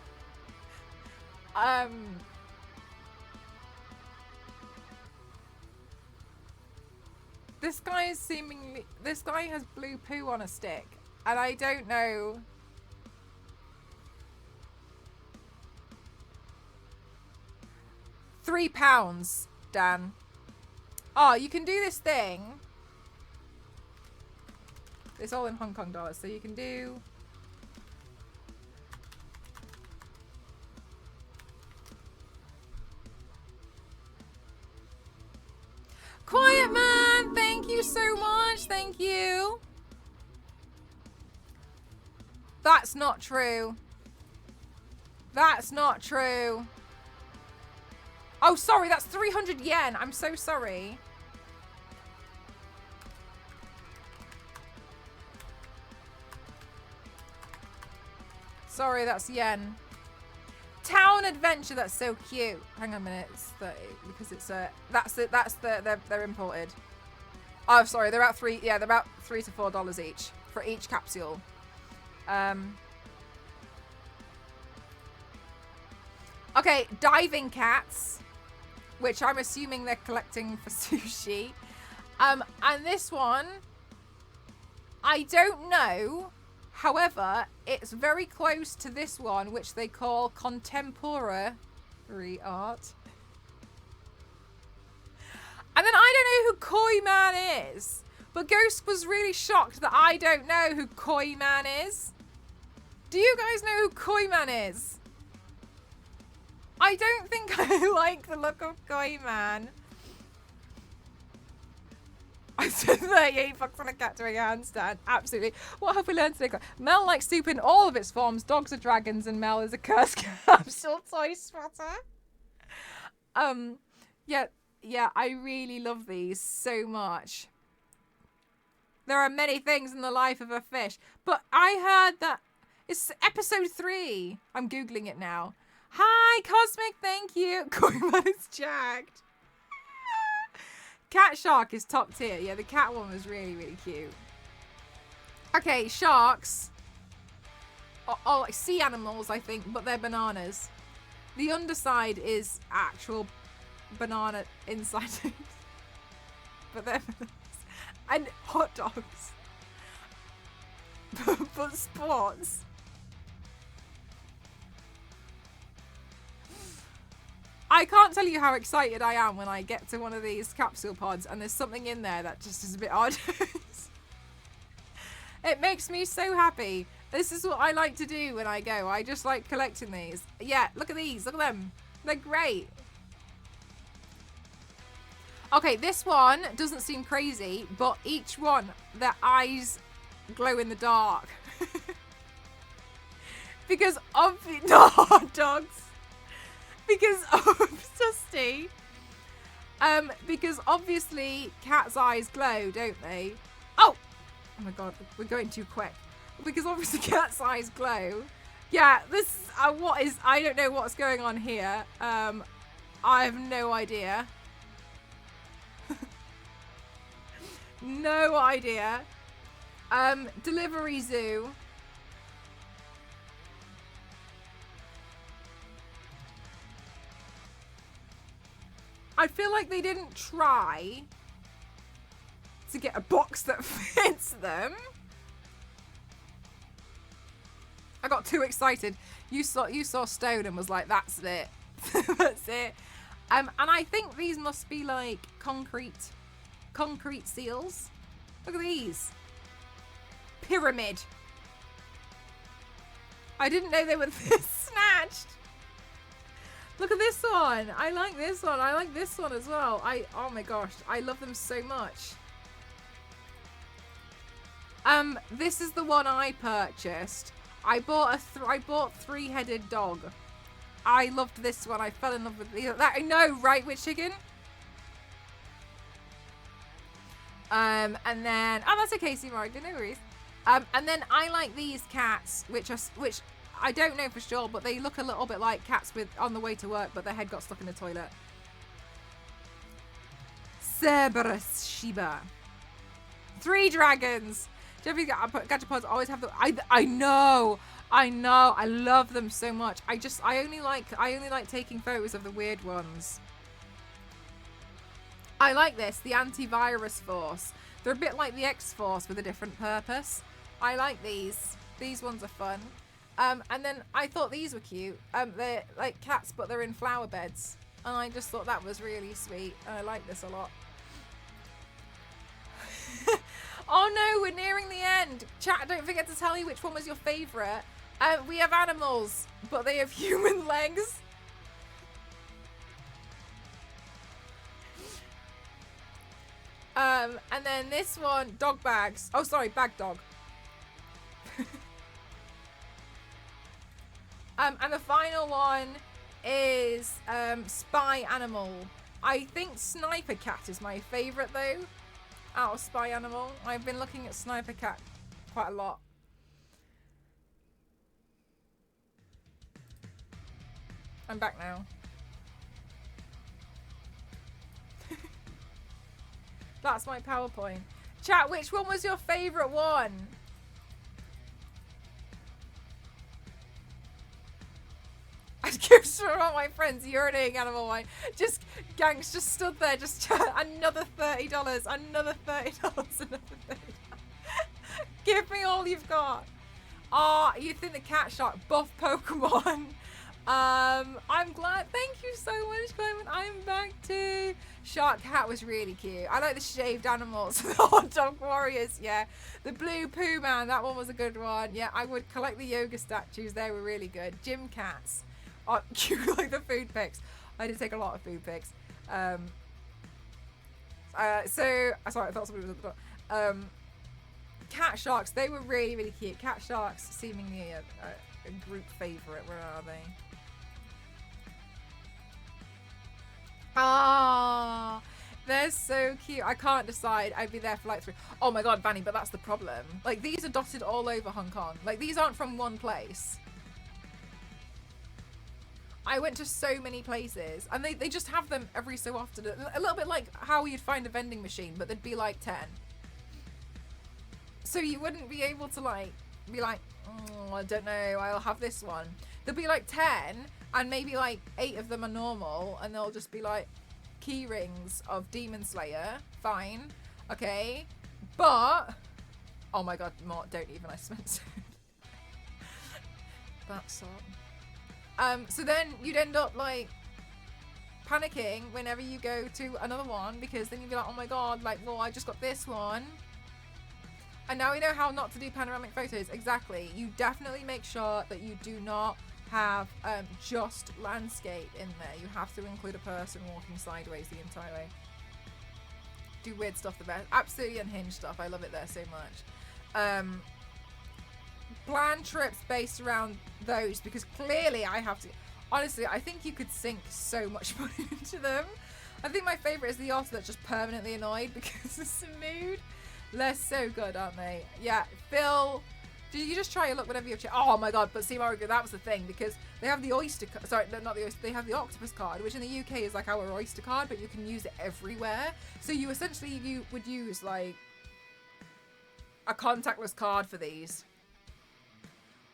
This guy has blue poo on a stick, and I don't know. £3, Dan. Oh, you can do this thing. It's all in Hong Kong dollars, so you can do. Quiet Man, thank you so much. Thank you. That's not true. That's not true. Oh, sorry, that's 300 yen. I'm so sorry. Sorry, that's yen. Town Adventure, that's so cute. Hang on a minute, it's 30 because it's they're imported. Oh, sorry, they're about $3 to $4 each for each capsule. Okay, diving cats, which I'm assuming they're collecting for sushi. And this one, I don't know. However, it's very close to this one, which they call contemporary art. And then I don't know who Koi Man is. But Ghost was really shocked that I don't know who Koi Man is. Do you guys know who Koi Man is? I don't think I like the look of Koi Man. I said 38 bucks on a cat doing a handstand. Absolutely. What have we learned today? Mel likes soup in all of its forms. Dogs are dragons and Mel is a cursed capsule toy spotter. Yeah, I really love these so much. There are many things in the life of a fish. But I heard that it's episode 3. I'm Googling it now. Hi, Cosmic, thank you. Koiman is jacked. Cat shark is top tier. Yeah, the cat one was really, really cute. Okay, sharks. Oh, like sea animals, I think, but they're bananas. The underside is actual banana inside. But they're bananas. And hot dogs. But sports. I can't tell you how excited I am when I get to one of these capsule pods and there's something in there that just is a bit odd. It makes me so happy. This is what I like to do when I go. I just like collecting these. Yeah, look at these. Look at them. They're great. Okay, this one doesn't seem crazy, but each one, their eyes glow in the dark. Because of no dogs. Because because obviously cats' eyes glow, don't they? Oh my god, we're going too quick. Because obviously cats' eyes glow. Yeah, this I don't know what's going on here. I have no idea. No idea. Delivery Zoo. I feel like they didn't try to get a box that fits them. I got too excited. You saw Stone and was like, that's it. That's it. And I think these must be like concrete seals. Look at these. Pyramid. I didn't know they were this snatched. Look at this one. I like this one. I like this one as well. Oh my gosh, I love them so much. This is the one I purchased. I bought three-headed dog. I loved this one. I fell in love with that. I know, right? With chicken. And then that's okay, Seymour. No worries. And then I like these cats, which I don't know for sure, but they look a little bit like cats on the way to work, but their head got stuck in the toilet. Cerberus Shiba. 3 dragons. Jeffrey Gachapods always have the. I know. I love them so much. I only like taking photos of the weird ones. I like this, the antivirus force. They're a bit like the X-Force with a different purpose. I like these. These ones are fun. And then I thought these were cute. They're like cats, but they're in flower beds. And I just thought that was really sweet. And I like this a lot. Oh no, we're nearing the end. Chat, don't forget to tell me which one was your favourite. We have animals, but they have human legs. And then this one, dog bags. Oh, sorry, bag dog. And the final one is spy animal. I think sniper cat is my favourite though. Out of spy animal. I've been looking at sniper cat quite a lot. I'm back now. That's my PowerPoint. Chat, which one was your favourite one? I'd give for all my friends urinating animal wine. Just gangs just stood there, just another $30, another $30, another $30. Give me all you've got. Ah, you think the cat shark buff Pokemon? I'm glad. Thank you so much, Clement. I'm back too. Shark Cat was really cute. I like the shaved animals. The hot dog warriors. Yeah. The blue poo man. That one was a good one. Yeah, I would collect the yoga statues. They were really good. Gym cats. Oh, you like the food pics. I did take a lot of food pics. Sorry, I thought somebody was at the door. Cat sharks. They were really, really cute. Cat sharks, seemingly a group favourite. Where are they? Ah, they're so cute. I can't decide. I'd be there for like 3. Oh my god, Vanny, but that's the problem. Like, these are dotted all over Hong Kong. Like, these aren't from one place. I went to so many places, and they just have them every so often. A little bit like how you'd find a vending machine, but there'd be like 10. So you wouldn't be able to like be like, oh, I don't know, I'll have this one. There'll be like 10, and maybe like 8 of them are normal, and they'll just be like key rings of Demon Slayer. Fine, okay, but oh my god, Mort, don't even. I spent so that's all. So then you'd end up like panicking whenever you go to another one, because then you'd be like, oh my god, like, well, I just got this one. And now we know how not to do panoramic photos. Exactly. You definitely make sure that you do not have just landscape in there. You have to include a person walking sideways the entire way. Do weird stuff the best. Absolutely unhinged stuff. I love it there so much. Plan trips based around those, because clearly I have to. Honestly, I think you could sink so much money into them. I think my favourite is the otter that's just permanently annoyed because it's the mood. They're so good, aren't they? Yeah, Phil, did you just try your luck whenever you have oh my god, but see, Mario, that was the thing, because they have the oyster sorry, not the oyster, they have the octopus card, which in the UK is like our oyster card, but you can use it everywhere. So you essentially, you would use like a contactless card for these,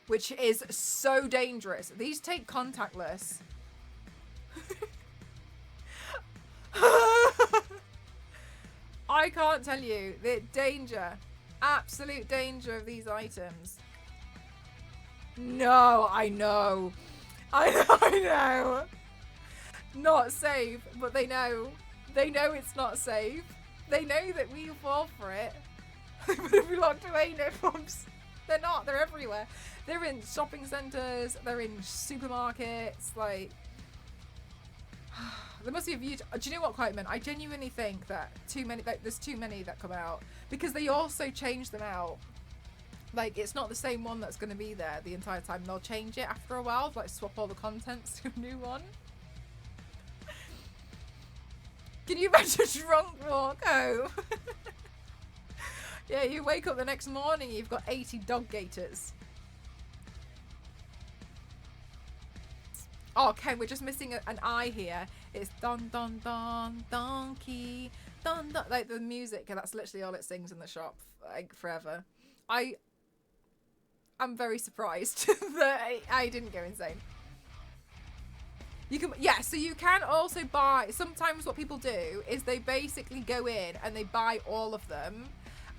which is so dangerous. These take contactless. I can't tell you the danger, absolute danger of these items. No, I know. I know. Not safe, but they know. They know it's not safe. They know that we fall for it. But if we locked away, no problems. They're not. They're everywhere. They're in shopping centres. They're in supermarkets. Like, there must be a huge. Do you know what, Quiteman? I genuinely think that there's too many that come out because they also change them out. Like, it's not the same one that's going to be there the entire time. They'll change it after a while, like swap all the contents to a new one. Can you imagine a drunk walk home? Yeah, you wake up the next morning, you've got 80 dog gators. Oh, Ken, we're just missing an I here. It's don don don donkey don don, like the music, and that's literally all it sings in the shop, like forever. I'm very surprised that I didn't go insane. You can, yeah, so you can also buy, sometimes what people do is they basically go in and they buy all of them,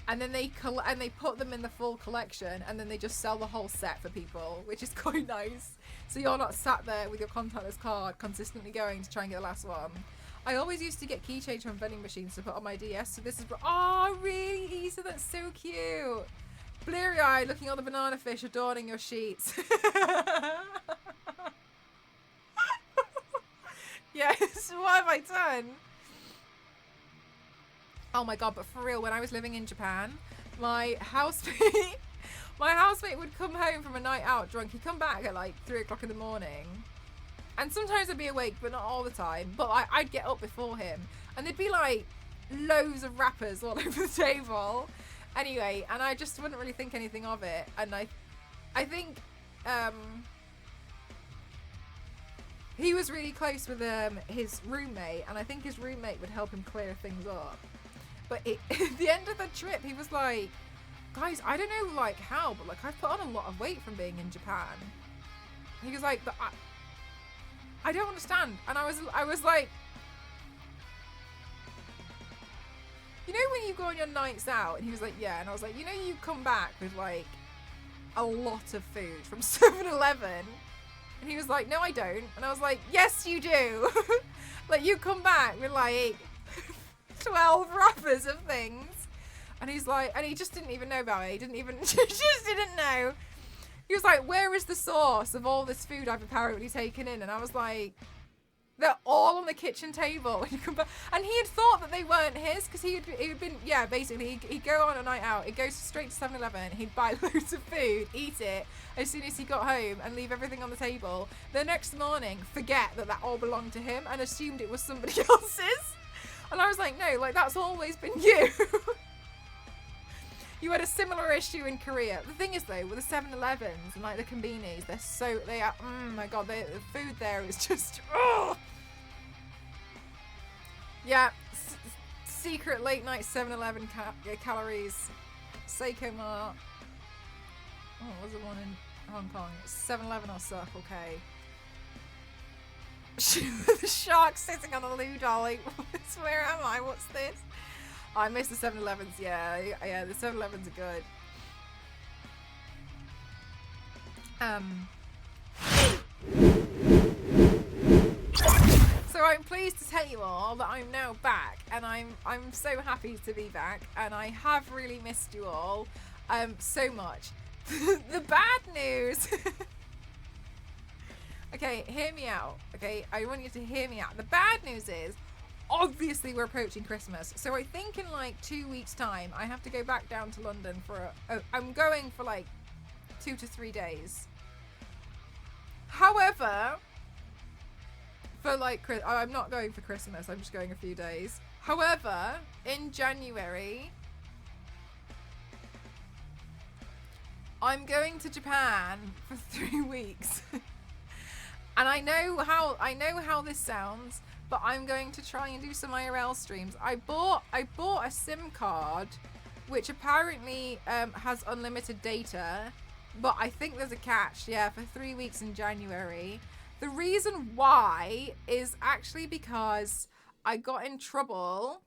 and then they put them in the full collection, and then they just sell the whole set for people, which is quite nice. So you're not sat there with your contactless card consistently going to try and get the last one. I always used to get key change from vending machines to put on my DS, so this is, oh really, Isa, that's so cute. Bleary-eyed, looking at the banana fish adorning your sheets. Yes, what have I done? Oh my god, but for real, when I was living in Japan, my housemate would come home from a night out drunk. He'd come back at like 3 o'clock in the morning. And sometimes I'd be awake, but not all the time. But I'd get up before him. And there'd be like loads of wrappers all over the table. Anyway, and I just wouldn't really think anything of it. And I think he was really close with his roommate, and I think his roommate would help him clear things up. But at the end of the trip, he was like, guys, I don't know like how, but like I've put on a lot of weight from being in Japan. He was like, but I don't understand. And I was like, you know when you go on your nights out? And he was like, yeah. And I was like, you know, you come back with like a lot of food from 7-Eleven. And he was like, no, I don't. And I was like, yes, you do. Like, you come back with like 12 wrappers of things. And he's like, and he just didn't even know about it. He didn't even, just didn't know. He was like, where is the source of all this food I've apparently taken in? And I was like, they're all on the kitchen table. And he had thought that they weren't his because he had been, yeah, basically, he'd go on a night out. He'd go straight to 7-Eleven. He'd buy loads of food, eat it as soon as he got home and leave everything on the table. The next morning, forget that all belonged to him and assumed it was somebody else's. And I was like, no, like that's always been you. You had a similar issue in Korea. The thing is though, with the 7-Elevens and like the Konbinis, they are, oh my god, the food there is just, oh. Yeah, secret late night 7-Eleven calories. Seiko Mart. Oh, what was the one in Hong Kong? 7-Eleven or Circle K. The shark sitting on a loo dolly. Where am I? What's this? Oh, I miss the 7-Elevens. Yeah, the 7-Elevens are good. So I'm pleased to tell you all that I'm now back, and I'm so happy to be back, and I have really missed you all so much. The bad news. Okay, hear me out. Okay, I want you to hear me out. The bad news is, obviously we're approaching Christmas, so I think in like 2 weeks time I have to go back down to London for I'm going for like 2 to 3 days. However, for like I'm not going for Christmas, I'm just going a few days. However, in January I'm going to Japan for 3 weeks. And I know how this sounds, but I'm going to try and do some IRL streams. I bought a SIM card which apparently has unlimited data, but I think there's a catch. Yeah, for 3 weeks in January. The reason why is actually because I got in trouble.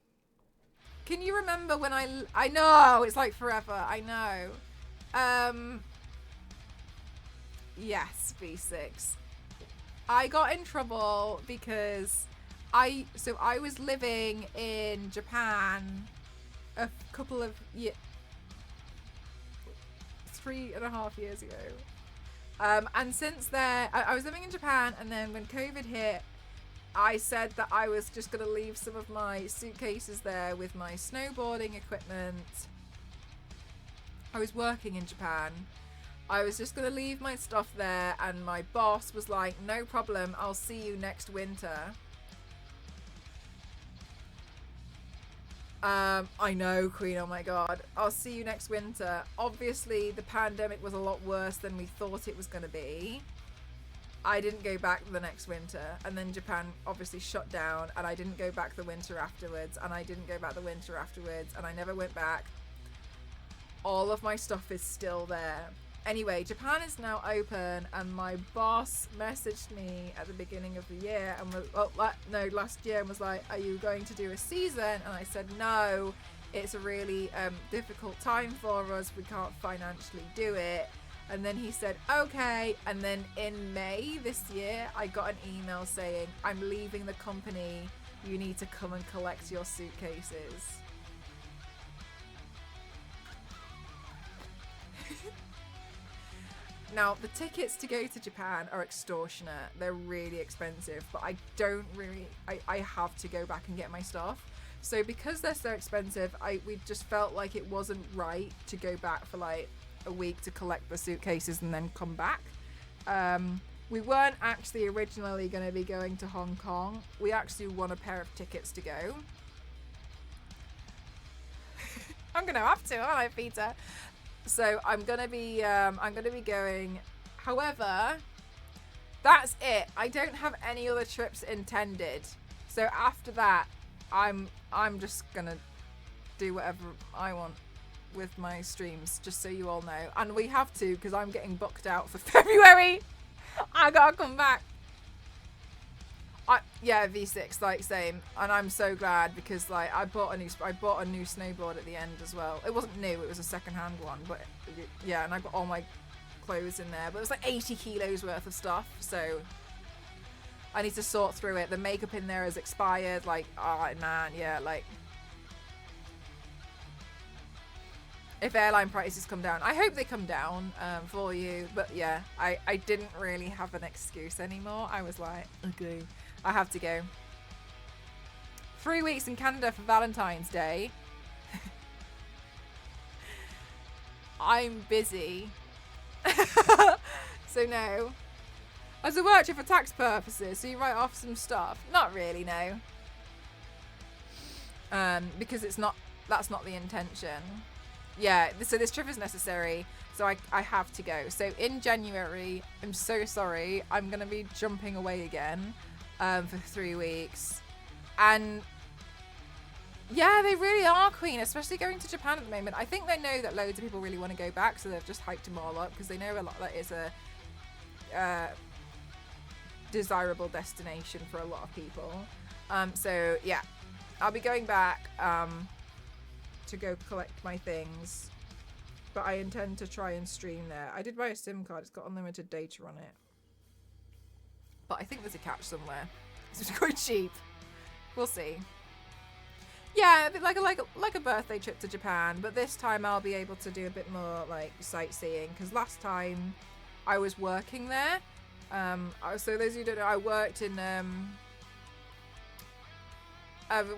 Can you remember when I know, it's like forever, I know. Yes, V6. I got in trouble because I was living in Japan a couple of 3.5 years ago. And since then, I was living in Japan, and then when COVID hit, I said that I was just going to leave some of my suitcases there with my snowboarding equipment. I was working in Japan. I was just going to leave my stuff there, and my boss was like, no problem, I'll see you next winter. I know, Queen, oh my god. I'll see you next winter. Obviously, the pandemic was a lot worse than we thought it was going to be. I didn't go back the next winter, and then Japan obviously shut down, and I didn't go back the winter afterwards, and I didn't go back the winter afterwards, and I never went back. All of my stuff is still there. Anyway, Japan is now open, and my boss messaged me at the beginning of the year and was, last year, and was like, are you going to do a season? And I said, no, it's a really difficult time for us. We can't financially do it. And then he said, okay. And then in May this year, I got an email saying, I'm leaving the company. You need to come and collect your suitcases. Now, the tickets to go to Japan are extortionate. They're really expensive, but I don't really... I have to go back and get my stuff. So because they're so expensive, we just felt like it wasn't right to go back for like a week to collect the suitcases and then come back. We weren't actually originally going to be going to Hong Kong. We actually won a pair of tickets to go. I'm going to have to, aren't I, Peter? So I'm gonna be going. However, that's it. I don't have any other trips intended. So after that, I'm just gonna do whatever I want with my streams, just so you all know. And we have to, because I'm getting booked out for February. I gotta come back. Yeah, V6, like same, and I'm so glad because like I bought a new snowboard at the end as well. It wasn't new; it was a second-hand one, but yeah, and I got all my clothes in there. But it was like 80 kilos worth of stuff, so I need to sort through it. The makeup in there is expired. Like, oh man, yeah, like if airline prices come down, I hope they come down for you. But yeah, I didn't really have an excuse anymore. I was like, okay. I have to go. 3 weeks in Canada for Valentine's Day. I'm busy. So no. As a work trip for tax purposes, so you write off some stuff. Not really, no. Because that's not the intention. Yeah, so this trip is necessary, so I have to go. So in January, I'm so sorry, I'm going to be jumping away again. For 3 weeks, and yeah, they really are, Queen, especially going to Japan at the moment. I think they know that loads of people really want to go back, so they've just hyped them all up because they know a lot that is a desirable destination for a lot of people. So yeah, I'll be going back to go collect my things, but I intend to try and stream there. I did buy a SIM card. It's got unlimited data on it. But I think there's a catch somewhere. It's quite cheap. We'll see. Yeah, a bit like a birthday trip to Japan, but this time I'll be able to do a bit more like sightseeing because last time I was working there. So those of you who don't know, I worked in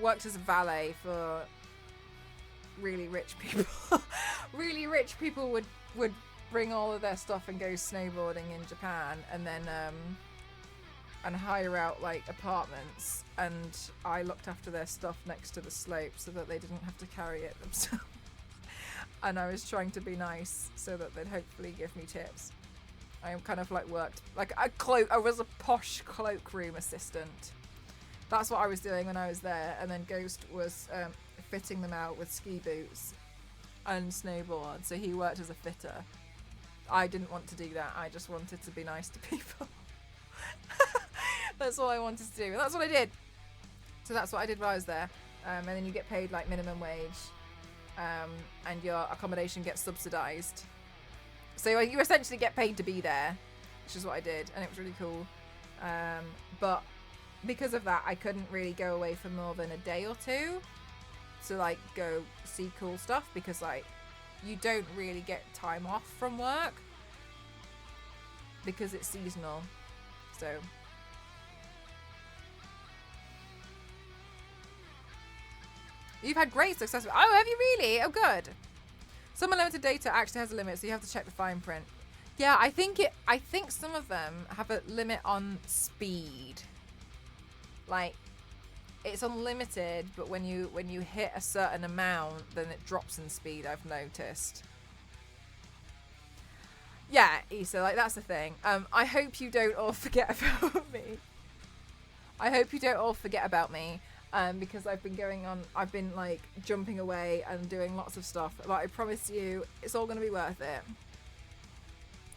worked as a valet for really rich people. Really rich people would bring all of their stuff and go snowboarding in Japan, and then and hire out like apartments, and I looked after their stuff next to the slope so that they didn't have to carry it themselves. And I was trying to be nice so that they'd hopefully give me tips. I kind of like worked like I was a posh cloakroom assistant. That's what I was doing when I was there, and then Ghost was fitting them out with ski boots and snowboard, so he worked as a fitter. I didn't want to do that. I just wanted to be nice to people. That's all I wanted to do, and that's what I did. So that's what I did while I was there. And then you get paid like minimum wage, and your accommodation gets subsidised. So you essentially get paid to be there, which is what I did, and it was really cool. But because of that, I couldn't really go away for more than a day or two to like go see cool stuff, because like you don't really get time off from work because it's seasonal. So you've had great success. Oh, have you really? Oh, good. Some unlimited data actually has a limit, so you have to check the fine print. Yeah, I think some of them have a limit on speed. Like, it's unlimited, but when you hit a certain amount, then it drops in speed, I've noticed. Yeah, Issa, like, that's the thing. I hope you don't all forget about me. Because I've been like jumping away and doing lots of stuff. But I promise you, it's all going to be worth it.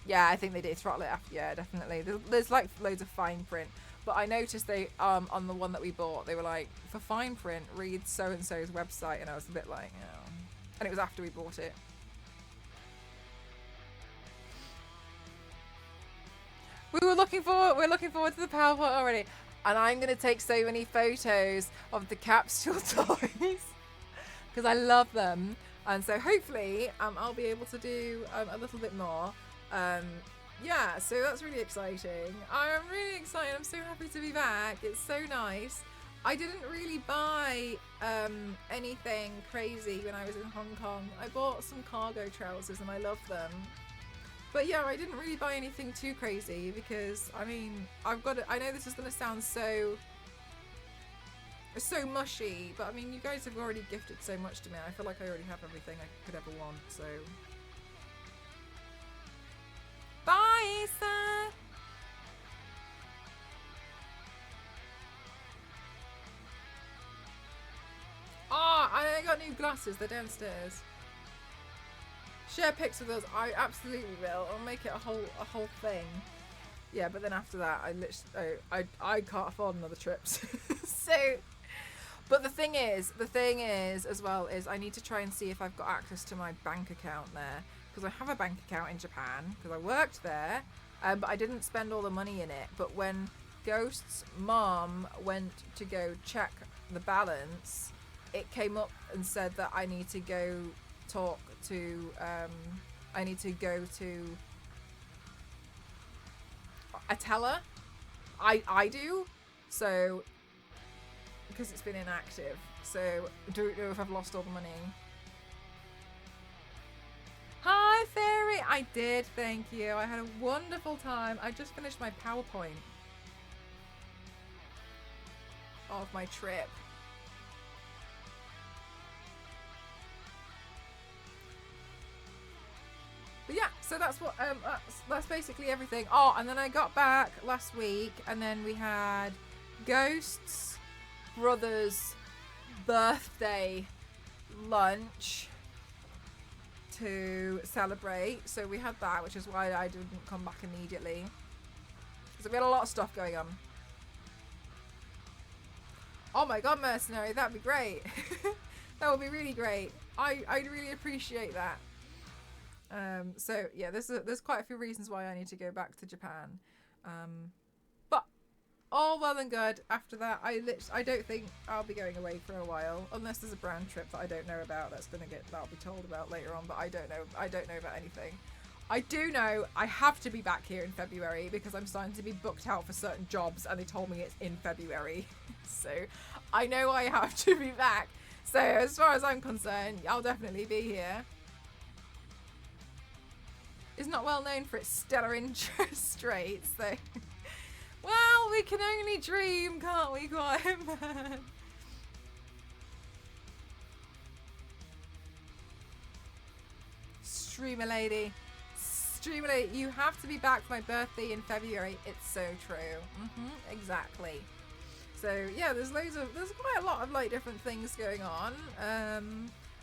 Yeah, I think they did throttle it after. Yeah, definitely. There's like loads of fine print. But I noticed they, on the one that we bought, they were like, for fine print, read so-and-so's website. And I was a bit like, oh. And it was after we bought it. We're looking forward to the PowerPoint already. And I'm going to take so many photos of the capsule toys because I love them. And so hopefully I'll be able to do a little bit more. Yeah, so that's really exciting. I'm really excited. I'm so happy to be back. It's so nice. I didn't really buy anything crazy when I was in Hong Kong. I bought some cargo trousers and I love them. But yeah, I didn't really buy anything too crazy because, I mean, I know this is going to sound so mushy, but I mean, you guys have already gifted so much to me. I feel like I already have everything I could ever want, so. Bye, Issa! Oh, I got new glasses. They're downstairs. Share pics with us. I absolutely will. I'll make it a whole thing. Yeah, but then after that, I can't afford another trip. So, but the thing is as well is I need to try and see if I've got access to my bank account there, because I have a bank account in Japan because I worked there, but I didn't spend all the money in it. But when Ghost's mom went to go check the balance, it came up and said that I need to go talk to a teller. I do, so because it's been inactive, so I don't know if I've lost all the money. Hi Fairy, I did, thank you. I had a wonderful time. I just finished my PowerPoint of my trip. But yeah, so that's what that's basically everything. Oh, and then I got back last week, and then we had Ghost's brother's birthday lunch to celebrate. So we had that, which is why I didn't come back immediately. So we had a lot of stuff going on. Oh my god, Mercenary, that'd be great. That would be really great. I'd really appreciate that. So yeah, there's quite a few reasons why I need to go back to Japan, but all well and good. After that, I don't think I'll be going away for a while, unless there's a brand trip that I don't know about that'll be told about later on. But I don't know about anything. I do know I have to be back here in February because I'm starting to be booked out for certain jobs, and they told me it's in February. So I know I have to be back. So as far as I'm concerned, I'll definitely be here. Is not well known for its stellar interest rates, so well, we can only dream, can't we, Quiet Man? Streamer lady, you have to be back for my birthday in February. It's so true. Exactly. So yeah, there's quite a lot of like different things going on.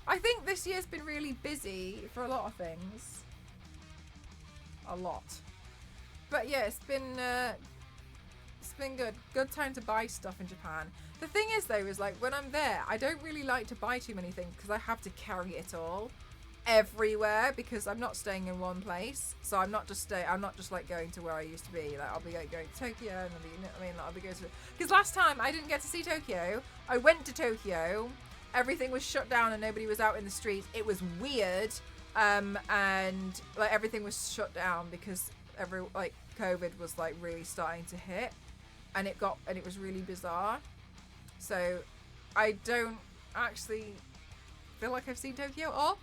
I think this year's been really busy for a lot of things. A lot. But yeah, it's been good. Good time to buy stuff in Japan. The thing is though, is like when I'm there, I don't really like to buy too many things because I have to carry it all everywhere because I'm not staying in one place. So I'm not just like going to where I used to be. Like I'll be like going to Tokyo and I'll be going to, because last time I didn't get to see Tokyo. I went to Tokyo, everything was shut down and nobody was out in the streets. It was weird, and like everything was shut down because COVID was like really starting to hit, and it was really bizarre. So I don't actually feel like I've seen Tokyo at all.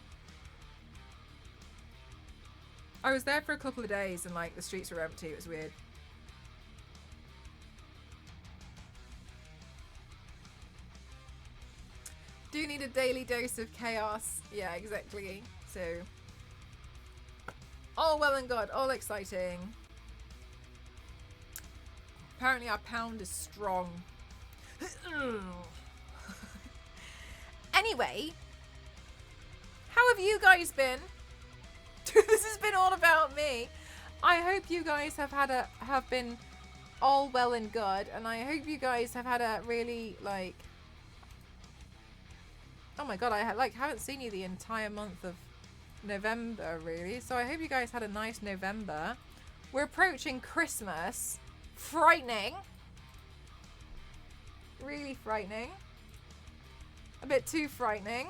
I was there for a couple of days and like the streets were empty. It was weird. Do need a daily dose of chaos. Yeah, exactly. So all well and good, all exciting. Apparently our pound is strong. Anyway, how have you guys been? This has been all about me. I hope you guys have been all well and good, and I hope you guys have had a really like. Oh my god, I haven't seen you the entire month of November really. So I hope you guys had a nice November. We're approaching Christmas. Frightening. Really frightening. A bit too frightening.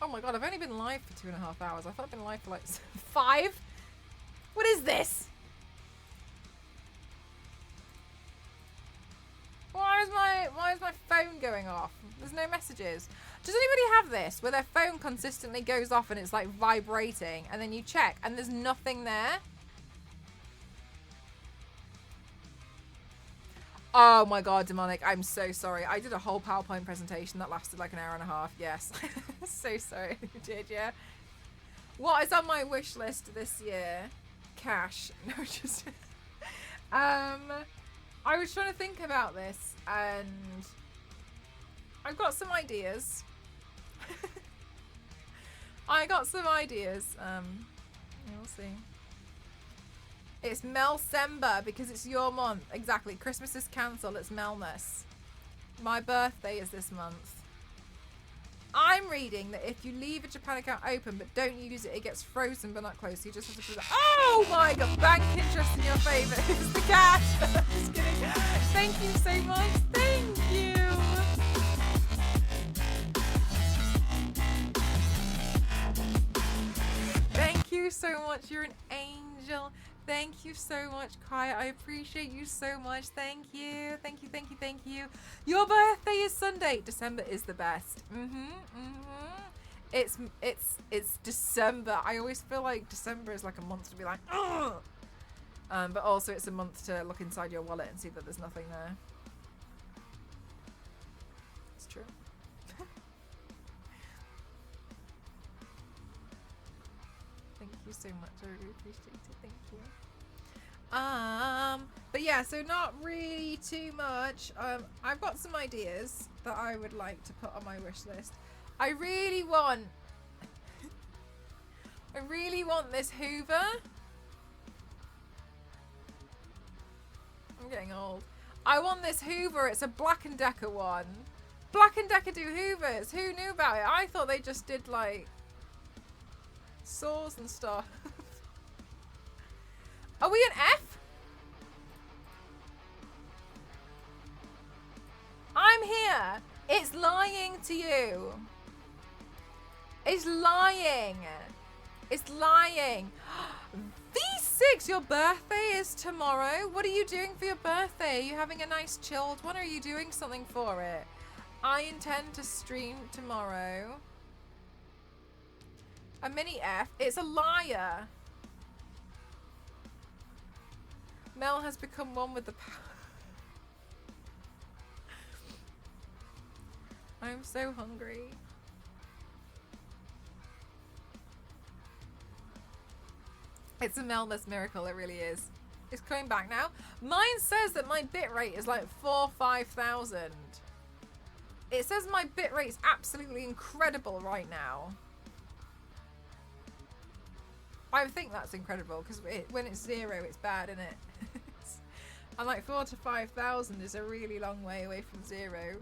Oh my god, I've only been live for 2.5 hours. I thought I'd been live for like 5. What is this? Why is my phone going off? There's no messages. Does anybody have this where their phone consistently goes off and it's like vibrating and then you check and there's nothing there? Oh my god, Demonic, I'm so sorry. I did a whole PowerPoint presentation that lasted like an hour and a half. Yes. So sorry you did, yeah. What is on my wish list this year? Cash. No, just I was trying to think about this and I've got some ideas. I got some ideas. We'll see. It's Melcember because it's your month. Exactly. Christmas is cancelled. It's Melness. My birthday is this month. I'm reading that if you leave a Japan account open but don't use it, it gets frozen but not closed. So you just have to do that. Oh my god! Bank interest in your favour is the cash. Just kidding. Thank you so much. Thank you. Thank you so much. You're an angel. Thank you so much, Kai. I appreciate you so much. Thank you. Thank you, thank you, thank you. Your birthday is Sunday. December is the best. It's December. I always feel like December is like a month to be like, ugh. But also it's a month to look inside your wallet and see that there's nothing there. It's true. Thank you so much. I really appreciate it. Thank you. But yeah, so not really too much. I've got some ideas that I would like to put on my wish list. I really want this Hoover. I'm getting old. I want this Hoover. It's a Black & Decker one. Black & Decker do Hoovers. Who knew about it? I thought they just did like saws and stuff. Are we an F? I'm here. It's lying to you. It's lying. It's lying. V6, your birthday is tomorrow. What are you doing for your birthday? Are you having a nice chilled one? Or are you doing something for it? I intend to stream tomorrow. A mini F. It's a liar. Mel has become one with the power. I'm so hungry. It's a Melness miracle, it really is. It's coming back now. Mine says that my bitrate is like 5,000. It says my bitrate is absolutely incredible right now. I think that's incredible because when it's 0, it's bad, isn't it? And like 4,000 to 5,000 is a really long way away from 0.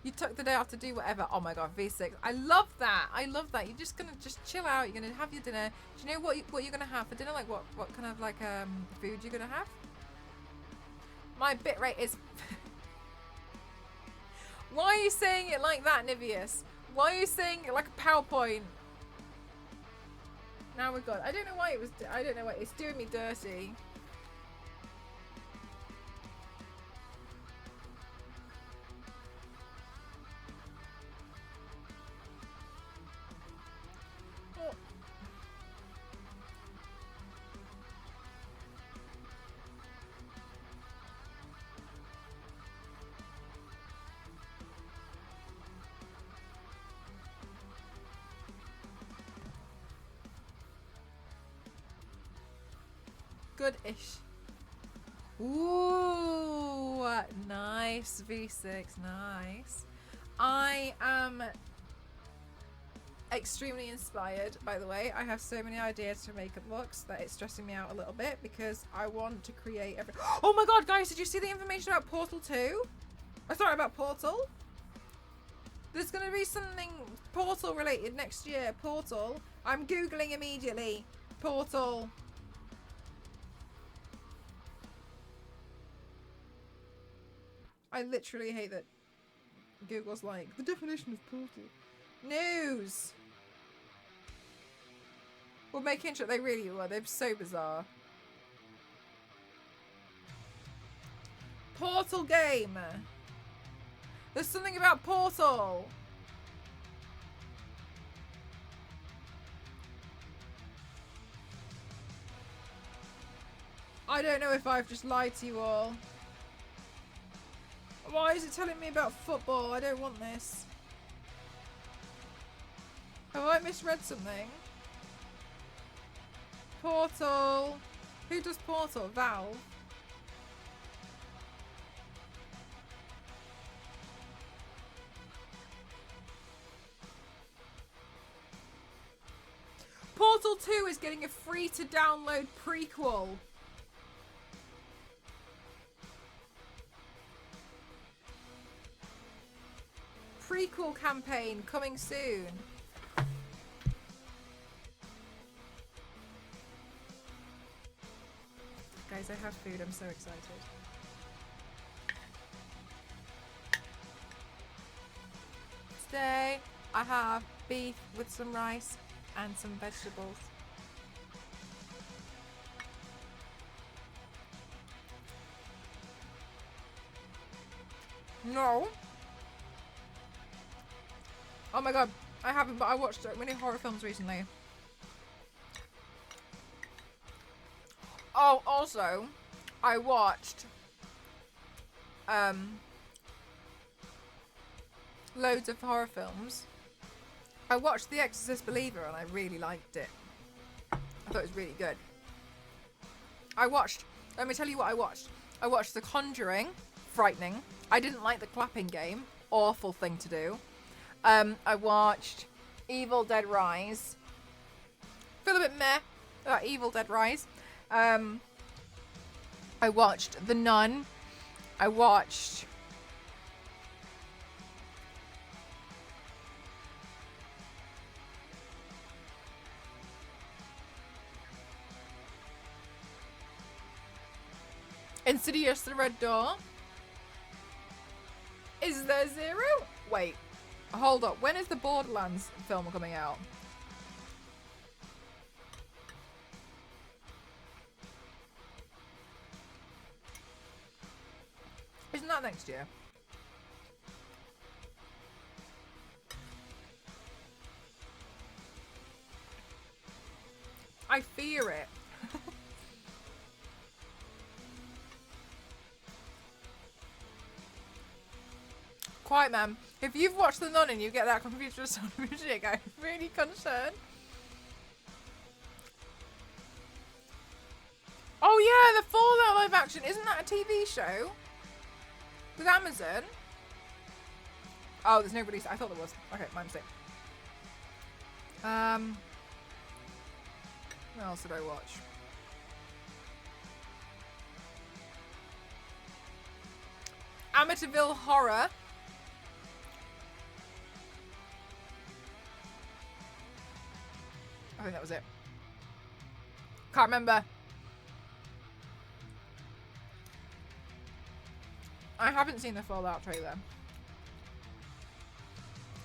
You took the day off to do whatever. Oh my god, V6. I love that. I love that. You're just gonna just chill out. You're gonna have your dinner. Do you know what you're gonna have for dinner? Like what kind of like food you're gonna have? My bitrate is. Why are you saying it like that, Niveus? Why are you saying it like a PowerPoint? Now we're good. I don't know why it was. I don't know why it's doing me dirty. Good-ish. Ooh, nice V6, nice. I am extremely inspired, by the way. I have so many ideas for makeup looks that it's stressing me out a little bit because I want to create every. Oh my god, guys, did you see the information about Portal 2? I thought about Portal. There's going to be something Portal related next year. Portal. I'm Googling immediately. Portal. I literally hate that Google's like, the definition of Portal. News! Well, making sure they really were. They're so bizarre. Portal game! There's something about Portal! I don't know if I've just lied to you all. Why is it telling me about football? I don't want this. Have I misread something? Portal. Who does Portal? Valve. Portal 2 is getting a free to download prequel. Prequel campaign coming soon. Guys, I have food. I'm so excited. Today, I have beef with some rice and some vegetables. No. Oh my god, I haven't, but I watched so many horror films recently. Oh, also, I watched loads of horror films. I watched The Exorcist Believer and I really liked it. I thought it was really good. Let me tell you what I watched. I watched The Conjuring, frightening. I didn't like the clapping game, awful thing to do. I watched Evil Dead Rise. Feel a bit meh about Evil Dead Rise. I watched The Nun. I watched Insidious The Red Door. Is there 0? Wait. Hold up. When is the Borderlands film coming out? Isn't that next year? I fear it. Quiet, man. If you've watched The Nun and you get that confused with Sound of Music, I'm really concerned. Oh Oh yeah, the Fallout live action. Isn't that a TV show? With Amazon? Oh, there's no release. I thought there was. Okay, my mistake. What else did I watch? Amityville Horror. I think that was it. Can't remember. I haven't seen the Fallout trailer.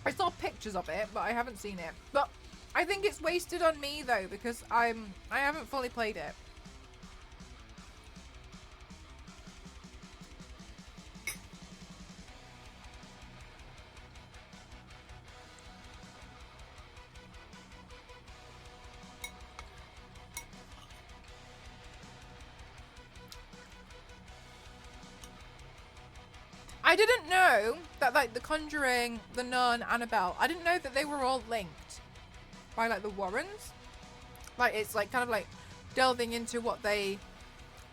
I saw pictures of it, but I haven't seen it. But I think it's wasted on me though, because I haven't fully played it. I didn't know that, like, The Conjuring, The Nun, Annabelle, I didn't know that they were all linked by, like, the Warrens. Like, it's, like, kind of, like, delving into what they,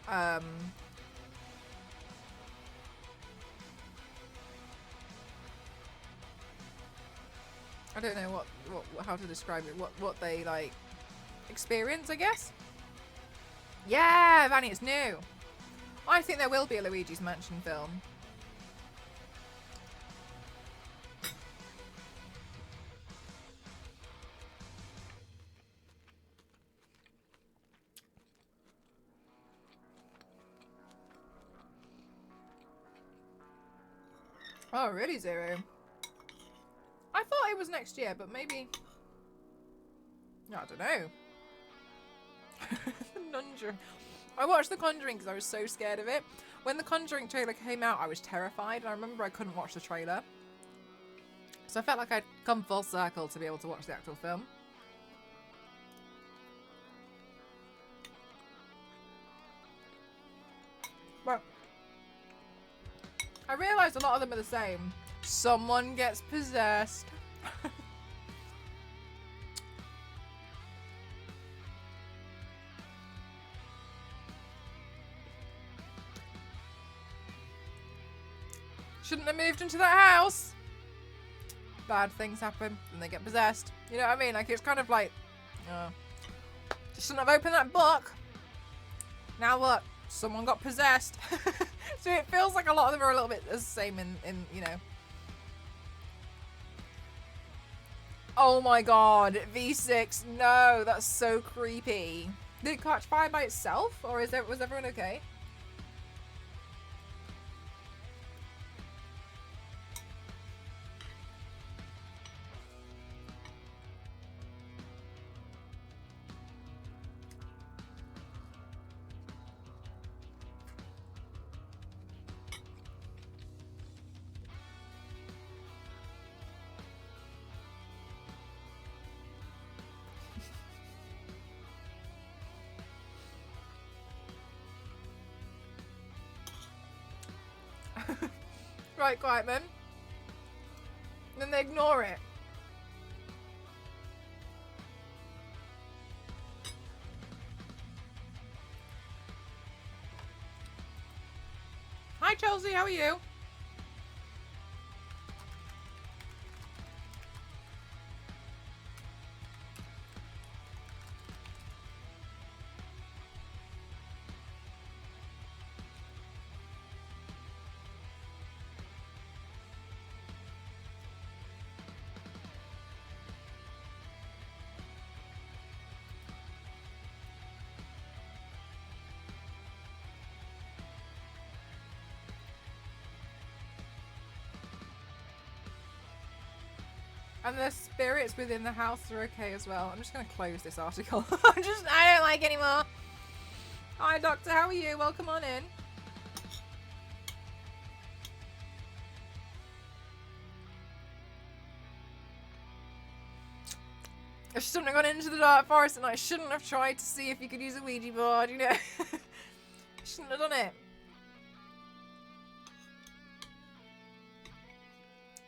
I don't know what how to describe it, what they, like, experience, I guess. Yeah, Vanny, it's new. I think there will be a Luigi's Mansion film. Oh, really, Zero? I thought it was next year, but maybe... I don't know. Conjuring. I watched The Conjuring because I was so scared of it. When The Conjuring trailer came out, I was terrified, and I remember I couldn't watch the trailer. So I felt like I'd come full circle to be able to watch the actual film. But I realised a lot of them are the same. Someone gets possessed. Shouldn't have moved into that house. Bad things happen and they get possessed. You know what I mean? Like, it's kind of like, just shouldn't have opened that book. Now look, someone got possessed. So it feels like a lot of them are a little bit the same in you know. Oh my god, V6, no, that's so creepy. Did it catch fire by itself, or was everyone okay? Right, quiet then. Then they ignore it. Hi Chelsea, how are you? And the spirits within the house are okay as well. I'm just going to close this article. I don't like anymore. Hi, Doctor. How are you? Welcome on in. I shouldn't have gone into the dark forest, and I shouldn't have tried to see if you could use a Ouija board, you know. Shouldn't have done it.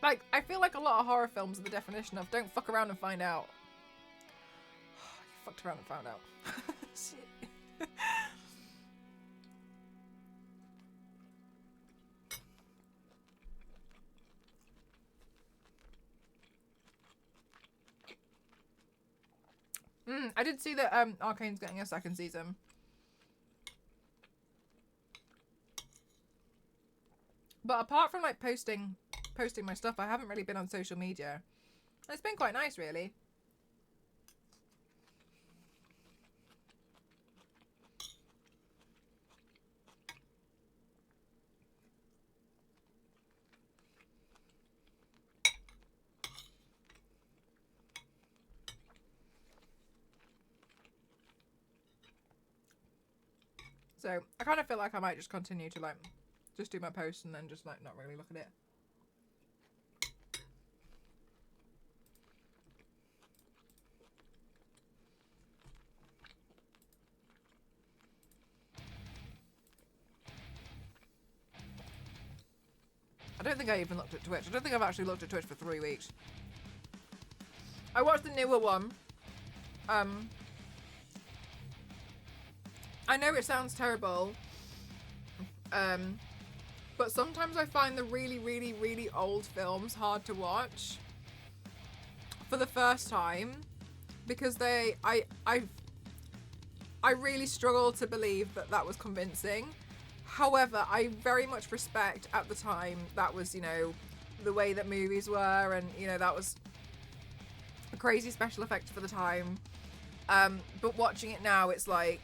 Like, I feel like a lot of horror films are the definition of don't fuck around and find out. You fucked around and found out. Shit. I did see that Arcane's getting a second season. But apart from like posting my stuff, I haven't really been on social media. It's been quite nice, really. So I kind of feel like I might just continue to like just do my posts and then just like not really look at it. I don't think I even looked at Twitch. I don't think I've actually looked at Twitch for 3 weeks. I watched the newer one. I know it sounds terrible. But sometimes I find the really, really, really old films hard to watch for the first time because I really struggle to believe that that was convincing. However, I very much respect at the time that was, you know, the way that movies were, and you know that was a crazy special effect for the time. But watching it now, it's like,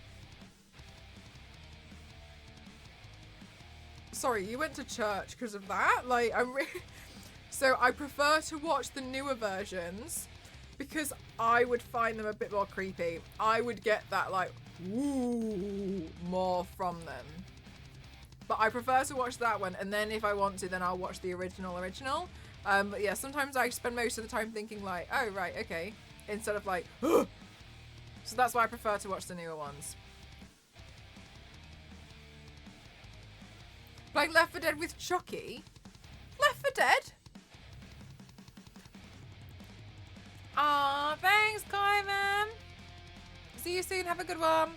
sorry, you went to church because of that? Like, so I prefer to watch the newer versions because I would find them a bit more creepy. I would get that like, woo, more from them. But I prefer to watch that one, and then if I want to, then I'll watch the original. But yeah, sometimes I spend most of the time thinking like, oh, right, okay, instead of like, ugh! So that's why I prefer to watch the newer ones. Like Left 4 Dead with Chucky? Left 4 Dead? Aw, thanks, Kaiman. See you soon. Have a good one.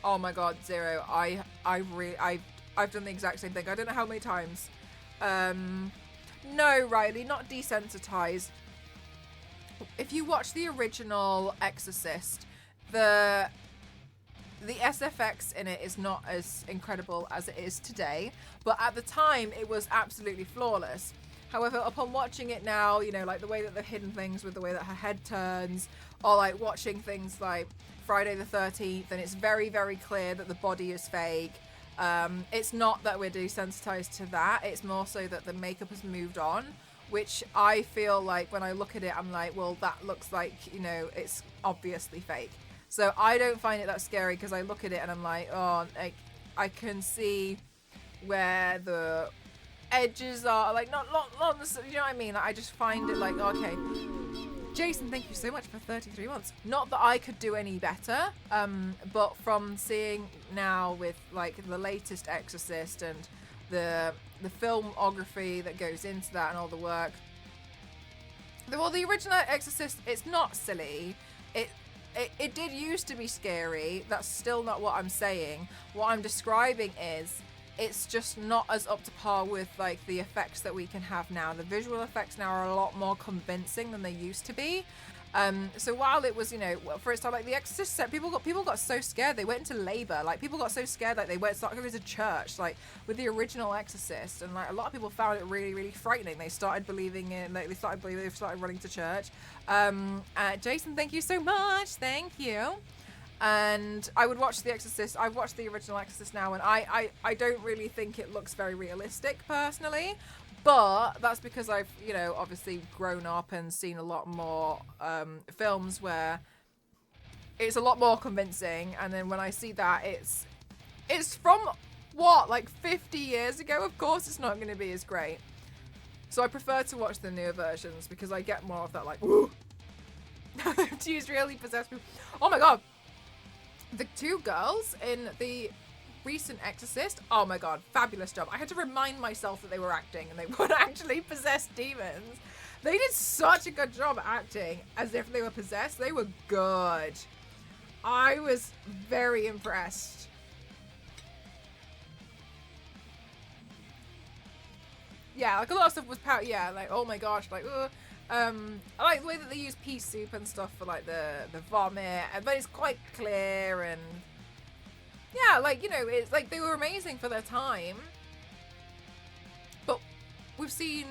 Oh my god, Zero. I've done the exact same thing. I don't know how many times. No, Riley, not desensitized. If you watch the original Exorcist, the SFX in it is not as incredible as it is today, but at the time it was absolutely flawless. However, upon watching it now, you know, like the way that they've hidden things with the way that her head turns, or like watching things like Friday the 13th, and it's very, very clear that the body is fake. It's not that we're desensitized to that, it's more so that the makeup has moved on, which I feel like when I look at it, I'm like, well, that looks like, you know, it's obviously fake. So I don't find it that scary because I look at it and I'm like, oh, like, I can see where the edges are, like, not you know what I mean? Like, I just find it like, okay. Jason, thank you so much for 33 months. Not that I could do any better, but from seeing now with like the latest Exorcist and the filmography that goes into that and all the work. Well, the original Exorcist, it's not silly. It did used to be scary. That's still not what I'm saying. What I'm describing is it's just not as up to par with like the effects that we can have now. The visual effects now are a lot more convincing than they used to be. So while it was, you know, for its time, like the Exorcist set, people got so scared they went into labor. Like people got so scared like they started going to church, like with the original Exorcist, and like a lot of people found it really, really frightening. They started believing in, like they started running to church. Jason, thank you so much. Thank you. And I would watch The Exorcist. I've watched the original Exorcist now, and I don't really think it looks very realistic personally. But that's because I've, you know, obviously grown up and seen a lot more films where it's a lot more convincing. And then when I see that, it's from what, like 50 years ago? Of course it's not going to be as great. So I prefer to watch the newer versions because I get more of that like, woo! To use really possessed people. Oh my god! The two girls in the recent Exorcist, oh my god, fabulous job. I had to remind myself that they were acting and they weren't actually possessed demons. They did such a good job acting as if they were possessed. They were good. I was very impressed. Yeah, like a lot of stuff was power. Yeah, like oh my gosh, like I like the way that they use pea soup and stuff for like the vomit, but it's quite clear and yeah, like you know, it's like they were amazing for their time, but we've seen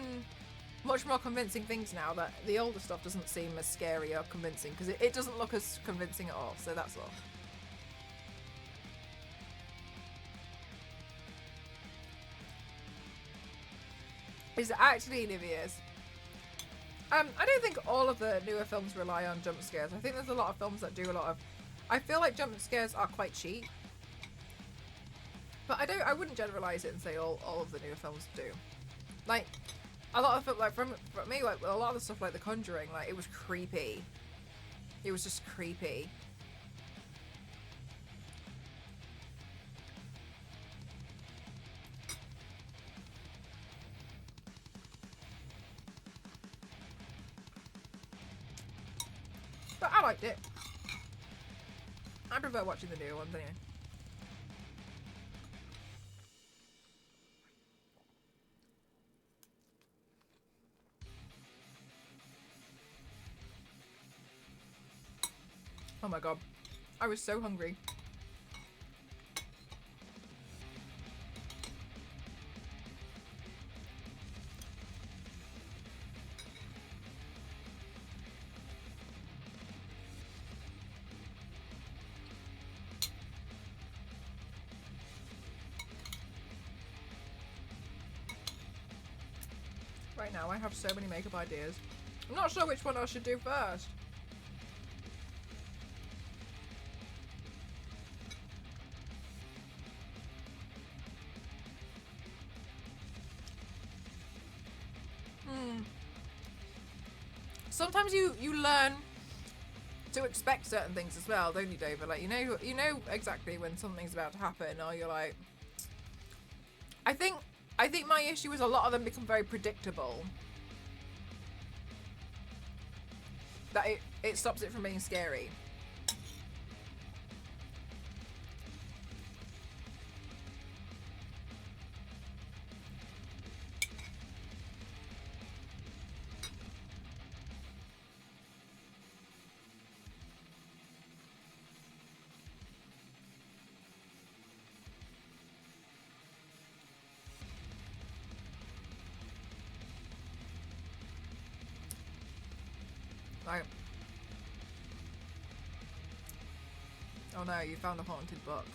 much more convincing things now that the older stuff doesn't seem as scary or convincing because it doesn't look as convincing at all. So that's all. Is it actually Olivia's? I don't think all of the newer films rely on jump scares. I think there's a lot of films that do a lot of. I feel like jump scares are quite cheap, but I wouldn't generalize it and say all of the newer films do. Like a lot of it, like from me, like a lot of the stuff like The Conjuring, like it was creepy. It was just creepy. But I liked it. I prefer watching the newer ones anyway. Oh my god. I was so hungry. Right now I have so many makeup ideas. I'm not sure which one I should do first. Sometimes you learn to expect certain things as well, don't you, David? Like you know exactly when something's about to happen, or you're like. I think my issue is a lot of them become very predictable. That it stops it from being scary. Like, oh no, you found a haunted book.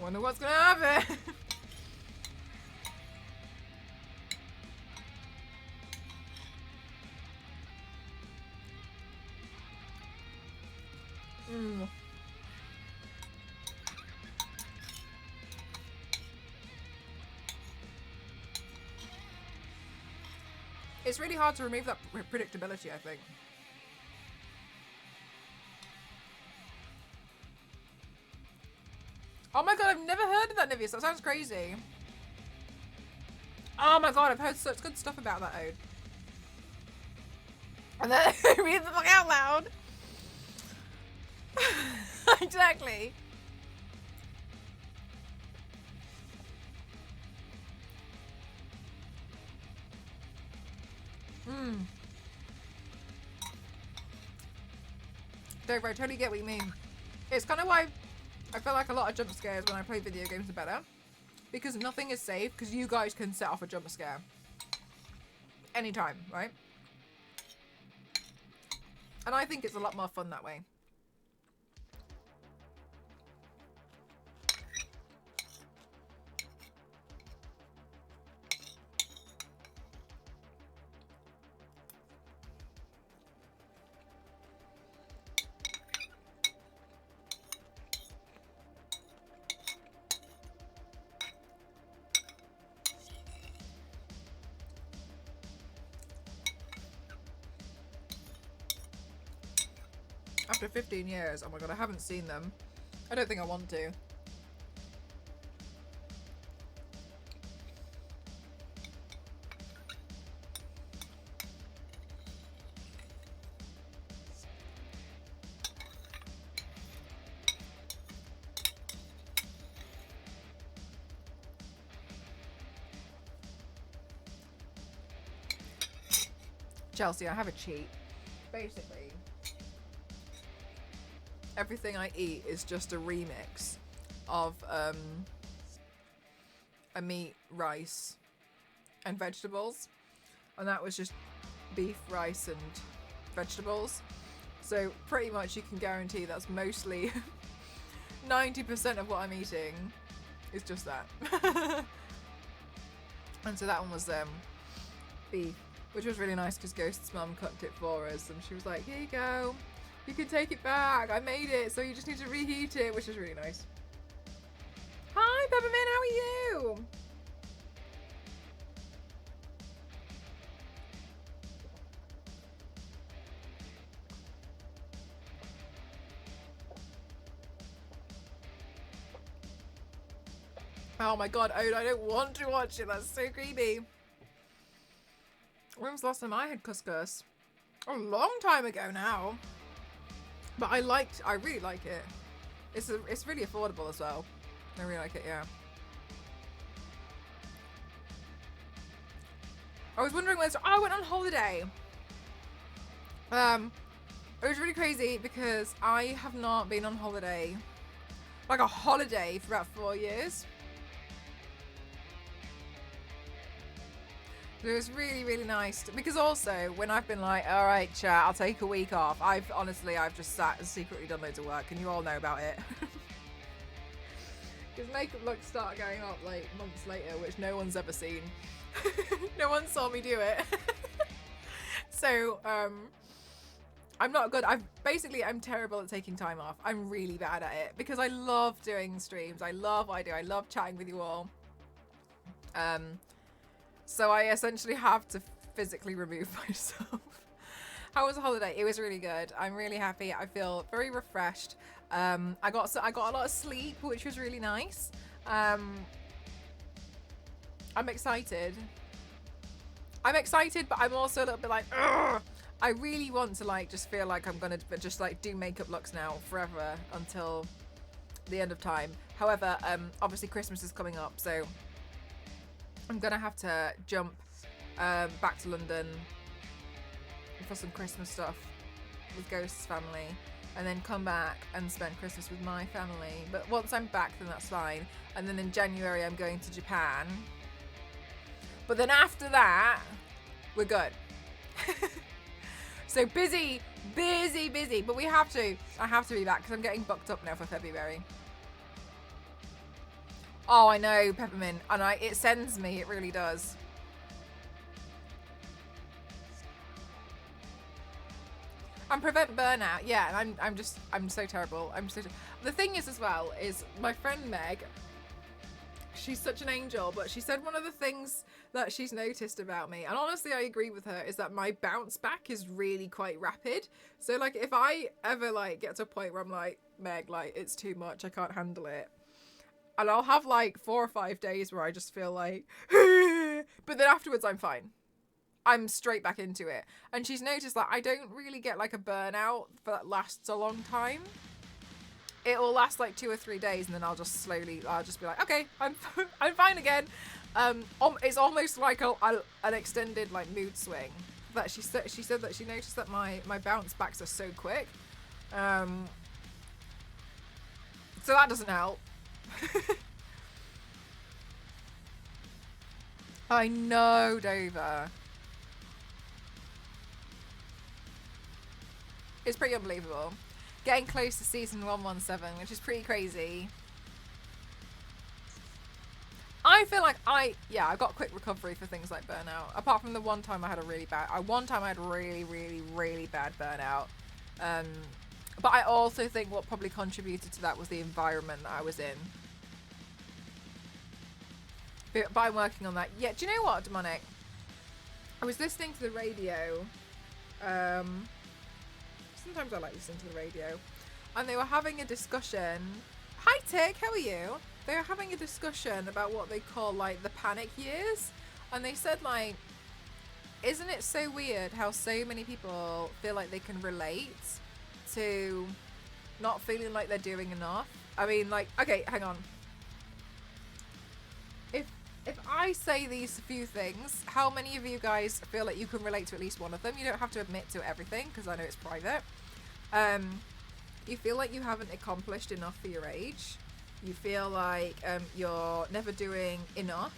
Wonder what's gonna happen. It's really hard to remove that predictability, I think. Oh my god, I've never heard of that, Nivius. That sounds crazy. Oh my god, I've heard such good stuff about that ode. And then read the book out loud. Exactly. Dave, I totally get what you mean. It's kind of why I feel like a lot of jump scares when I play video games are better. Because nothing is safe, because you guys can set off a jump scare. Anytime, right? And I think it's a lot more fun that way. After 15 years, oh my god, I haven't seen them. I don't think I want to. Chelsea, I have a cheat. Basically, everything I eat is just a remix of a meat, rice, and vegetables. And that was just beef, rice, and vegetables. So pretty much you can guarantee that's mostly 90% of what I'm eating is just that. And so that one was beef, which was really nice because Ghost's mum cooked it for us, and she was like, here you go, you can take it back, I made it, so you just need to reheat it, which is really nice. Hi Peppermint, how are you? Oh my god, Ode, I don't want to watch it. That's so creepy. When was the last time I had couscous? A long time ago now. But I really like it. It's really affordable as well. I really like it, yeah. I was wondering when I went on holiday. It was really crazy because I have not been on holiday, like a holiday, for about 4 years. It was really, really nice because also when I've been like, all right, chat, I'll take a week off. I've just sat and secretly done loads of work, and you all know about it. Because makeup looks start going up like months later, which no one's ever seen. No one saw me do it. So, I'm not good. I'm terrible at taking time off. I'm really bad at it because I love doing streams. I love what I do. I love chatting with you all. So I essentially have to physically remove myself. How was the holiday? It was really good. I'm really happy. I feel very refreshed. I got a lot of sleep, which was really nice. I'm excited. But I'm also a little bit like, ugh! I really want to like just feel like I'm gonna just like do makeup looks now forever until the end of time. However, obviously Christmas is coming up, so I'm gonna have to jump back to London for some Christmas stuff with Ghost's family, and then come back and spend Christmas with my family. But once I'm back, then that's fine. And then in January, I'm going to Japan. But then after that, we're good. So busy. But I have to be back because I'm getting booked up now for February. Oh, I know, Peppermint, and it sends me, it really does. And prevent burnout, yeah, and I'm so terrible. The thing is as well, is my friend Meg, she's such an angel, but she said one of the things that she's noticed about me, and honestly I agree with her, is that my bounce back is really quite rapid. So like if I ever like get to a point where I'm like, Meg, like it's too much, I can't handle it. And I'll have like 4 or 5 days where I just feel like, but then afterwards I'm fine. I'm straight back into it. And she's noticed that I don't really get like a burnout that lasts a long time. It will last like 2 or 3 days, and then I'll just be like, okay, I'm fine again. It's almost like an extended like mood swing. That she said that she noticed that my bounce backs are so quick. So that doesn't help. I know, Dover. It's pretty unbelievable. Getting close to season 117, which is pretty crazy. I feel like I got quick recovery for things like burnout. Apart from the one time I had really bad burnout. But I also think what probably contributed to that was the environment that I was in. But I'm working on that. Yeah, do you know what, Demonic? I was listening to the radio. Sometimes I like listening to the radio. And they were having a discussion. Hi, Tick, how are you? They were having a discussion about what they call, like, the panic years. And they said, like, isn't it so weird how so many people feel like they can relate to not feeling like they're doing enough? I mean, like, okay, hang on. If I say these few things, how many of you guys feel like you can relate to at least one of them? You don't have to admit to everything because I know it's private. You feel like you haven't accomplished enough for your age. You feel like you're never doing enough.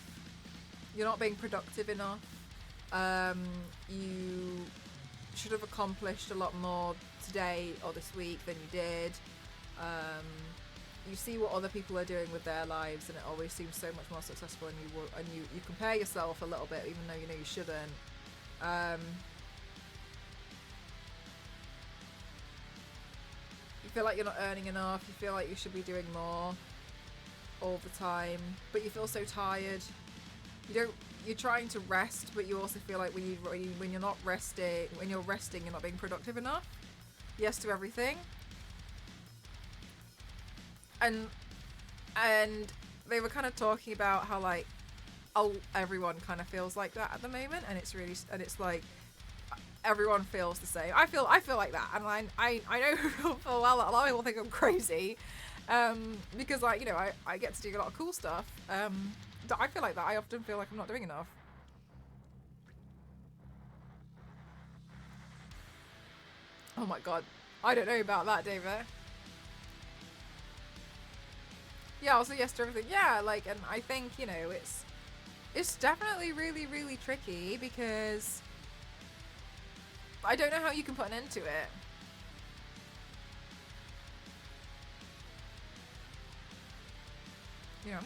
You're not being productive enough. You should have accomplished a lot more today or this week than you did. You see what other people are doing with their lives, and it always seems so much more successful. And you compare yourself a little bit, even though you know you shouldn't. You feel like you're not earning enough. You feel like you should be doing more all the time, but you feel so tired. You're trying to rest, but you also feel like when you're not resting, when you're resting, you're not being productive enough. Yes to everything. And they were kind of talking about how like everyone kind of feels like that at the moment, and it's like everyone feels the same. I feel like that, and I know full well that a lot of people think I'm crazy, because like, you know, I get to do a lot of cool stuff. I feel like that. I often feel like I'm not doing enough. Oh my god, I don't know about that, David. Yeah, also yes to everything. Yeah, like, and I think, you know, it's definitely really, really tricky because I don't know how you can put an end to it. Yeah.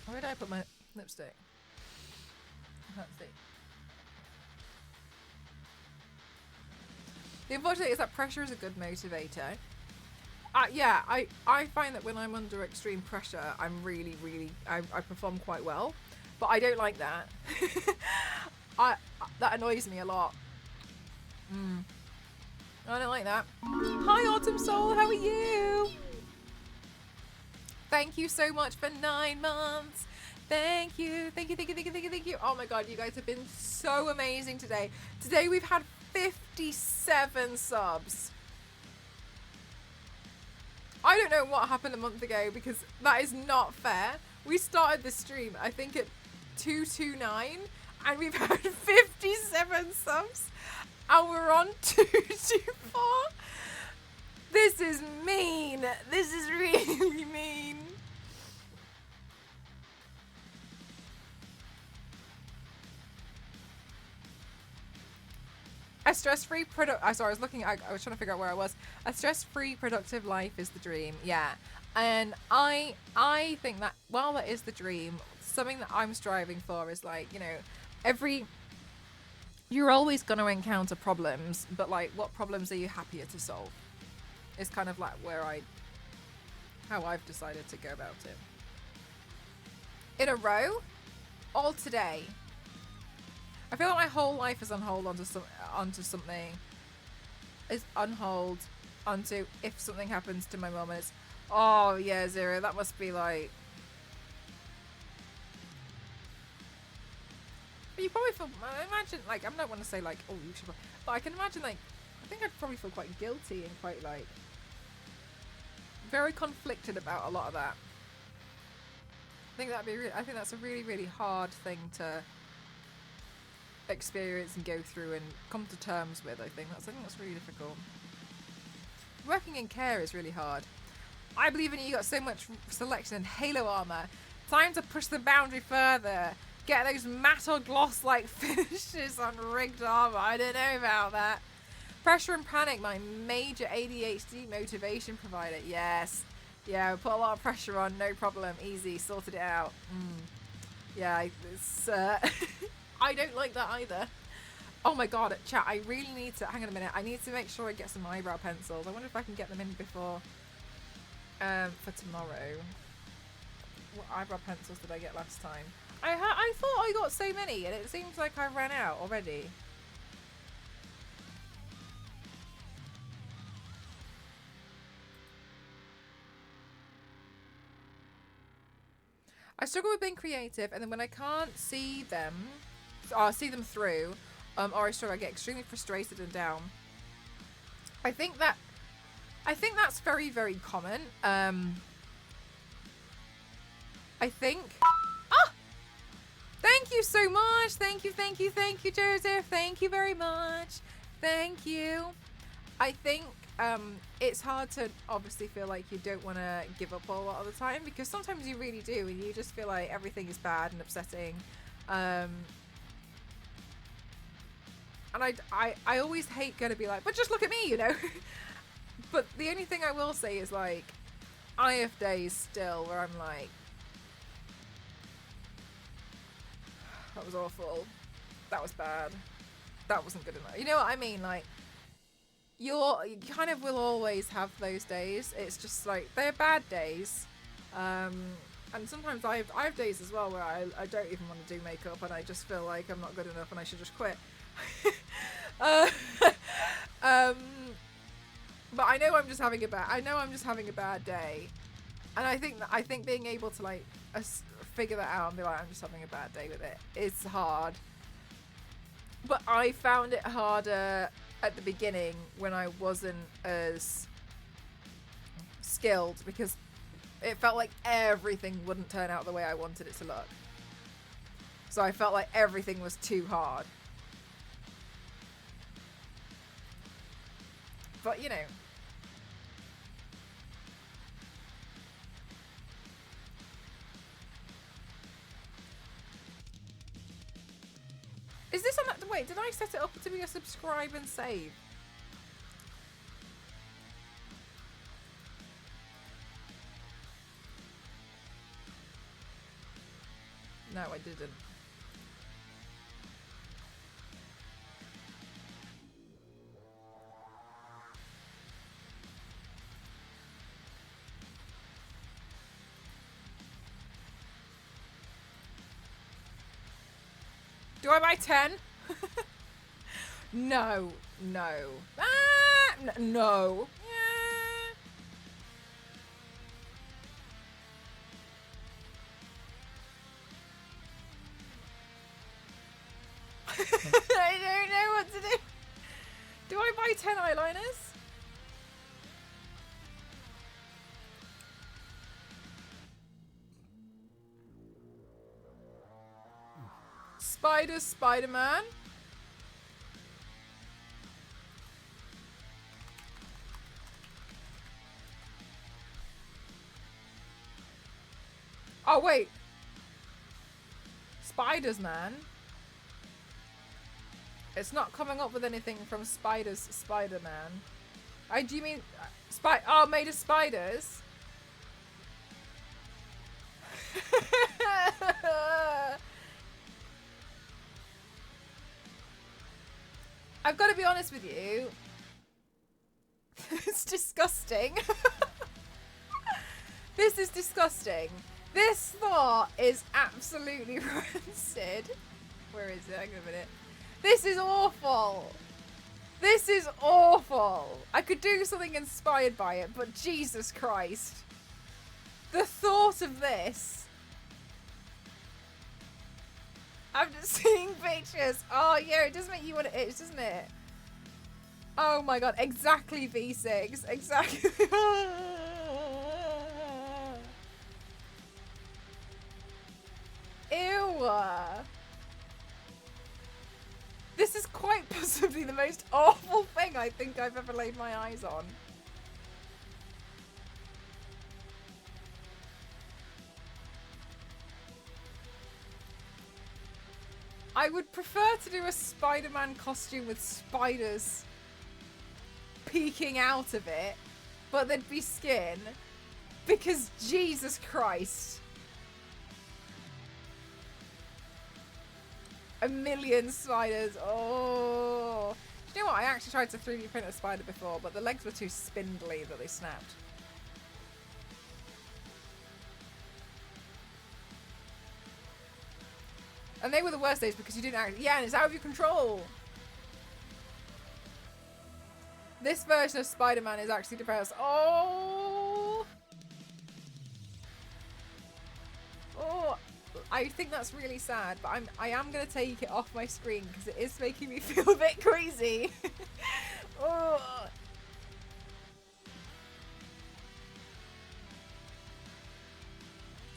Where did I put my lipstick? I can't see. The unfortunate thing is that pressure is a good motivator. Yeah, I find that when I'm under extreme pressure, I'm really, really, I perform quite well. But I don't like that. That annoys me a lot. I don't like that. Hi, Autumn Soul, how are you? Thank you so much for 9 months. Thank you. Thank you, thank you, thank you, thank you, thank you. Oh my god, you guys have been so amazing today. Today we've had 57 subs. I don't know what happened a month ago because that is not fair. We started the stream, I think, at 229, and we've had 57 subs, and we're on 224. This is mean. This is really mean. A stress-free sorry, I was looking. I was trying to figure out where I was. A stress-free, productive life is the dream. Yeah, and I think that while that is the dream, something that I'm striving for is like, you know, you're always going to encounter problems, but like, what problems are you happier to solve? It's kind of like how I've decided to go about it. In a row, all today. I feel like my whole life is on hold onto something. Is on hold onto if something happens to my mum, and it's, oh yeah, Zero, that must be like. But you probably feel. I imagine, like, I'm not going to say like, oh, you should, but I can imagine, like, I think I'd probably feel quite guilty and quite like very conflicted about a lot of that. I think I think that's a really, really hard thing to experience and go through and come to terms with. I think that's really difficult. Working in care is really hard. I believe in you. You got so much selection and halo armor. Time to push the boundary further. Get those matte or gloss like finishes on rigged armor. I don't know about that. Pressure and panic, my major ADHD motivation provider. Yes. Yeah, put a lot of pressure on, no problem. Easy, sorted it out. Yeah, it's I don't like that either. Oh my god, chat, I really need to, hang on a minute, I need to make sure I get some eyebrow pencils. I wonder if I can get them in before, for tomorrow. What eyebrow pencils did I get last time? I thought I got so many, and it seems like I ran out already. I struggle with being creative, and then when I can't see them, see them through, or I struggle. I get extremely frustrated and down. I think that's very, very common. I think. Ah! Thank you so much. Thank you, Joseph. Thank you very much. Thank you. I think it's hard to obviously feel like you don't want to give up a lot of the time, because sometimes you really do, and you just feel like everything is bad and upsetting. And I always hate going to be like, but just look at me, you know. But the only thing I will say is, like, I have days still where I'm like, that was awful. That was bad. That wasn't good enough. You know what I mean? Like, you kind of will always have those days. It's just like, they're bad days. And sometimes I have days as well where I don't even want to do makeup, and I just feel like I'm not good enough and I should just quit. But I know I'm just having a bad day, and I think being able to like figure that out and be like, I'm just having a bad day with it, is hard. But I found it harder at the beginning when I wasn't as skilled, because it felt like everything wouldn't turn out the way I wanted it to look. So I felt like everything was too hard. But, you know. Is this on that? Wait, did I set it up to be a subscribe and save? No, I didn't. Do I buy 10? No. No. I don't know what to do. Do I buy 10 eyeliners? Spider-Man. Oh, wait. Spiders, man. It's not coming up with anything from Spider-Man. Do you mean... Oh, made of spiders? I've got to be honest with you. It's disgusting. This is disgusting. This thought is absolutely rancid. Where is it? Hang on a minute. This is awful. This is awful. I could do something inspired by it, but Jesus Christ. The thought of this. I'm just seeing pictures. Oh, yeah, it does make you want to itch, doesn't it? Oh my god, exactly V6. Exactly. Ew. This is quite possibly the most awful thing I think I've ever laid my eyes on. I would prefer to do a Spider-Man costume with spiders peeking out of it, but there'd be skin, because Jesus Christ. A million spiders. Oh. Do you know what? I actually tried to 3D print a spider before, but the legs were too spindly that they snapped. And they were the worst days because you didn't actually... Yeah, and it's out of your control. This version of Spider-Man is actually depressed. Oh. Oh. I think that's really sad, but I am gonna take it off my screen because it is making me feel a bit crazy. Oh.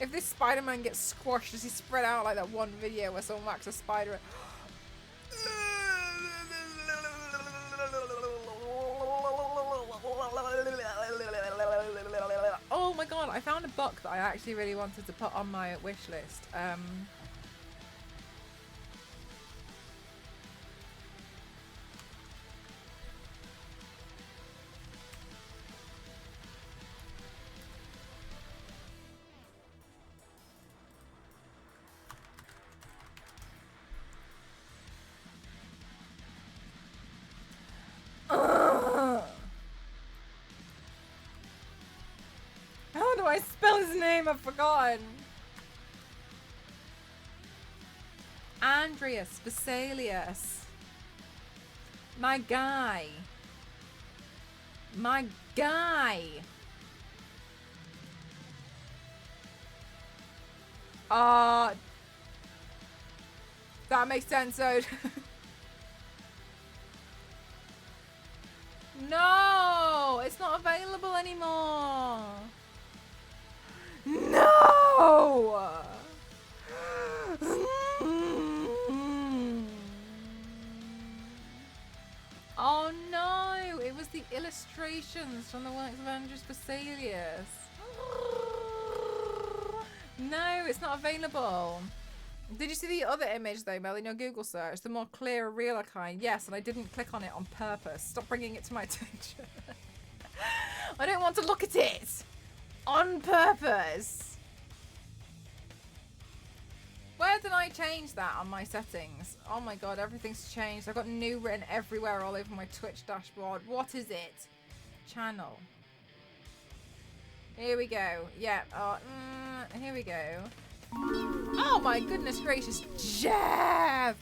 If this Spider-Man gets squashed, does he spread out like that one video where someone whacks a spider? Oh my god, I found a book that I actually really wanted to put on my wish list. How do I spell his name? I've forgotten. Andreas Vesalius. My guy. My guy. That makes sense, though. No, it's not available anymore. No. Oh no, it was the illustrations from the works of Andreas Vesalius. No, it's not available. Did you see the other image though, Mel, in your Google search? The more clear, realer kind. Yes, and I didn't click on it on purpose. Stop bringing it to my attention. I don't want to look at it on purpose. Where did I change that on my settings? Oh my god, everything's changed. I've got new written everywhere all over my Twitch dashboard. What is it? Channel. Here we go. Yeah. Here we go. Oh my goodness gracious, Jeff!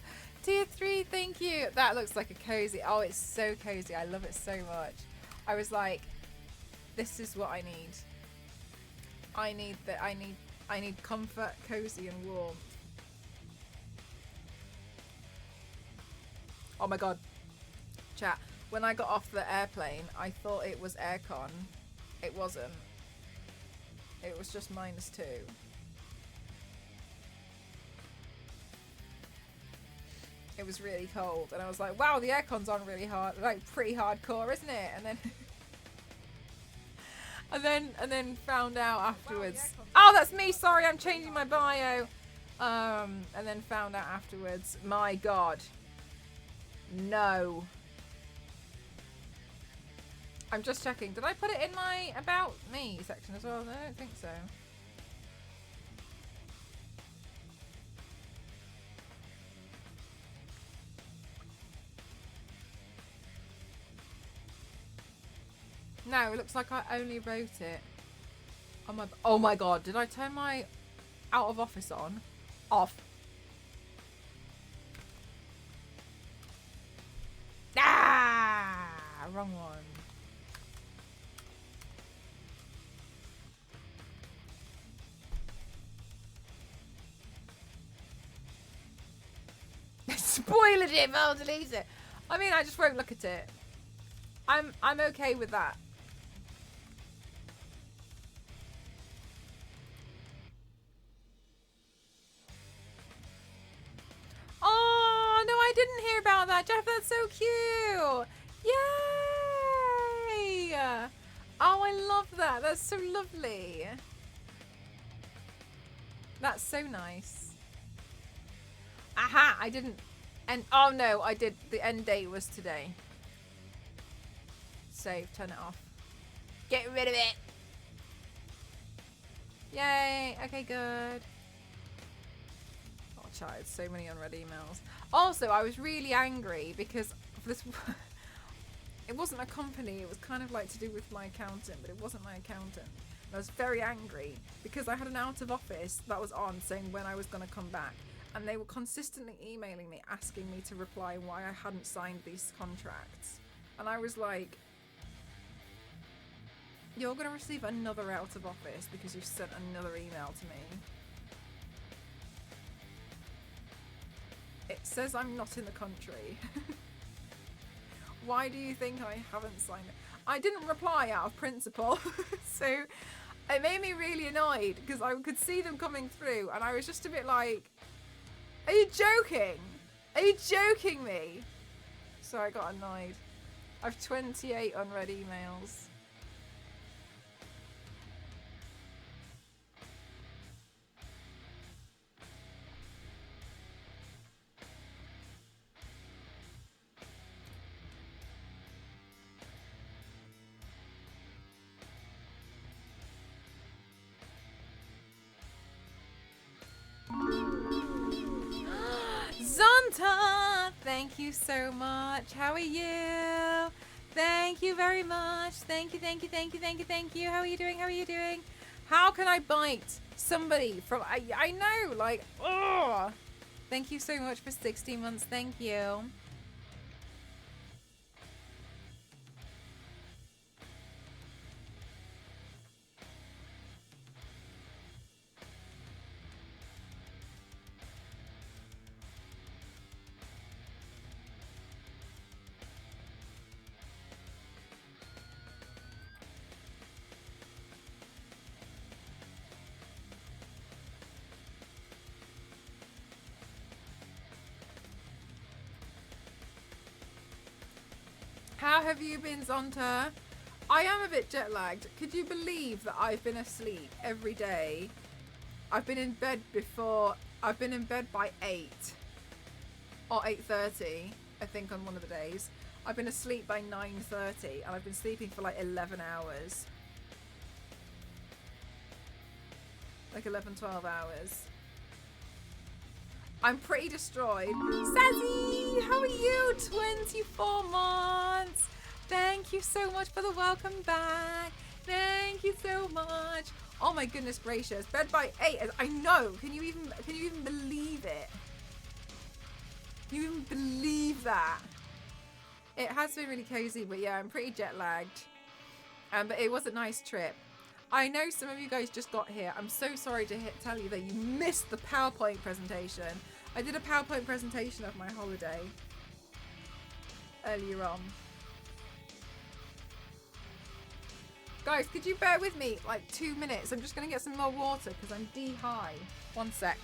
Tier 3, thank you. That looks like a cozy. Oh, it's so cozy. I love it so much. I was like, this is what I need. I need comfort, cozy, and warmth. Oh my god. Chat. When I got off the airplane, I thought it was aircon. It wasn't. It was just -2. It was really cold, and I was like, wow, the aircon's on really hard, like pretty hardcore, isn't it? And then found out afterwards. Oh, that's me. Sorry, I'm changing my bio. And then found out afterwards. My God, no. I'm just checking. Did I put it in my about me section as well? No, I don't think so. No, it looks like I only wrote it on my... Oh my god, did I turn my out of office on? Off. Ah! Wrong one. Spoiled it, I'll delete it. I mean, I just won't look at it. I'm okay with that. Oh, no, I didn't hear about that, Jeff. That's so cute. Yay! Oh, I love that. That's so lovely. That's so nice. Aha, I didn't. And oh no, I did. The end date was today. Save, turn it off. Get rid of it. Yay. Okay, good. Oh, child, so many unread emails. Also, I was really angry because this. It wasn't a company. It was kind of like to do with my accountant, but it wasn't my accountant. And I was very angry because I had an out of office that was on saying when I was going to come back. And they were consistently emailing me, asking me to reply why I hadn't signed these contracts. And I was like, you're going to receive another out of office because you've sent another email to me. Says I'm not in the country. Why do you think I haven't signed it? I didn't reply out of principle. So it made me really annoyed because I could see them coming through and I was just a bit like, are you joking? Are you joking me? So I got annoyed. I've 28 unread emails. Zonta! Thank you so much. How are you? Thank you very much. Thank you, thank you, thank you, thank you, thank you. How are you doing? How are you doing? How can I bite somebody from... I know, like... Ugh. Thank you so much for 16 months. Thank you. How have you been, Zonta? I am a bit jet lagged. Could you believe that I've been asleep every day? I've been in bed before. I've been in bed by 8 or 8:30, I think, on one of the days. I've been asleep by 9:30 and I've been sleeping for like 11 hours. Like 11, 12 hours. I'm pretty destroyed. Sazzy, how are you? 24 months. Thank you so much for the welcome back. Thank you so much. Oh my goodness gracious. Bed by 8. I know. Can you even believe it? Can you even believe that? It has been really cozy, but yeah, I'm pretty jet lagged. But it was a nice trip. I know some of you guys just got here. I'm so sorry to tell you that you missed the PowerPoint presentation. I did a PowerPoint presentation of my holiday earlier on. Guys, could you bear with me like 2 minutes? I'm just going to get some more water because I'm D-high. One sec.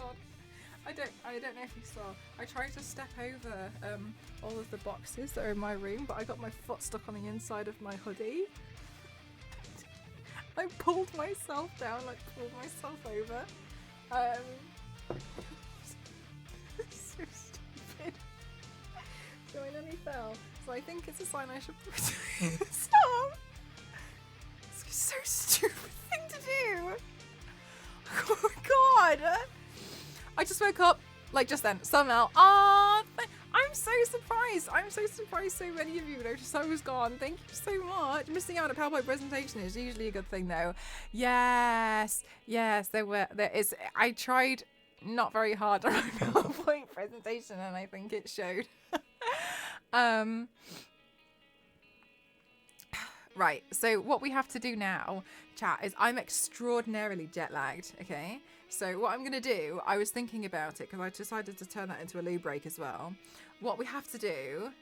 God. I don't know if you saw. I tried to step over all of the boxes that are in my room, but I got my foot stuck on the inside of my hoodie. I pulled myself down, like pulled myself over. So stupid. So I nearly fell. So I think it's a sign I should stop. It's so stupid thing to do. Oh my God. I just woke up, like just then, somehow. I'm so surprised. I'm so surprised so many of you noticed I was gone. Thank you so much. Missing out on a PowerPoint presentation is usually a good thing though. Yes, there is. I tried not very hard on a PowerPoint presentation and I think it showed. Right, so what we have to do now, chat, is I'm extraordinarily jet lagged, okay? So what I'm going to do, I was thinking about it because I decided to turn that into a loo break as well. What we have to do...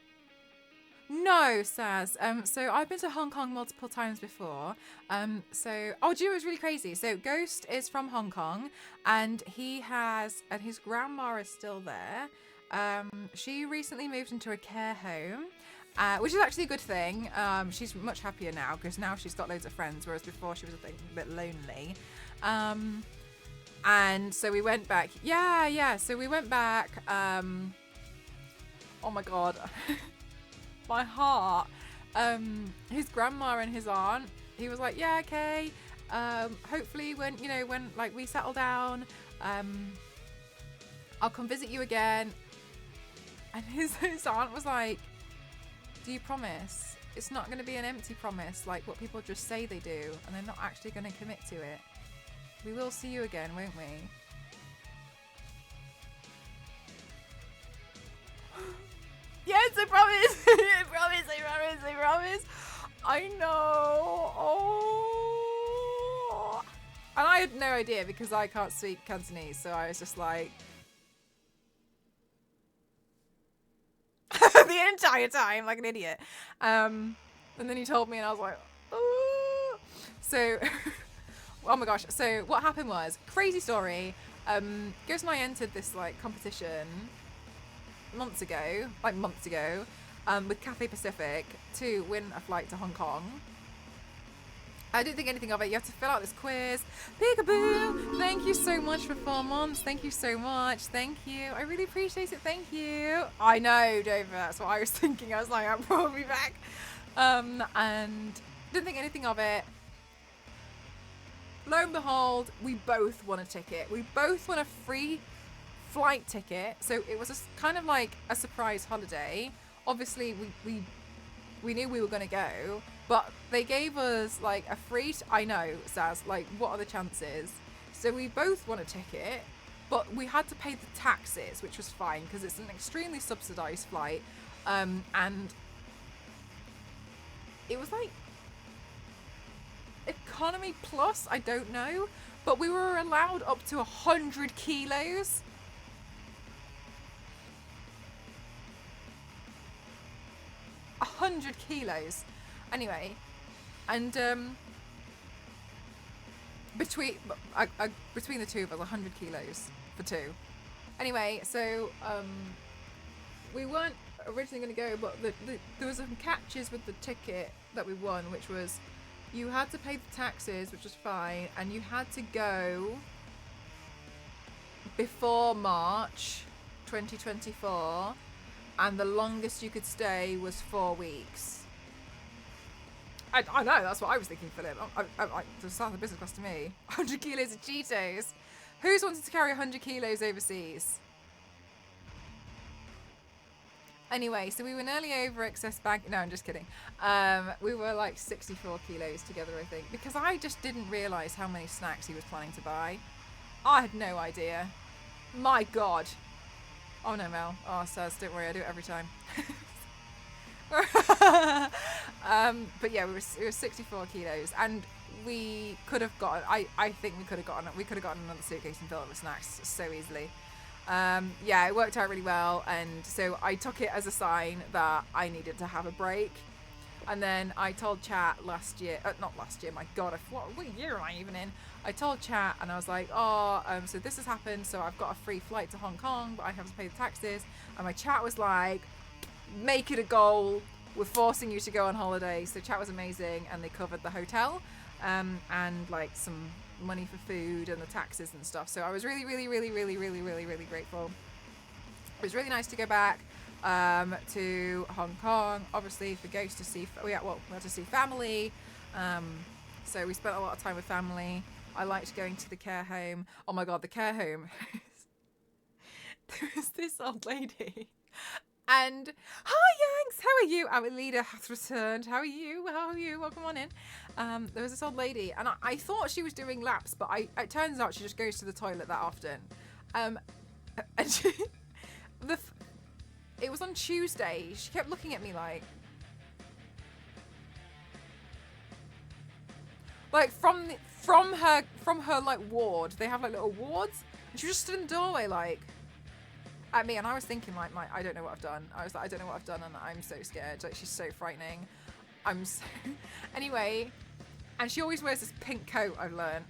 No, Saz. So I've been to Hong Kong multiple times before. Do you know what's really crazy? So Ghost is from Hong Kong and his grandma is still there. She recently moved into a care home. Which is actually a good thing. She's much happier now because now she's got loads of friends, whereas before she was a bit lonely. And so we went back. Yeah. So we went back. Oh my God. My heart. His grandma and his aunt. He was like, yeah, okay. Hopefully when like we settle down, I'll come visit you again. And his aunt was like, do you promise? It's not going to be an empty promise like what people just say they do and they're not actually going to commit to it. We will see you again, won't we? Yes, I promise! I promise! I know! Oh! And I had no idea because I can't speak Cantonese, so I was just like... the entire time, like an idiot. And then he told me and I was like, oh. So, oh my gosh. So what happened was, crazy story. Ghost and I entered this like competition months ago, with Cathay Pacific to win a flight to Hong Kong. I didn't think anything of it. You have to fill out this quiz. Peekaboo! Thank you so much for 4 months. Thank you so much. Thank you. I really appreciate it. Thank you. I know, Dover. That's what I was thinking. I was like, I'm probably back. And didn't think anything of it. Lo and behold, we both won a ticket. We both won a free flight ticket. So it was kind of like a surprise holiday. Obviously, we knew we were going to go. But they gave us like a free... I know, Saz, like what are the chances? So we both won a ticket, but we had to pay the taxes, which was fine because it's an extremely subsidised flight. And it was like economy plus, I don't know. But we were allowed up to 100 kilos. A 100 kilos. Anyway, and between the two of us, 100 kilos for two. Anyway, so we weren't originally going to go, but there was some catches with the ticket that we won, which was you had to pay the taxes, which was fine, and you had to go before March 2024, and the longest you could stay was 4 weeks. I know, that's what I was thinking, Philip. It sounds like business class to me. 100 kilos of Cheetos. Who's wanted to carry 100 kilos overseas? Anyway, so we were nearly over excess bag. No, I'm just kidding. We were like 64 kilos together, I think, because I just didn't realise how many snacks he was planning to buy. I had no idea. My God. Oh no, Mel. Oh, Saz, don't worry, I do it every time. But yeah, we were 64 kilos, and we could have gotten. I think we could have gotten another suitcase and filled it with snacks so easily. Yeah, it worked out really well, and so I took it as a sign that I needed to have a break. And then I told Chat last year, not last year, my God, what year am I even in? I told Chat and I was like, so this has happened, so I've got a free flight to Hong Kong, but I have to pay the taxes. And my Chat was like, make it a goal. We're forcing you to go on holiday. So Chat was amazing, and they covered the hotel and like some money for food and the taxes and stuff. So I was really, really, really, really, really, really, really grateful. It was really nice to go back to Hong Kong, obviously for Ghost to see. We had to see family, so we spent a lot of time with family. I liked going to the care home. Oh my God, the care home. There was this old lady, and hi Yanks, how are you? Our leader hath returned. How are you? How are you? Welcome on in. There was this old lady, and I thought she was doing laps, but it turns out she just goes to the toilet that often. And she, it was on Tuesday. She kept looking at me like from her like ward. They have like little wards, and she just stood in the doorway like at me. And I was thinking like, I don't know what I've done. I was like, I don't know what I've done, and I'm so scared. Like, she's so frightening. Anyway, and she always wears this pink coat, I've learned.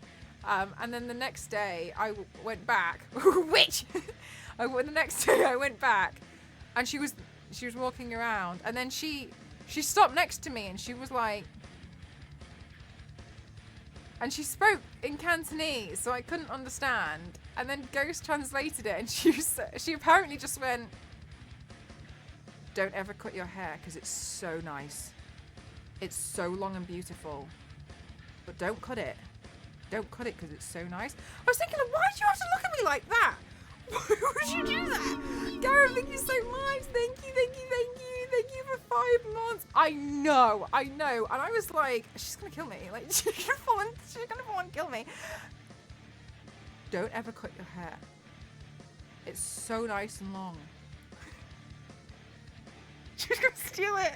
And then the next day I went back. Which the next day I went back. And she was walking around, and then she stopped next to me, and she was like, and she spoke in Cantonese, so I couldn't understand. And then Ghost translated it, and she apparently just went, "Don't ever cut your hair because it's so nice. It's so long and beautiful, but don't cut it. Don't cut it because it's so nice." I was thinking, why did you have to look at me like that? Why would you do that? Gareth, thank you so much. Thank you for 5 months. I know. And I was like, she's gonna kill me. Like, she's gonna fall and kill me. Don't ever cut your hair. It's so nice and long. She's gonna steal it.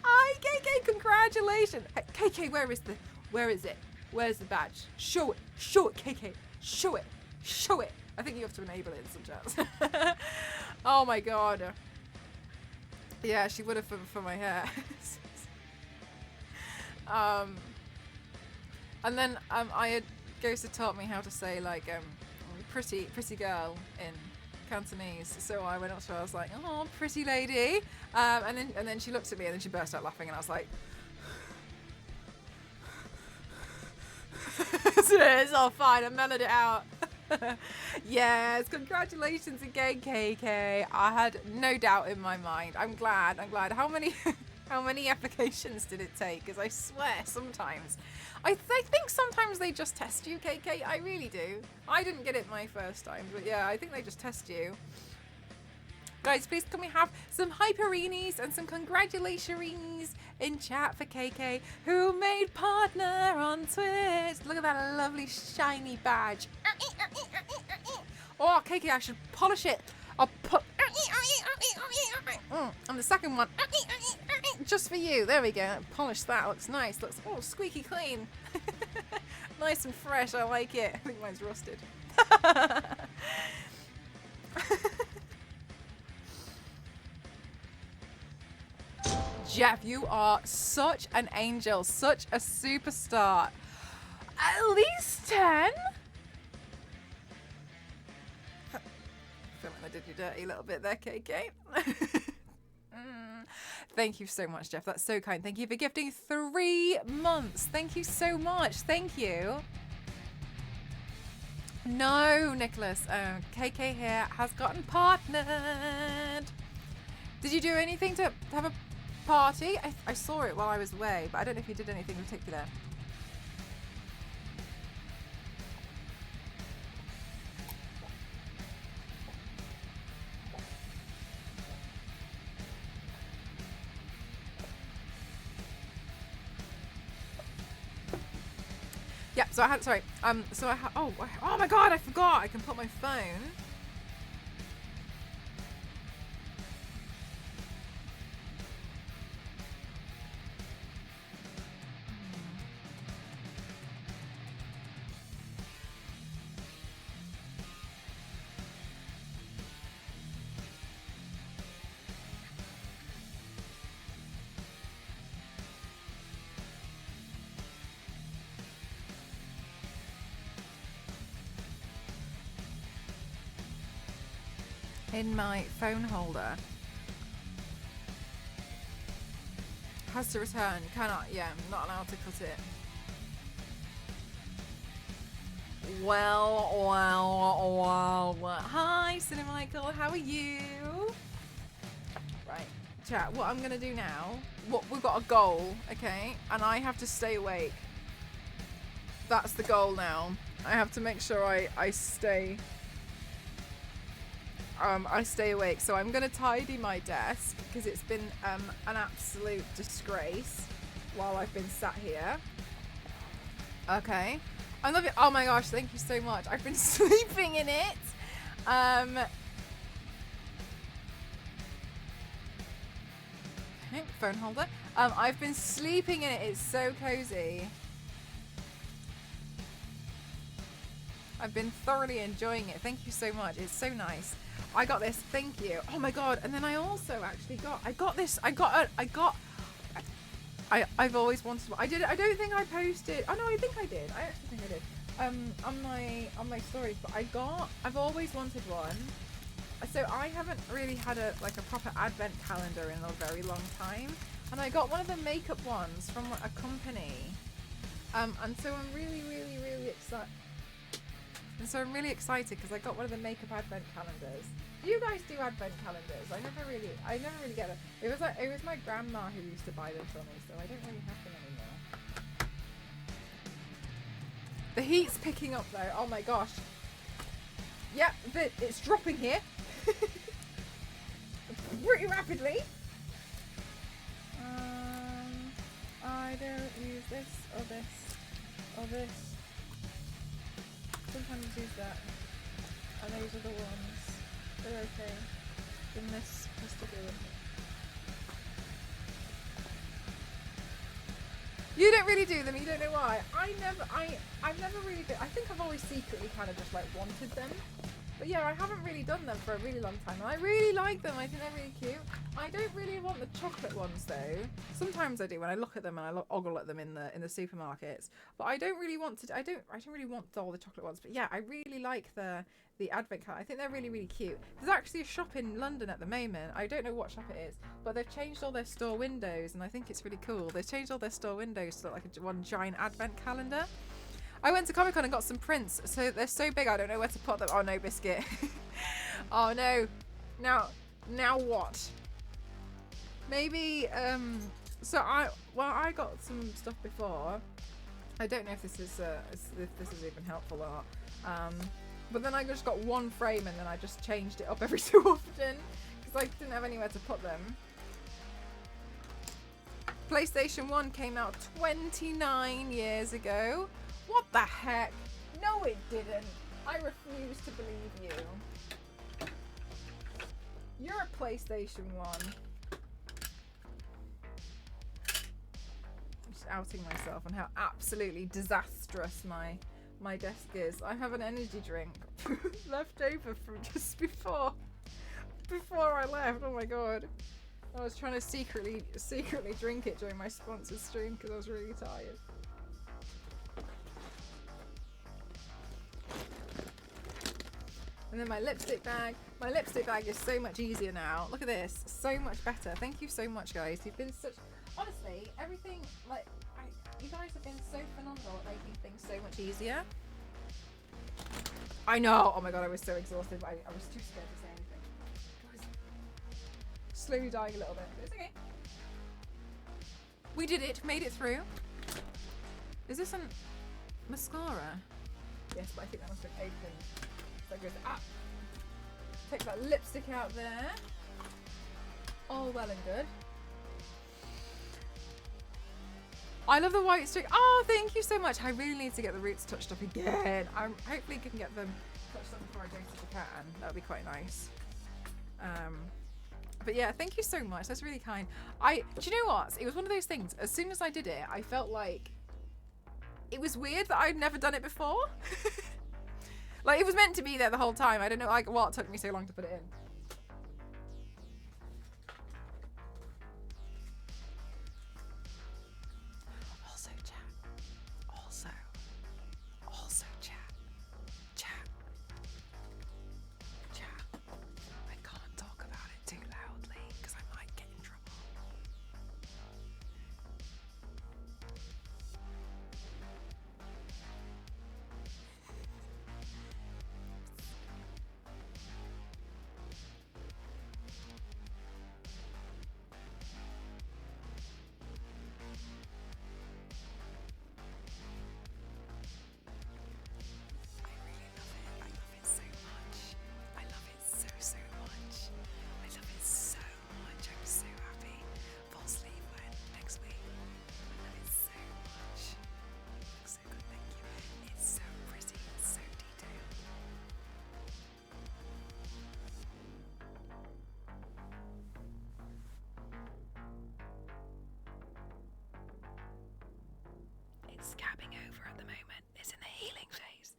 Hi, KK, congratulations. Hey, KK, where is it? Where's the badge? Show it, KK. Show it. I think you have to enable it in some chats. Oh my God. Yeah, she would have for my hair. And then Ghost had taught me how to say like pretty girl in Cantonese. So I went up to her, I was like, "Oh, pretty lady." And then she looked at me, and then she burst out laughing, and I was like, "It's all fine. I mellowed it out." Yes, congratulations again, KK. I had no doubt in my mind. I'm glad. How many applications did it take? Because I swear sometimes I think sometimes they just test you, KK. I really do. I didn't get it my first time, but yeah, I think they just test you. Guys, please can we have some hyperinis and some congratulations in chat for KK, who made partner on Twitch. Look at that lovely shiny badge. Oh, KK, I should polish it. I'll put... And the second one, just for you. There we go. Polish that. Looks nice. Looks squeaky clean. Nice and fresh. I like it. I think mine's rusted. Jeff, you are such an angel, such a superstar. At least 10? I feel like I did you dirty a little bit there, KK. Thank you so much, Jeff. That's so kind. Thank you for gifting 3 months. Thank you so much. Thank you. No, Nicholas. KK here has gotten partnered. Did you do anything to have a party? I saw it while I was away, but I don't know if you did anything in particular. Yeah, so I had, sorry, oh my God, I forgot, I can put my phone. in my phone holder. Has to return. Cannot. Yeah, I'm not allowed to cut it. Well. Hi, Cinemichael. How are you? Right, chat. What I'm gonna do now? We've got a goal, okay? And I have to stay awake. That's the goal now. I have to make sure I stay. I stay awake. So I'm gonna tidy my desk because it's been an absolute disgrace while I've been sat here. Okay. I love it. Oh my gosh, thank you so much. I've been sleeping in it. Okay, phone holder. I've been sleeping in it. It's so cozy. I've been thoroughly enjoying it. Thank you so much. It's so nice. I got this. Thank you. Oh my god. And then I also actually I've always wanted one. I don't think I posted. Oh no, I think I did. I actually think I did. On my stories, but I've always wanted one. So I haven't really had a proper advent calendar in a very long time, and I got one of the makeup ones from a company. And so I'm really excited. And so I'm really excited because I got one of the makeup advent calendars. Do you guys do advent calendars? I never really get them. It was my grandma who used to buy them for me, so I don't really have them anymore. The heat's picking up though. Oh my gosh. Yep, it's dropping here. Pretty rapidly. I don't use this or this or this. Sometimes use that. And those are the ones. They're okay. Then this has to do with it. You don't really do them, you don't know why. I've never really been, I think I've always secretly kind of just wanted them. But yeah, I haven't really done them for a really long time. And I really like them. I think they're really cute. I don't really want the chocolate ones though. Sometimes I do when I look at them and I ogle at them in the supermarkets. But I don't really want to. I don't really want all the chocolate ones. But yeah, I really like the advent calendar. I think they're really cute. There's actually a shop in London at the moment. I don't know what shop it is, but they've changed all their store windows, and I think it's really cool. They've changed all their store windows to look like one giant advent calendar. I went to Comic-Con and got some prints, so they're so big I don't know where to put them. Oh no, biscuit. Oh no. Now what? Maybe so I got some stuff before. I don't know if this is even helpful or not. But then I just got one frame and then I just changed it up every so often because I didn't have anywhere to put them. PlayStation 1 came out 29 years ago. What the heck? No, it didn't. I refuse to believe you. You're a PlayStation 1. I'm just outing myself on how absolutely disastrous my desk is. I have an energy drink left over from just before I left. Oh my god. I was trying to secretly drink it during my sponsored stream because I was really tired. And then my lipstick bag. My lipstick bag is so much easier now. Look at this. So much better. Thank you so much, guys. You've been such... Honestly, everything... you guys have been so phenomenal at making things so much easier. I know. Oh my god, I was so exhausted. But I was too scared to say anything. I was slowly dying a little bit. But it's okay. We did it. Made it through. Is this an mascara? Yes, but I think that must have been opened. So goes up. Take that lipstick out there. All well and good. I love the white streak. Oh, thank you so much. I really need to get the roots touched up again. Hopefully can get them touched up before I go to Japan. That would be quite nice. But yeah, thank you so much. That's really kind. Do you know what? It was one of those things. As soon as I did it, I felt like it was weird that I'd never done it before. Like, it was meant to be there the whole time. I don't know what took me so long to put it in. Also, chat. Also, chat. I scabbing over at the moment. It's in the healing phase.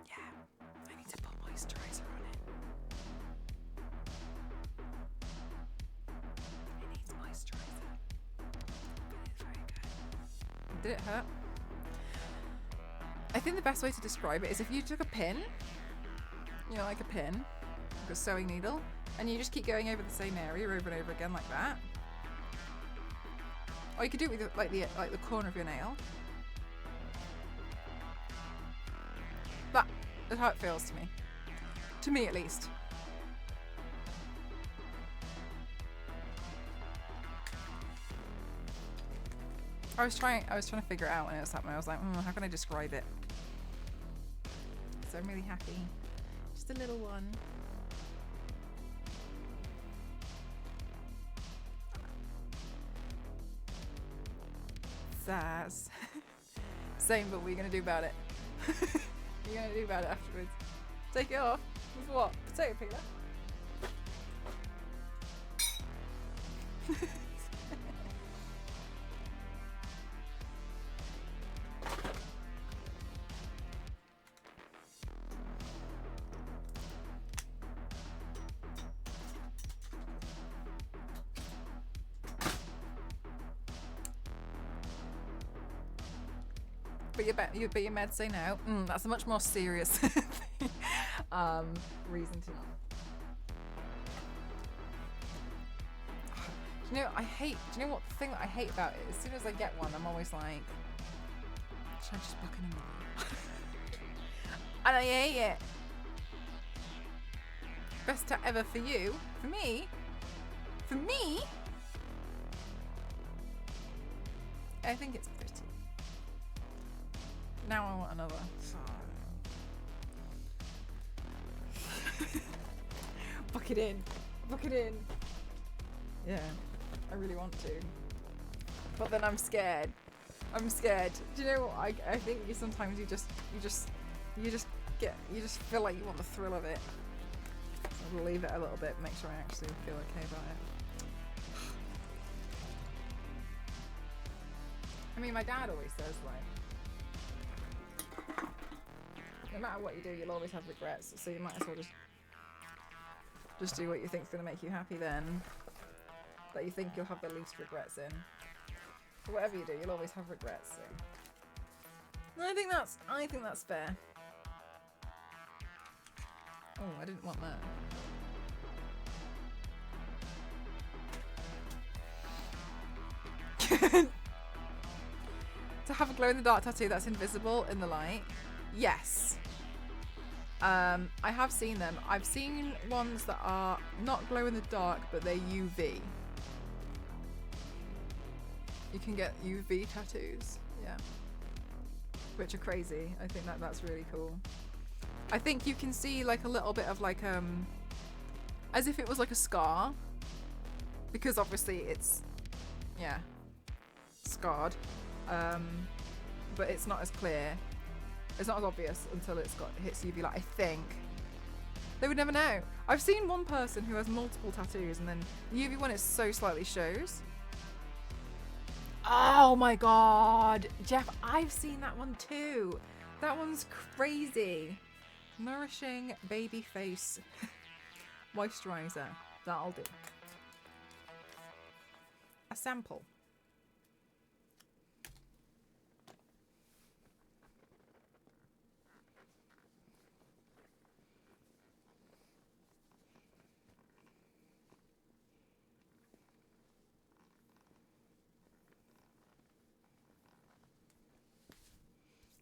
Yeah, I need to put moisturiser on it. It needs moisturiser. But it's very good. Did it hurt? I think the best way to describe it is if you took a pin, you know, like a pin, like a sewing needle, and you just keep going over the same area over and over again like that. Or you could do it with like the corner of your nail. That is how it feels to me. To me, at least. I was trying to figure it out when it was happening. I was like, how can I describe it? So I'm really happy. Just a little one. Sass. Same, but what are you gonna do about it? What are you gonna do about it afterwards? Take it off? With what? Potato peeler? But your meds say no. That's a much more serious reason to not. Do you know what the thing that I hate about it? As soon as I get one, I'm always like, should I just book another? And I hate it. Best tat ever for you. For me. I think it's pretty. Now I want another. Book it in. Yeah, I really want to. But then I'm scared. Do you know what? I think sometimes you just feel like you want the thrill of it. So I'll leave it a little bit, make sure I actually feel okay about it. I mean, my dad always says, like, no matter what you do, you'll always have regrets, so you might as well just do what you think's going to make you happy then, that you think you'll have the least regrets in. But whatever you do, you'll always have regrets, so. And I think that's fair. Oh, I didn't want that. To have a glow-in-the-dark tattoo that's invisible in the light? Yes. I have seen them. I've seen ones that are not glow-in-the-dark, but they're UV. You can get UV tattoos, yeah. Which are crazy. I think that's really cool. I think you can see like a little bit of like, as if it was like a scar. Because obviously it's, yeah, scarred. But it's not as clear. It's not as obvious until it hits UV light, I think. They would never know. I've seen one person who has multiple tattoos and then the UV one is so slightly shows. Oh my god. Jeff, I've seen that one too. That one's crazy. Nourishing baby face moisturizer. That'll do. A sample.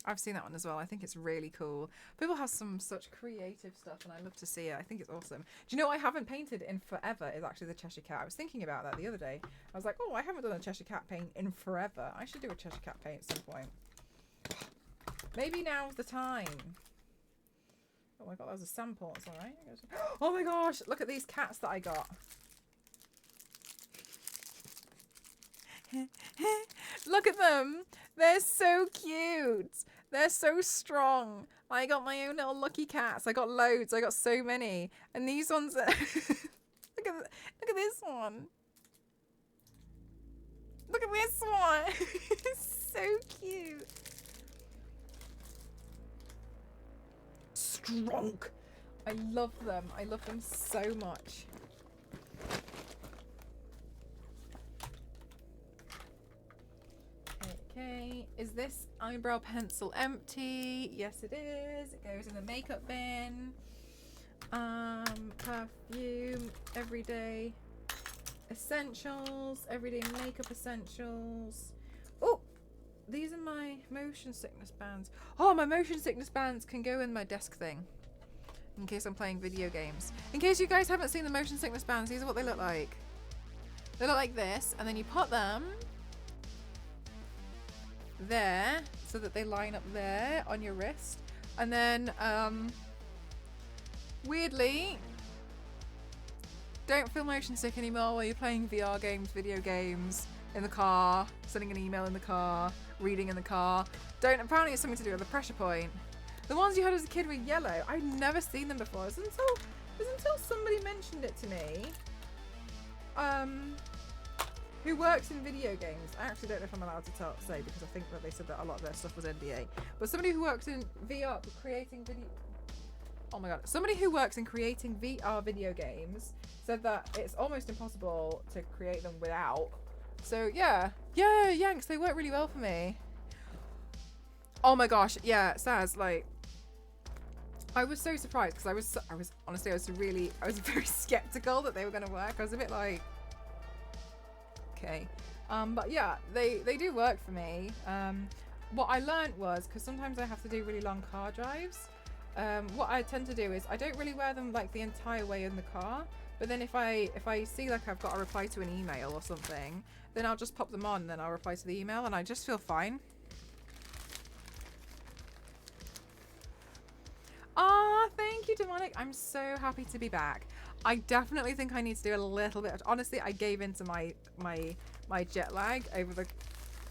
I've seen that one as well. I think it's really cool. People have some such creative stuff and I love to see it. I think it's awesome. Do you know what I haven't painted in forever is actually the Cheshire Cat. I was thinking about that the other day. I was like, oh, I haven't done a Cheshire Cat paint in forever. I should do a Cheshire Cat paint at some point. Maybe now's the time. Oh my god, that was a sample. It's alright. Oh my gosh, look at these cats that I got. Look at them. They're so cute. They're so strong. I got my own little lucky cats. I got loads. I got so many. And these ones are... look at this one. Look at this one. It's so cute. Strong. I love them. I love them so much. Okay, is this eyebrow pencil empty? Yes, it is. It goes in the makeup bin. Perfume, everyday essentials, everyday makeup essentials. Oh, these are my motion sickness bands. Oh, my motion sickness bands can go in my desk thing in case I'm playing video games. In case you guys haven't seen the motion sickness bands, these are what they look like. They look like this, and then you put them there so that they line up there on your wrist, and then weirdly don't feel motion sick anymore while you're playing VR games, video games, in the car, sending an email in the car, reading in the car. Apparently it's something to do with the pressure point. The ones you had as a kid were yellow. I'd never seen them before. It was until somebody mentioned it to me. Who works in video games. I actually don't know if I'm allowed to say because I think that they said that a lot of their stuff was NDA. But somebody who works in VR creating video... Oh my god. Somebody who works in creating VR video games said that it's almost impossible to create them without. So yeah. Yeah, Yanks, they work really well for me. Oh my gosh. Yeah, Saz, like... I was so surprised because I was honestly, I was very skeptical that they were going to work. I was a bit like... Okay, but yeah, they do work for me. What I learned was, because sometimes I have to do really long car drives, what I tend to do is I don't really wear them like the entire way in the car, but then if I see like I've got to reply to an email or something, then I'll just pop them on and then I'll reply to the email and I just feel fine. Ah, thank you, Demonic. I'm so happy to be back. I definitely think I need to do a little bit of... Honestly, I gave into my jet lag over the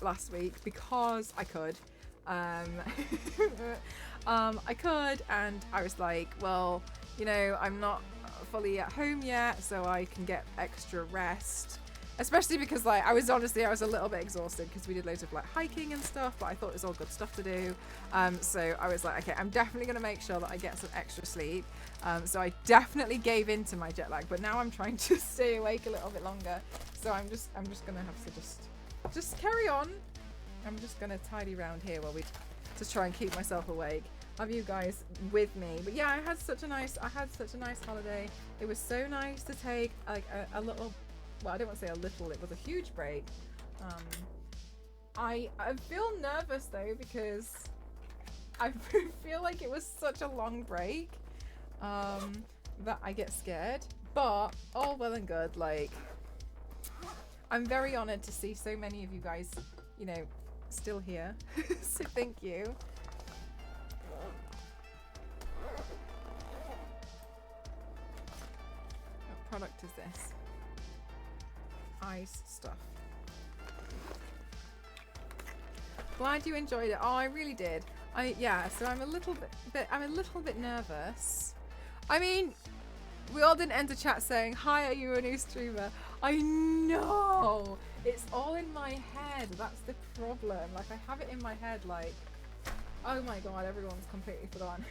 last week because I could. I could, and I was like, well, you know, I'm not fully at home yet, so I can get extra rest. Especially because, like, I was a little bit exhausted because we did loads of, like, hiking and stuff, but I thought it was all good stuff to do. So I was like, okay, I'm definitely going to make sure that I get some extra sleep. So I definitely gave in to my jet lag, but now I'm trying to stay awake a little bit longer. So I'm just going to have to just carry on. I'm just going to tidy around here while we just try and keep myself awake. Have you guys with me? But yeah, I had such a nice holiday. It was so nice to take like a little... Well, I don't want to say a little, it was a huge break. I feel nervous though because I feel like it was such a long break that I get scared. But all well and good, like I'm very honoured to see so many of you guys, you know, still here. So thank you. What product is this? Ice stuff. Glad you enjoyed it. Oh, I really did. So I'm a little bit nervous. I mean, we all didn't enter chat saying, "Hi, are you a new streamer?" I know. It's all in my head. That's the problem. Like I have it in my head like, oh my god, everyone's completely forgotten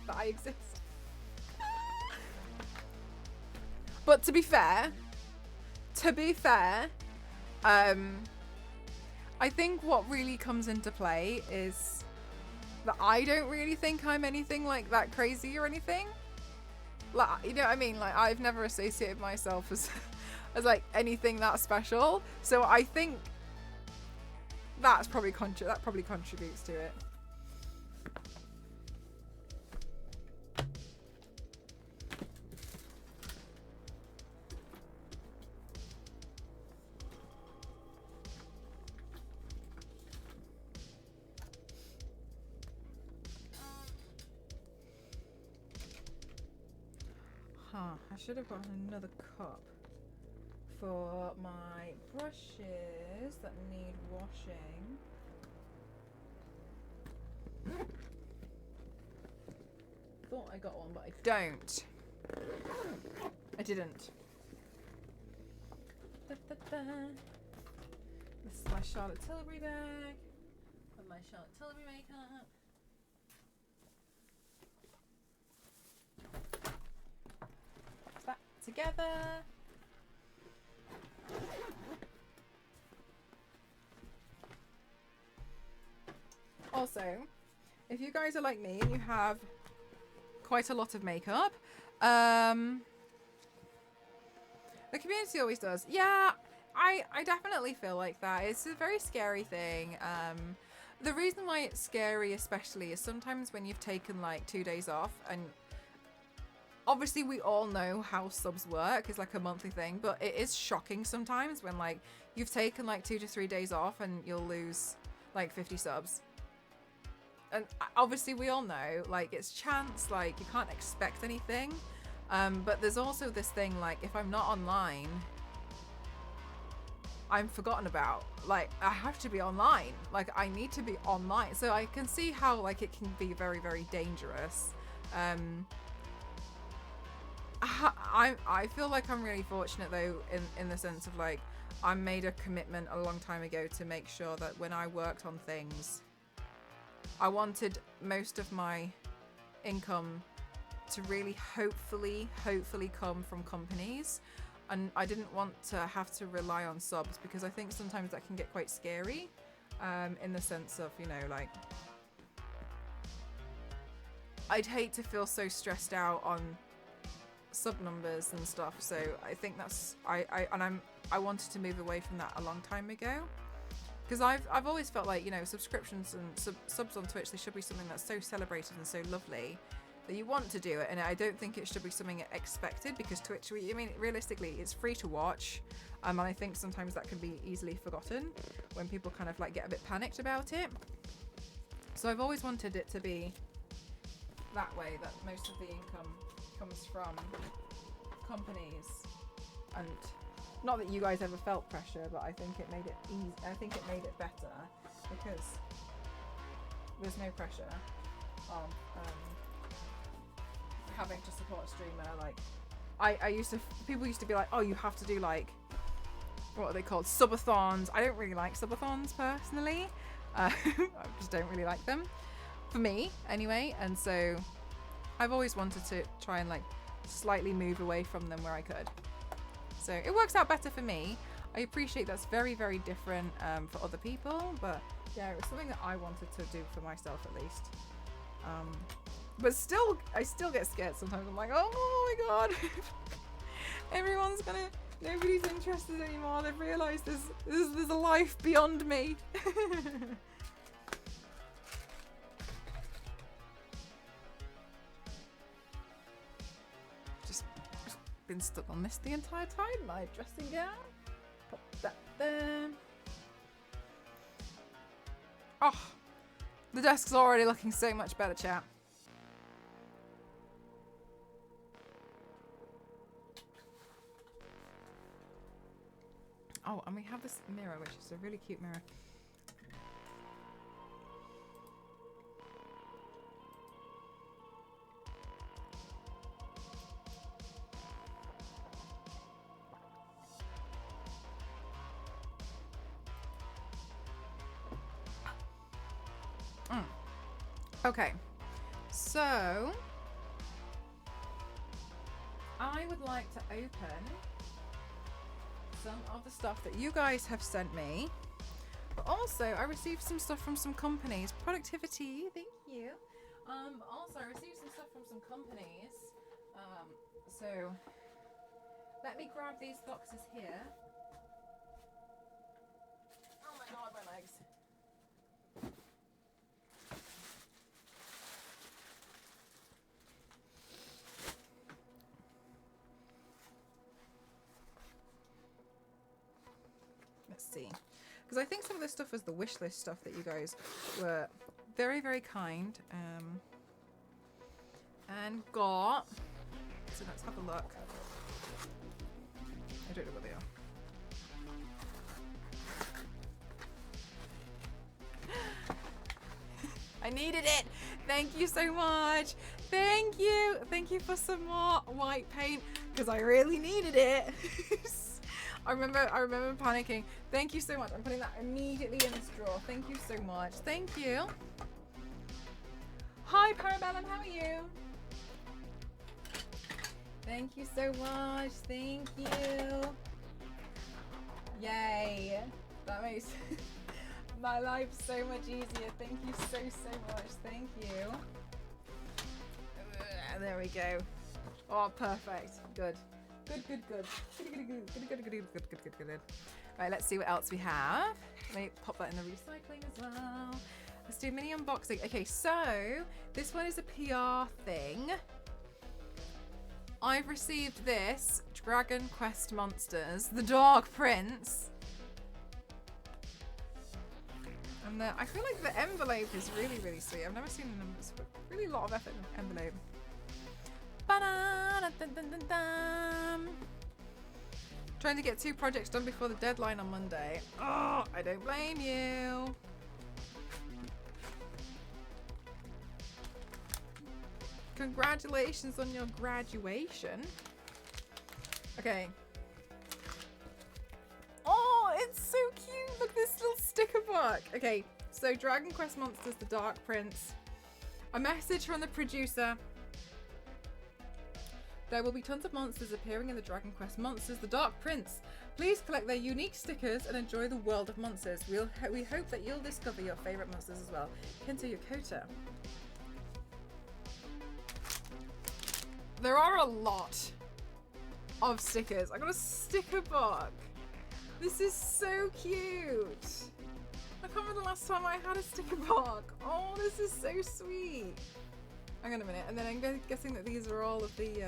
that I exist. But to be fair, I think what really comes into play is that I don't really think I'm anything like that crazy or anything. Like, you know what I mean? Like, I've never associated myself as like anything that special. So I think that probably contributes to it. I should have gotten another cup for my brushes that need washing. thought I got one, but I don't. I didn't. Da, da, da. This is my Charlotte Tilbury bag with my Charlotte Tilbury makeup. Put that together. Also, if you guys are like me and you have quite a lot of makeup, the community always does. Yeah, I definitely feel like that. It's a very scary thing. The reason why it's scary especially is sometimes when you've taken like 2 days off, and obviously we all know how subs work, it's like a monthly thing, but it is shocking sometimes when like you've taken like 2 to 3 days off and you'll lose like 50 subs. And obviously we all know, like, it's chance, like, you can't expect anything. But there's also this thing, like, if I'm not online, I'm forgotten about. Like, I have to be online. Like, I need to be online. So I can see how, like, it can be very, very dangerous. I feel like I'm really fortunate, though, in the sense of, like, I made a commitment a long time ago to make sure that when I worked on things, I wanted most of my income to really hopefully come from companies, and I didn't want to have to rely on subs, because I think sometimes that can get quite scary, in the sense of, you know, like, I'd hate to feel so stressed out on sub numbers and stuff. So I think that's I wanted to move away from that a long time ago. Because I've always felt like, you know, subscriptions and subs on Twitch, they should be something that's so celebrated and so lovely that you want to do it. And I don't think it should be something expected, because Twitch, I mean, realistically, it's free to watch. And I think sometimes that can be easily forgotten when people kind of like get a bit panicked about it. So I've always wanted it to be that way, that most of the income comes from companies. And not that you guys ever felt pressure, but I think it made it easy. I think it made it better because there's no pressure on having to support a streamer. Like, people used to be like, oh, you have to do like, what are they called? Subathons. I don't really like subathons personally. I just don't really like them, for me anyway. And so I've always wanted to try and like slightly move away from them where I could. So it works out better for me. I appreciate that's very, very different for other people, but yeah, it was something that I wanted to do for myself at least. But still, I still get scared sometimes. I'm like, oh my god, nobody's interested anymore. They've realised there's a life beyond me. Been stuck on this the entire time. My dressing gown. Pop that there. Oh, the desk's already looking so much better, chat. Oh, and we have this mirror, which is a really cute mirror. Okay, so I would like to open some of the stuff that you guys have sent me, but also I received some stuff from some companies. Productivity, thank you. Also I received some stuff from some companies. So let me grab these boxes here. Oh my god, my legs. Let's see, because I think some of this stuff was the wish list stuff that you guys were very, very kind and got. So let's have a look. I don't know what they are. I needed it. Thank you so much. Thank you. Thank you for some more white paint because I really needed it. I remember panicking. Thank you so much. I'm putting that immediately in this drawer. Thank you so much. Thank you. Hi, Parabellum. How are you? Thank you so much. Thank you. Yay. That makes my life so much easier. Thank you so much. Thank you. There we go. Oh, perfect. Good. Good. Right, let's see what else we have. Let me pop that in the recycling as well. Let's do a mini unboxing. Okay, so this one is a PR thing. I've received this Dragon Quest Monsters, the Dark Prince. And I feel like the envelope is really, really sweet. I've never seen really a lot of effort in the envelope. Trying to get 2 projects done before the deadline on Monday. Oh, I don't blame you. Congratulations on your graduation. Okay. Oh, it's so cute. Look at this little sticker book. Okay, so Dragon Quest Monsters, The Dark Prince. A message from the producer. There will be tons of monsters appearing in the Dragon Quest Monsters, The Dark Prince. Please collect their unique stickers and enjoy the world of monsters. We hope that you'll discover your favourite monsters as well. Kento Yokota. There are a lot of stickers. I got a sticker book. This is so cute. I can't remember the last time I had a sticker book. Oh, this is so sweet. Hang on a minute. And then I'm guessing that these are all of the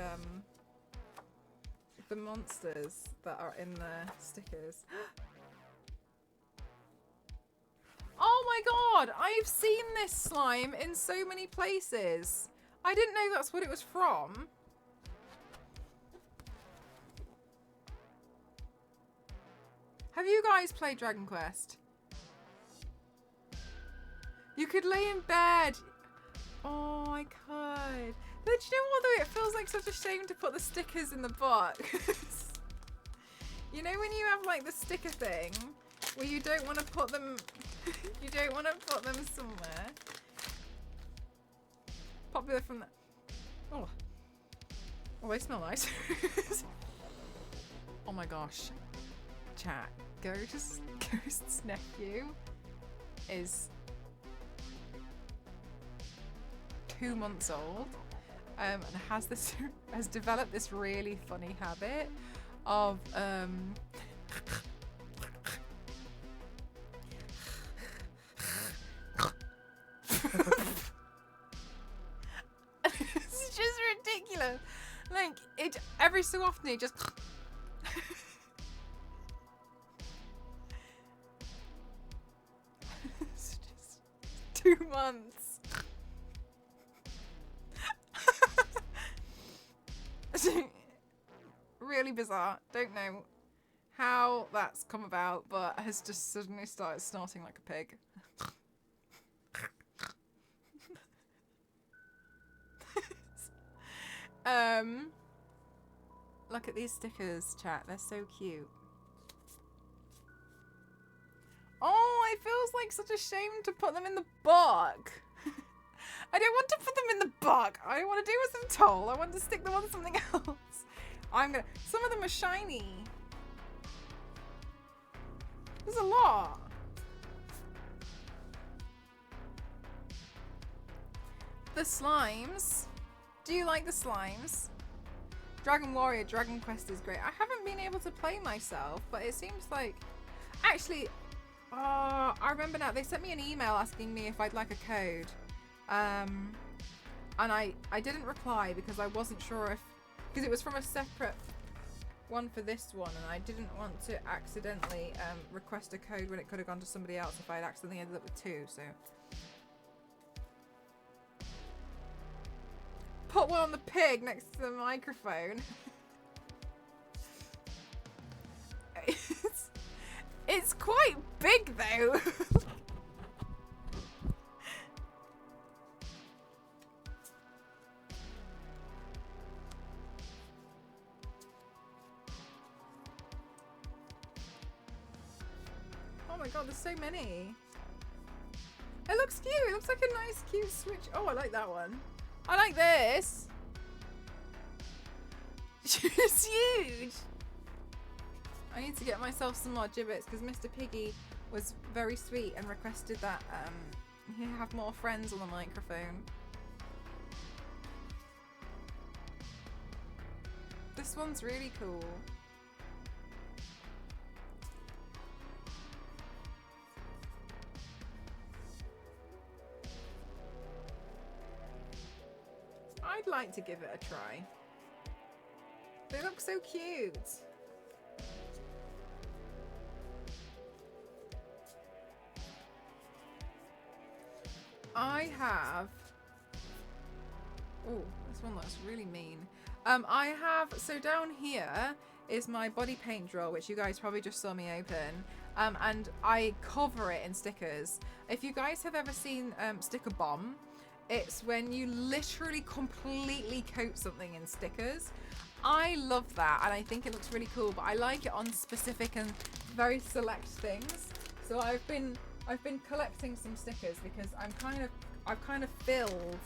monsters that are in the stickers. Oh my god! I've seen this slime in so many places. I didn't know that's what it was from. Have you guys played Dragon Quest? You could lay in bed. Oh, I could. But you know what though? It feels like such a shame to put the stickers in the box. You know when you have like the sticker thing where you don't want to put them, you don't want to put them somewhere. Popular from the. Oh, they smell nice. Oh my gosh, chat. Ghost's nephew is 2 months old, and has developed this really funny habit of it's just ridiculous. Like it every so often he just it's just 2 months. Really bizarre. Don't know how that's come about, but has just suddenly started snorting like a pig. Look at these stickers, chat. They're so cute. Oh, it feels like such a shame to put them in the book. I don't want to put them in the book. I don't want to do as I'm told. I want to stick them on something else. Some of them are shiny. There's a lot. The slimes. Do you like the slimes? Dragon Warrior, Dragon Quest is great. I haven't been able to play myself, but it seems like... Actually, I remember now. They sent me an email asking me if I'd like a code. And I didn't reply because I wasn't sure if... Because it was from a separate one for this one, and I didn't want to accidentally request a code when it could have gone to somebody else if I had accidentally ended up with 2, so... Put one on the pig next to the microphone. It's quite big though. my god, there's so many. It looks cute. It looks like a nice, cute switch. Oh, I like that one. I like this. It's huge. I need to get myself some more gibbets because Mr. Piggy was very sweet and requested that he have more friends on the microphone. This one's really cool. I'd like to give it a try. They look so cute. I have... Oh, this one looks really mean. I have... So down here is my body paint drawer, which you guys probably just saw me open. And I cover it in stickers. If you guys have ever seen Sticker Bomb, it's when you literally completely coat something in stickers. I love that, and I think it looks really cool, but I like it on specific and very select things. So I've been collecting some stickers because I've kind of filled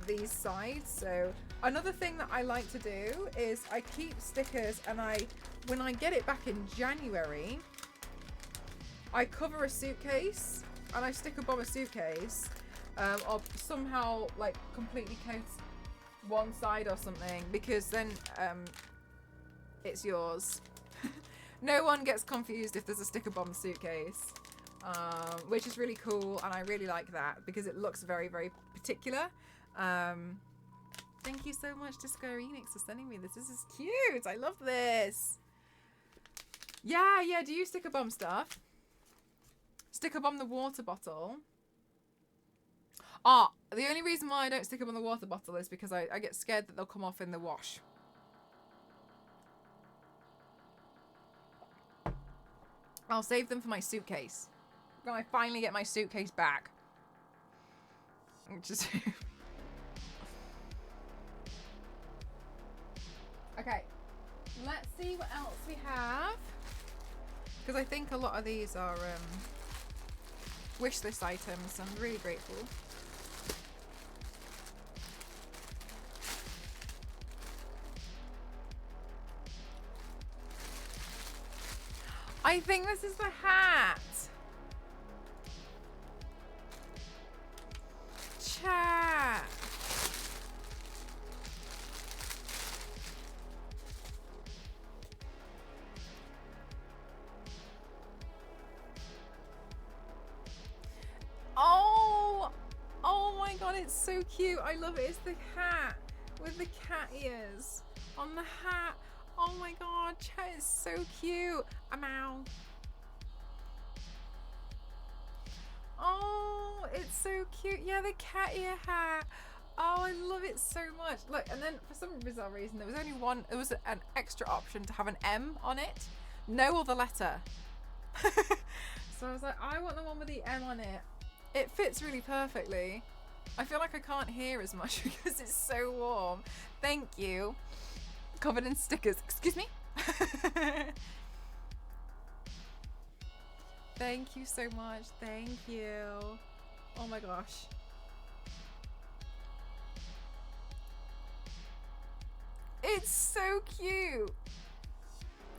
these sides. So another thing that I like to do is I keep stickers, and when I get it back in January, I cover a suitcase and I Sticker Bomb a suitcase, or somehow like completely coat one side or something, because then it's yours. No one gets confused if there's a Sticker Bomb suitcase, which is really cool, and I really like that because it looks very, very particular. Thank you so much to Square Enix for sending me this. This is cute. I love this. Yeah, do you Sticker Bomb stuff? Sticker Bomb the water bottle. The only reason why I don't Sticker Bomb the water bottle is because I get scared that they'll come off in the wash. I'll save them for my suitcase. When I finally get my suitcase back. Just okay. Let's see what else we have. Because I think a lot of these are wish list items. I'm really grateful. I think this is the hat. Chat. Oh my god, it's so cute. I love it. It's the hat with the cat ears on the hat. Oh my god, chat is so cute. Ow. Oh, it's so cute. Yeah, the cat ear hat. Oh, I love it so much. Look, and then for some bizarre reason, there was only one. There was an extra option to have an M on it. No other letter. So I was like, I want the one with the M on it. It fits really perfectly. I feel like I can't hear as much because it's so warm. Thank you. Covered in stickers. Excuse me? Thank you so much. Thank you. Oh my gosh. It's so cute.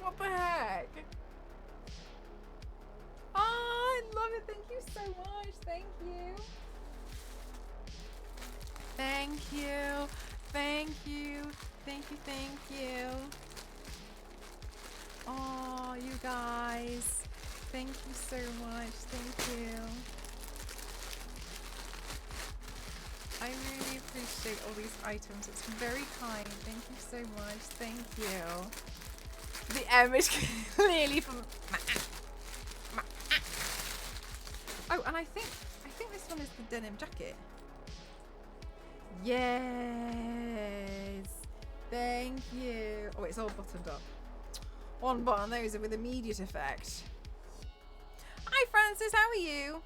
What the heck? Oh, I love it. Thank you so much. Thank you. Thank you. Thank you. Thank you. Thank you. Oh, you guys. Thank you so much. Thank you. I really appreciate all these items. It's very kind. Thank you so much. Thank you. The M is clearly from... Oh, and I think this one is the denim jacket. Yes. Thank you. Oh, it's all buttoned up. One button, those are with immediate effect. Hi, Francis. How are you?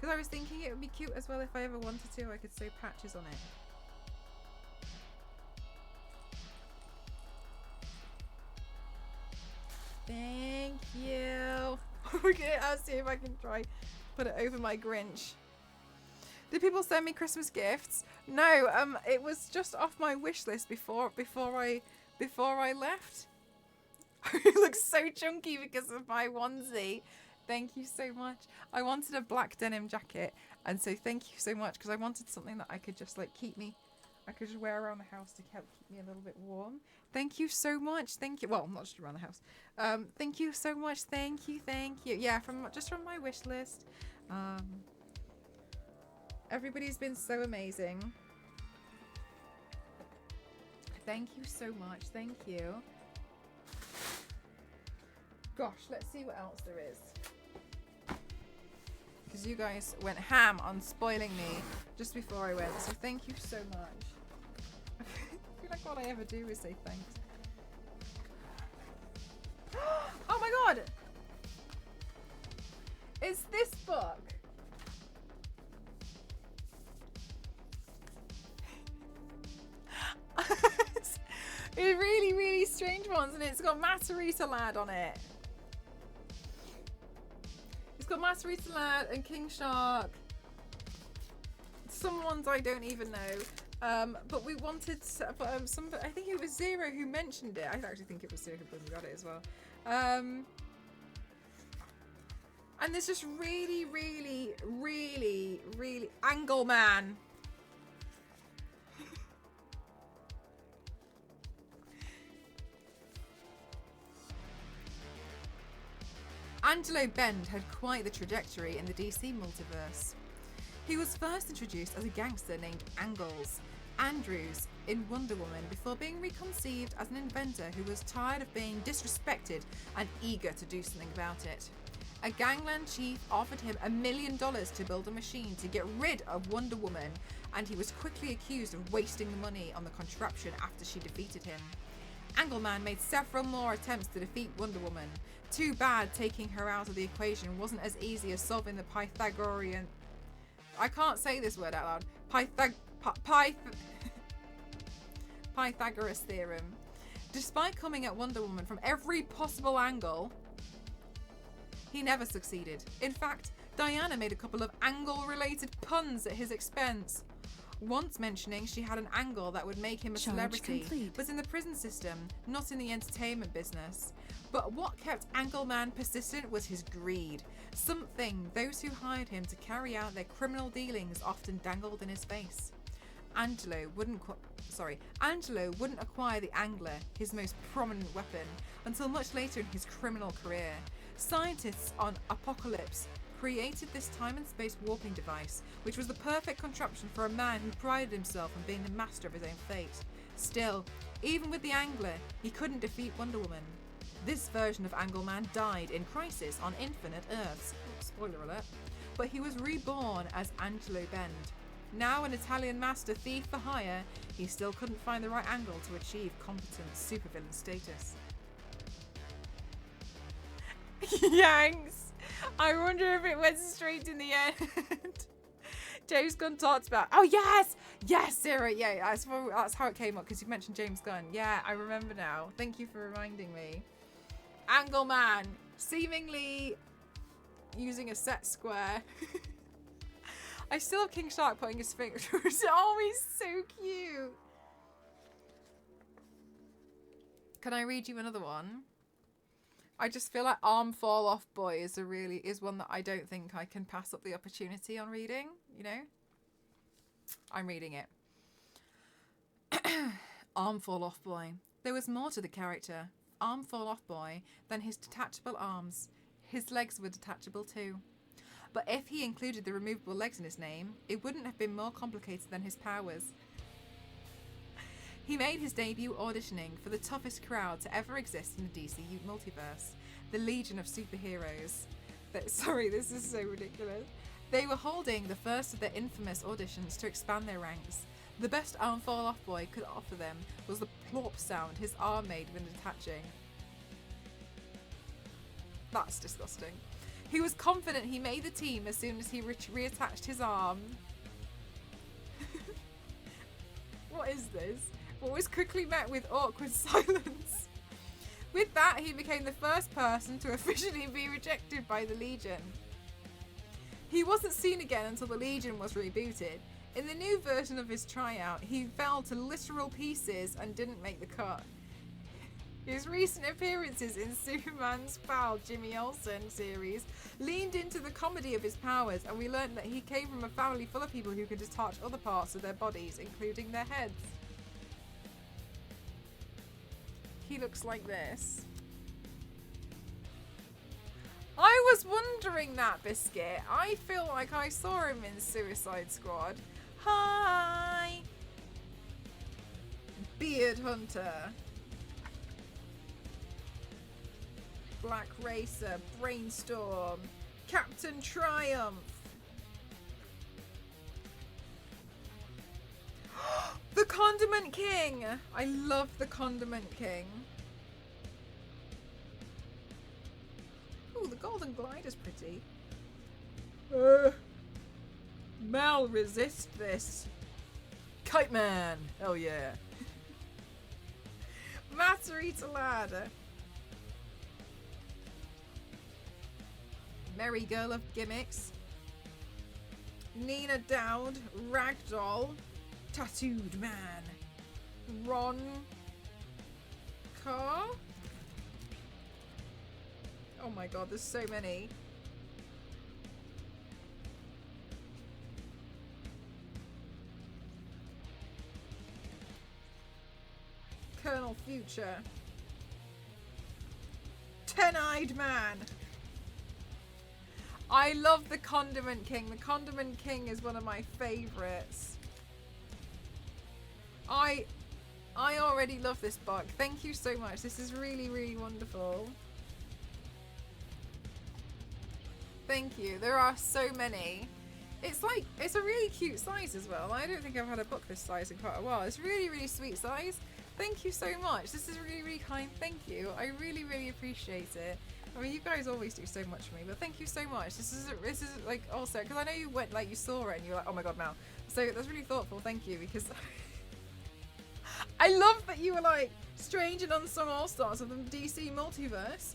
Because I was thinking it would be cute as well if I ever wanted to. I could sew patches on it. Okay, I'll see if I can try put it over my Grinch. Did people send me Christmas gifts? No, it was just off my wish list before I left. It looks so chunky because of my onesie. Thank you so much. I wanted a black denim jacket, and so thank you so much, because I wanted something that I could just like I could just wear around the house to help keep me a little bit warm. Thank you so much. Thank you. Well, not just around the house. Thank you so much. Thank you. Yeah, from my wish list. Everybody's been so amazing. Thank you so much. Thank you. Gosh, let's see what else there is. Because you guys went ham on spoiling me just before I went, so thank you so much. I feel like all I ever do is say thanks. Oh my god! It's this book. It's really, really strange ones, and it's got Matarita Lad on it. It's got Matarita Lad and King Shark. Some ones I don't even know. But we wanted, I think it was Zero who mentioned it. I actually think it was Zero who got it as well. And there's just really, really, really, really Angle Man. Angelo Bend had quite the trajectory in the DC multiverse. He was first introduced as a gangster named Angles Andrews in Wonder Woman before being reconceived as an inventor who was tired of being disrespected and eager to do something about it. A gangland chief offered him $1 million to build a machine to get rid of Wonder Woman, and he was quickly accused of wasting the money on the contraption after she defeated him. Angleman made several more attempts to defeat Wonder Woman. Too bad taking her out of the equation wasn't as easy as solving the Pythagorean... I can't say this word out loud. Pythagoras theorem. Despite coming at Wonder Woman from every possible angle, he never succeeded. In fact, Diana made a couple of angle-related puns at his expense. Once mentioning she had an angle that would make him a celebrity, but in the prison system, not in the entertainment business. But what kept Angleman persistent was his greed. Something those who hired him to carry out their criminal dealings often dangled in his face. Angelo wouldn't acquire the Angler, his most prominent weapon, until much later in his criminal career. Scientists on Apocalypse created this time and space warping device, which was the perfect contraption for a man who prided himself on being the master of his own fate. Still, even with the Angler, he couldn't defeat Wonder Woman. This version of Angleman died in Crisis on Infinite Earths. Spoiler alert. But he was reborn as Angelo Bend. Now an Italian master thief for hire, he still couldn't find the right angle to achieve competent supervillain status. Yanks! I wonder if it went straight in the end. James Gunn talked about... Oh, yes! Yes, Sarah! Yeah, that's how it came up, because you mentioned James Gunn. Yeah, I remember now. Thank you for reminding me. Angleman, seemingly using a set square. I still have King Shark putting his finger through his... Oh, he's so cute! Can I read you another one? I just feel like Arm Fall Off Boy is one that I don't think I can pass up the opportunity on reading, you know? I'm reading it. Arm Fall Off Boy. There was more to the character, Arm Fall Off Boy, than his detachable arms. His legs were detachable too. But if he included the removable legs in his name, it wouldn't have been more complicated than his powers. He made his debut auditioning for the toughest crowd to ever exist in the DC multiverse, the Legion of Superheroes. Sorry, this is so ridiculous. They were holding the first of their infamous auditions to expand their ranks. The best Arm Fall Off Boy could offer them was the plop sound his arm made when detaching. That's disgusting. He was confident he made the team as soon as he reattached his arm. What is this? What was quickly met with awkward silence. With that, he became the first person to officially be rejected by the Legion. He wasn't seen again until the Legion was rebooted. In the new version of his tryout, he fell to literal pieces and didn't make the cut. His recent appearances in Superman's pal Jimmy Olsen series leaned into the comedy of his powers, and we learned that he came from a family full of people who could detach other parts of their bodies, including their heads. He looks like this. I was wondering that, Biscuit. I feel like I saw him in Suicide Squad. Hi! Beard Hunter. Black Racer, Brainstorm, Captain Triumph. The Condiment King! I love the Condiment King. Ooh, the Golden Glider's pretty. Mel, resist this. Kite Man! Hell yeah. Matarita Lad. Merry Girl of Gimmicks. Nina Dowd, Ragdoll, Tattooed Man, Ron Carr. Oh my god, there's so many. Colonel Future. Ten-Eyed Man. I love the Condiment King. The Condiment King is one of my favorites. I already love this book. Thank you so much. This is really, really wonderful. Thank you. There are so many. It's like, it's a really cute size as well. I don't think I've had a book this size in quite a while. It's really, really sweet size. Thank you so much. This is really, really kind. Thank you. I really, really appreciate it. I mean, you guys always do so much for me, but thank you so much. This is like also, because I know you went, like, you saw it and you were like, oh my god, Mal. So that's really thoughtful. Thank you, because I love that you were like strange and unsung all-stars of the DC multiverse.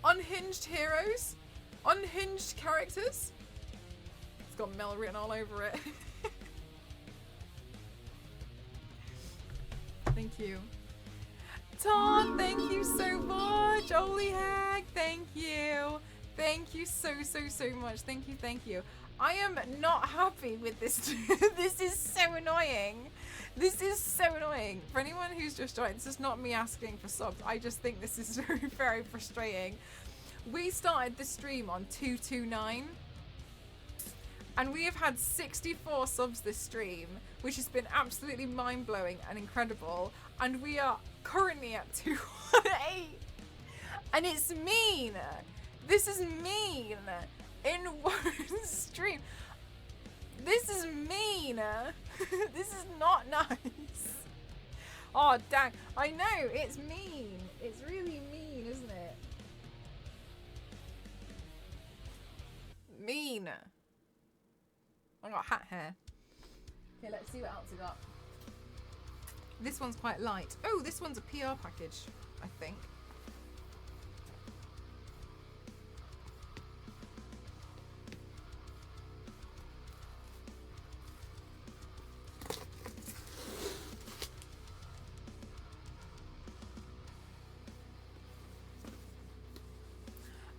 Unhinged heroes. Unhinged characters. It's got Mel written all over it. Thank you. Tom, thank you so much. Holy heck, thank you. Thank you so much. Thank you, thank you. I am not happy with this. This is so annoying. This is so annoying. For anyone who's just joined, this is not me asking for subs. I just think this is very, very frustrating. We started the stream on 229. And we have had 64 subs this stream, which has been absolutely mind-blowing and incredible. And we are currently at 218. And it's mean. This is mean. In one stream. This is mean. This is not nice. Oh, dang. I know, it's mean. It's really mean, isn't it? Mean. I got hat hair. Okay, let's see what else we got. This one's quite light. Oh, this one's a PR package, I think.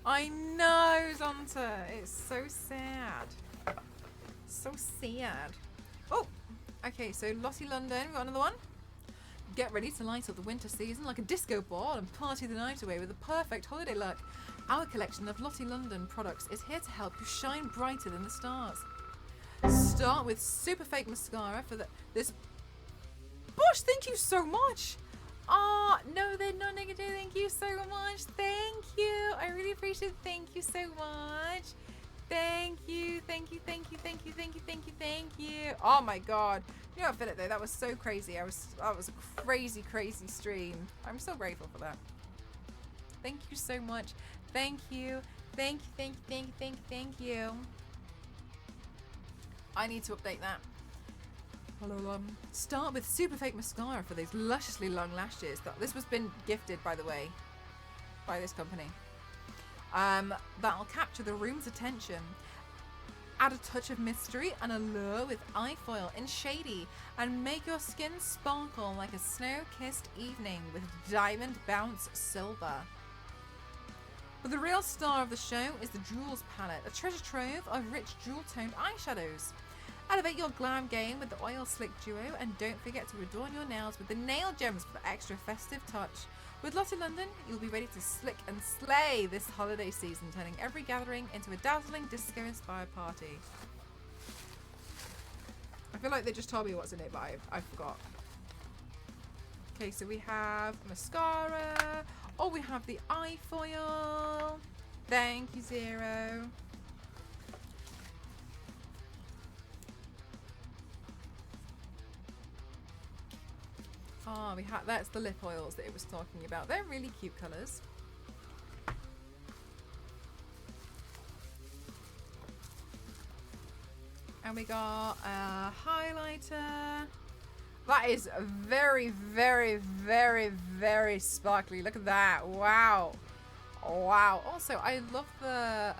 I know, Zonta. It's so sad. So sad. Oh, okay, so Lottie London, we got another one. Get ready to light up the winter season like a disco ball and party the night away with the perfect holiday look. Our collection of Lottie London products is here to help you shine brighter than the stars. Start with super fake mascara for this. Bosh, thank you so much. Ah, no, they're not negative. Thank you so much. Thank you. I really appreciate it. Thank you so much. Thank you, thank you, thank you, thank you, thank you, thank you, thank you. Oh my god. You know what, Philip, though, that was so crazy. That was a crazy, crazy stream. I'm so grateful for that. Thank you so much. Thank you. Thank you, thank you, thank you, thank you, thank you. I need to update that. Hello, start with super fake mascara for those lusciously long lashes. This was been gifted, by the way. by this company. That'll capture the room's attention. Add a touch of mystery and allure with eye foil in Shady and make your skin sparkle like a snow-kissed evening with Diamond Bounce Silver. But the real star of the show is the Jewels palette, a treasure trove of rich jewel-toned eyeshadows. Elevate your glam game with the Oil Slick Duo and don't forget to adorn your nails with the Nail Gems for the extra festive touch. With Lotte London, you'll be ready to slick and slay this holiday season, turning every gathering into a dazzling disco-inspired party. I feel like they just told me what's in it, but I forgot. Okay, so we have mascara. Oh, we have the eye foil. Thank you, Zero. Oh, that's the lip oils that it was talking about. They're really cute colours. And we got a highlighter. That is very, very, very, very sparkly. Look at that. Wow. Wow. Also, I love the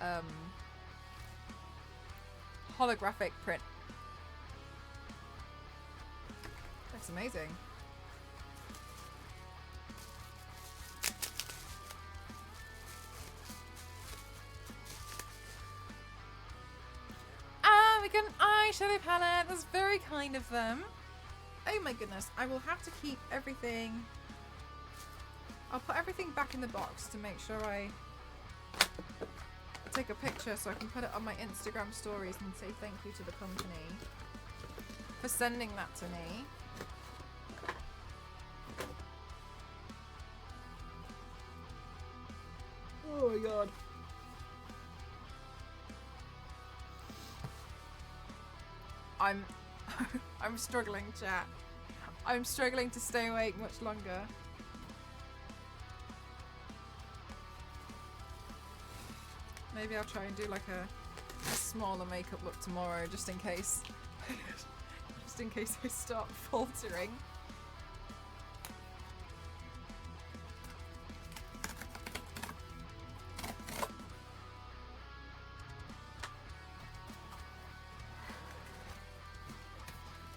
holographic print. That's amazing. We got an eyeshadow palette. That's very kind of them. Oh my goodness. I will have to keep everything. I'll put everything back in the box to make sure I take a picture so I can put it on my Instagram stories and say thank you to the company for sending that to me. Oh my god. I'm struggling, chat. I'm struggling to stay awake much longer. Maybe I'll try and do like a smaller makeup look tomorrow, just in case. Just in case I start faltering.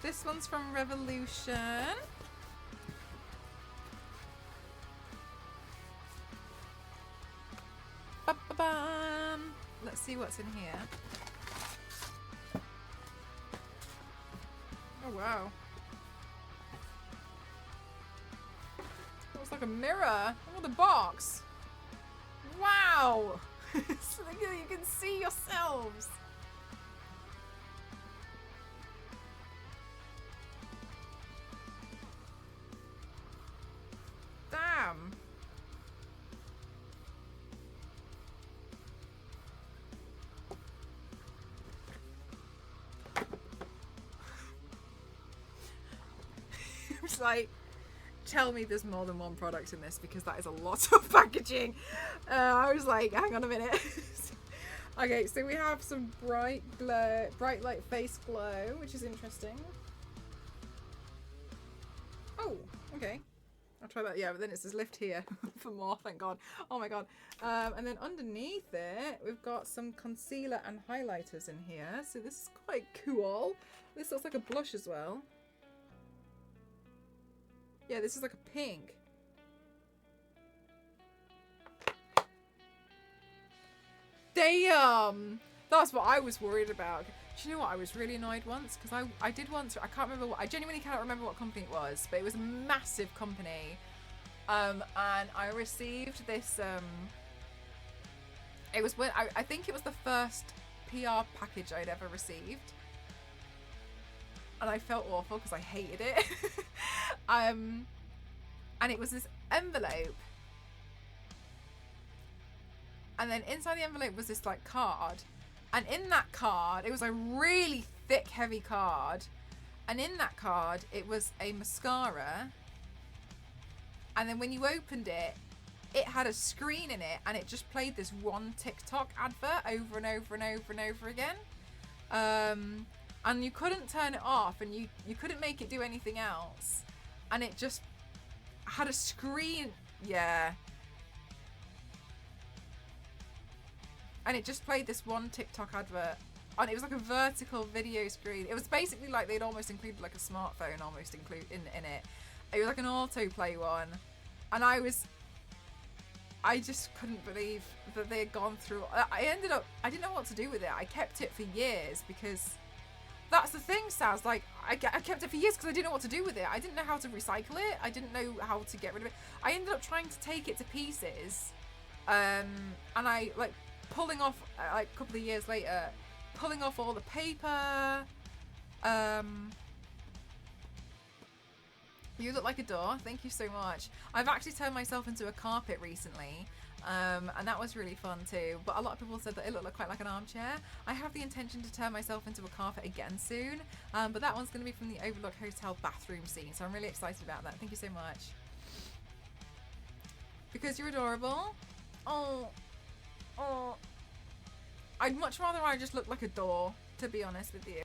This one's from Revolution. Ba-ba-bam. Let's see what's in here. Oh wow. It looks like a mirror. Oh, the box. Wow. So you can see yourselves. Damn. It's like, tell me there's more than one product in this because that is a lot of packaging. I was like, hang on a minute. Okay, so we have some bright light face glow, which is interesting. Oh, okay. I'll try that. Yeah, but then it says lift here for more, thank God. Oh my God. And then underneath it, we've got some concealer and highlighters in here. So this is quite cool. This looks like a blush as well. Yeah, this is like a pink. Damn! That's what I was worried about. Do you know what? I was really annoyed once because I did once. I can't remember what. I genuinely cannot remember what company it was, but it was a massive company. And I received this. It was when I think it was the first PR package I'd ever received, and I felt awful because I hated it. And it was this envelope, and then inside the envelope was this like card. And in that card, it was a really thick, heavy card. And in that card, it was a mascara. And then when you opened it, it had a screen in it. And it just played this one TikTok advert over and over and over and over again. And you couldn't turn it off. And you couldn't make it do anything else. And it just had a screen. Yeah. and it just played this one TikTok advert, and it was like a vertical video screen. It was basically like they'd almost included like a smartphone almost include in it. It was like an autoplay one, and I just couldn't believe that they had gone through. I didn't know what to do with it. I kept it for years because that's the thing, Saz. Like, I kept it for years because I didn't know what to do with it. I didn't know how to recycle it. I didn't know how to get rid of it. I ended up trying to take it to pieces, and I, like, pulling off, like, a couple of years later, pulling off all the paper. You look like a door. Thank you so much. I've actually turned myself into a carpet recently, and that was really fun too. But a lot of people said that it looked quite like an armchair. I have the intention to turn myself into a carpet again soon, but that one's going to be from the Overlook Hotel bathroom scene, so I'm really excited about that. Thank you so much. Because you're adorable. Oh. I'd much rather I just look like a door, to be honest with you.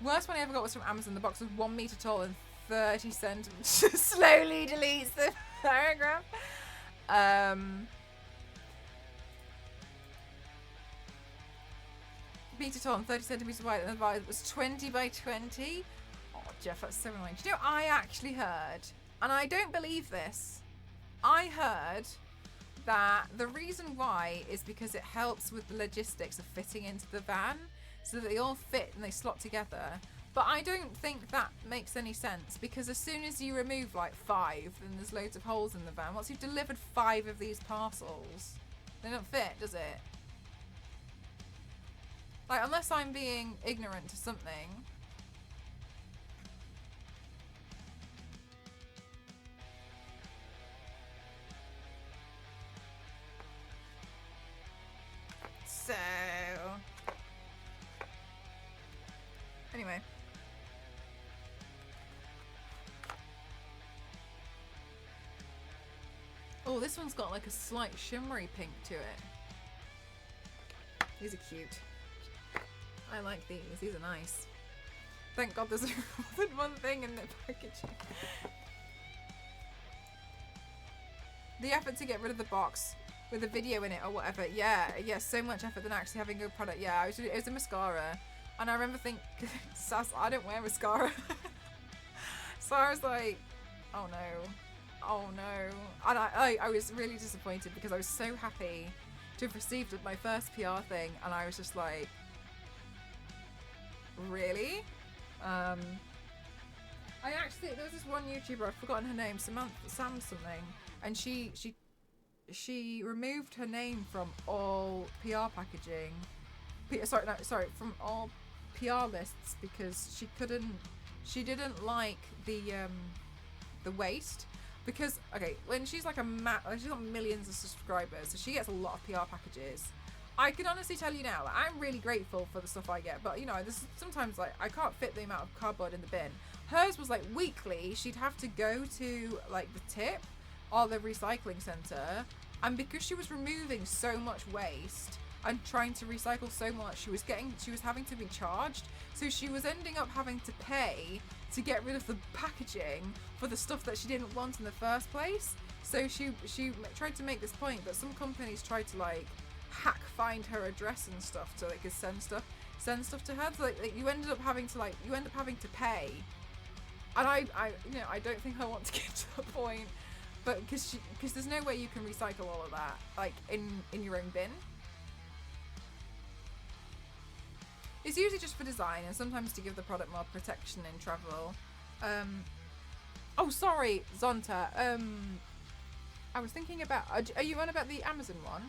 Worst one I ever got was from Amazon. The box was 1 meter tall and 30 centimeters. Slowly deletes the paragraph. Meter tall and 30 centimeters wide, and the vase was 20 by 20. Oh, Jeff, that's so annoying. Do you know, I actually heard, and I don't believe this, I heard that the reason why is because it helps with the logistics of fitting into the van, so that they all fit and they slot together. But I don't think that makes any sense, because as soon as you remove like 5, then there's loads of holes in the van. Once you've delivered 5 of these parcels, they don't fit, does it? Like, unless I'm being ignorant to something. So... anyway. Oh, this one's got like a slight shimmery pink to it. These are cute. I like these. These are nice. Thank God there's more than one thing in the packaging. The effort to get rid of the box with a video in it or whatever. Yeah, so much effort than actually having a good product. Yeah, it was a mascara. And I remember thinking, Sass, I don't wear mascara. So I was like, oh no. And I was really disappointed because I was so happy to have received my first PR thing, and I was just like, really? I actually, there was this one YouTuber, I've forgotten her name, Sam something, and she removed her name from all PR packaging. From all PR lists, because she didn't like the waste. Because, okay, when she's like she's got millions of subscribers, so she gets a lot of PR packages. I can honestly tell you now, like, I'm really grateful for the stuff I get, but you know, there's sometimes like I can't fit the amount of cardboard in the bin. Hers was like weekly, she'd have to go to like the tip or the recycling centre, and because she was removing so much waste and trying to recycle so much, she was having to be charged, so she was ending up having to pay to get rid of the packaging for the stuff that she didn't want in the first place. So she tried to make this point that some companies tried to like find her address and stuff so they could send stuff to her. So like you end up having to pay. And I don't think I want to get to the point, but because there's no way you can recycle all of that like in your own bin. It's usually just for design and sometimes to give the product more protection in travel. Oh, sorry, Zonta. I was thinking about... Are you on about the Amazon one?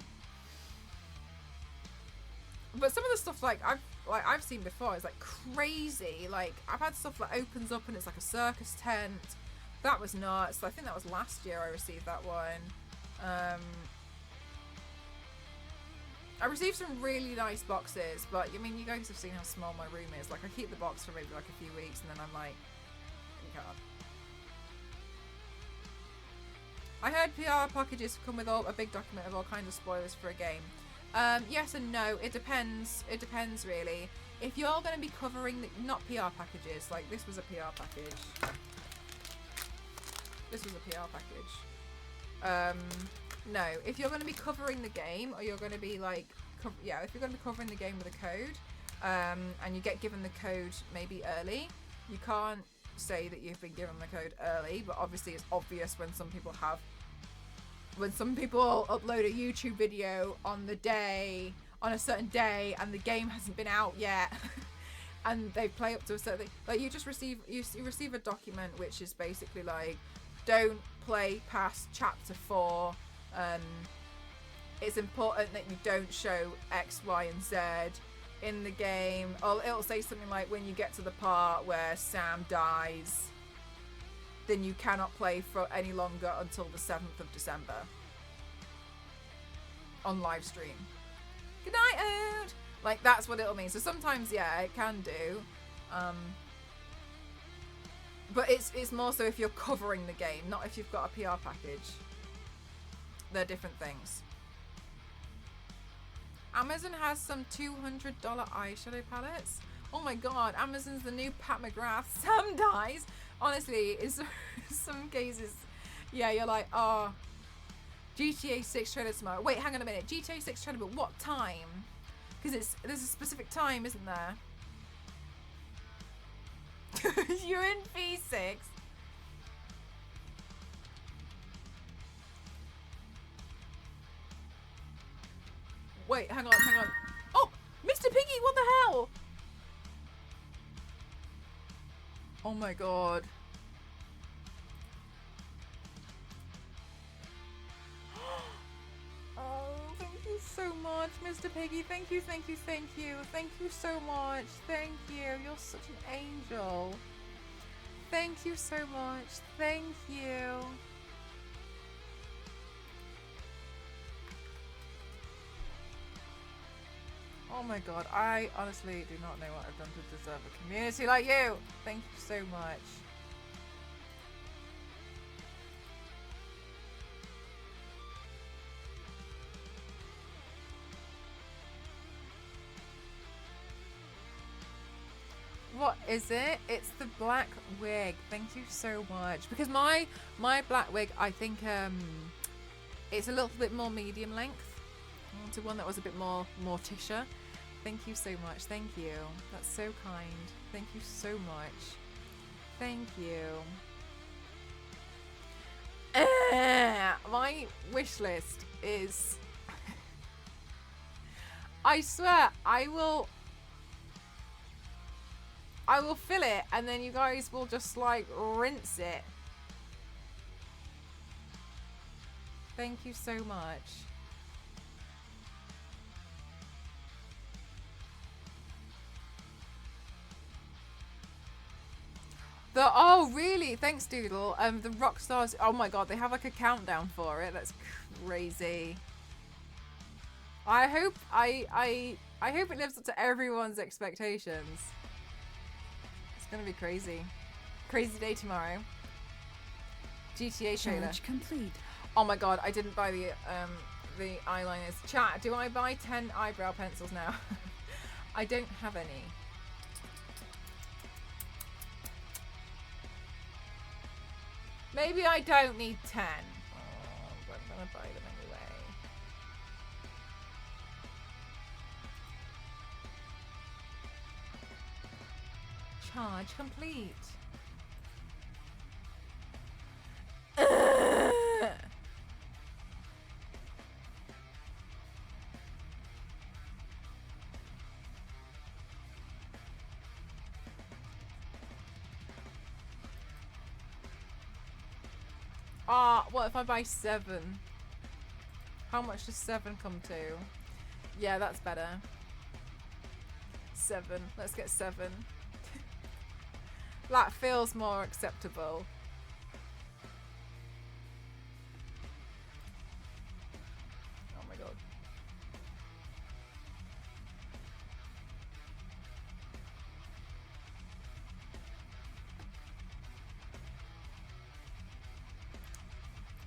But some of the stuff I've seen before is like crazy. Like, I've had stuff that opens up and it's like a circus tent. That was nuts. I think that was last year I received that one. I received some really nice boxes, but I mean, you guys have seen how small my room is. Like, I keep the box for maybe like a few weeks and then I'm like, you can't. I heard PR packages come with a big document of all kinds of spoilers for a game. Yes and no. It depends. It depends really. If you're going to be covering not PR packages, like this was a PR package. This was a PR package. No, if you're going to be covering the game, or you're going to be like, yeah, if you're going to be covering the game with a code, and you get given the code maybe early, you can't say that you've been given the code early, but obviously it's obvious when some people upload a YouTube video on a certain day, and the game hasn't been out yet, and they play up to a certain, like you receive a document which is basically like, don't play past chapter 4. It's important that you don't show X, Y, and Z in the game. Or it'll say something like, when you get to the part where Sam dies, then you cannot play for any longer until the 7th of December on live stream. Good night, Oud! Like, that's what it'll mean. So sometimes, yeah, it can do. But it's more so if you're covering the game, not if you've got a PR package. They're different things. Amazon has some $200 eyeshadow palettes. Oh my god, Amazon's the new Pat McGrath. Sam dies. Honestly, in some cases, yeah, you're like, oh, GTA 6 trailer tomorrow. Wait, hang on a minute. GTA 6 trailer, but what time? Because there's a specific time, isn't there? You're in V6. Wait, hang on. Oh, Mr. Piggy, what the hell? Oh my god. Oh, thank you so much, Mr. Piggy. Thank you. Thank you so much. Thank you. You're such an angel. Thank you so much. Thank you. Oh my god, I honestly do not know what I've done to deserve a community like you. Thank you so much. What is it? It's the black wig. Thank you so much. Because my black wig, I think it's a little bit more medium length. I wanted one that was a bit more Morticia. Thank you so much. Thank you. That's so kind. Thank you so much. Thank you. My wish list is... I swear, I will fill it, and then you guys will just like rinse it. Thank you so much. Oh really? Thanks, Doodle. The Rockstars. Oh my god, they have like a countdown for it. That's crazy. I hope it lives up to everyone's expectations. It's gonna be crazy. Crazy day tomorrow. GTA trailer. Charge complete. Oh my god, I didn't buy the eyeliners. Chat, do I buy 10 eyebrow pencils now? I don't have any. Maybe I don't need 10. Oh, but I'm gonna buy them anyway. Charge complete. What if I buy 7? How much does 7 come to? Yeah, that's better. 7. Let's get 7. That feels more acceptable. Oh my god.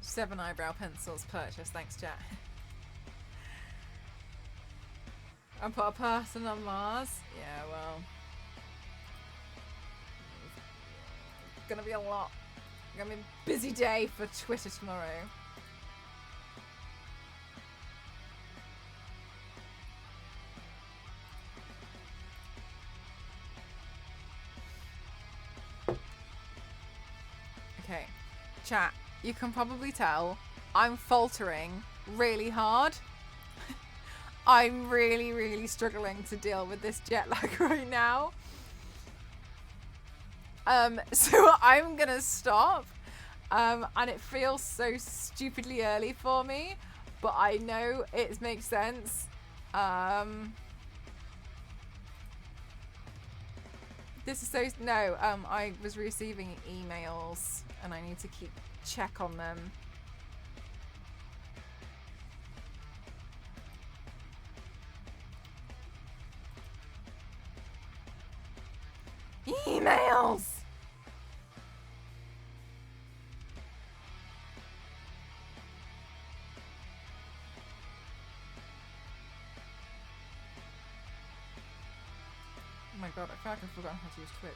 Seven eyebrow pencils purchased, thanks chat. I put a person on Mars. Yeah, well, it's gonna be a lot. Gonna be a busy day for Twitter tomorrow. Okay, chat, you can probably tell I'm faltering really hard. I'm really struggling to deal with this jet lag right now. So I'm gonna stop. And it feels so stupidly early for me, but I know it makes sense. This is so no. I was receiving emails, and I need to keep check on them. Emails. Oh my god, I feel like I've forgotten how to use Twitch.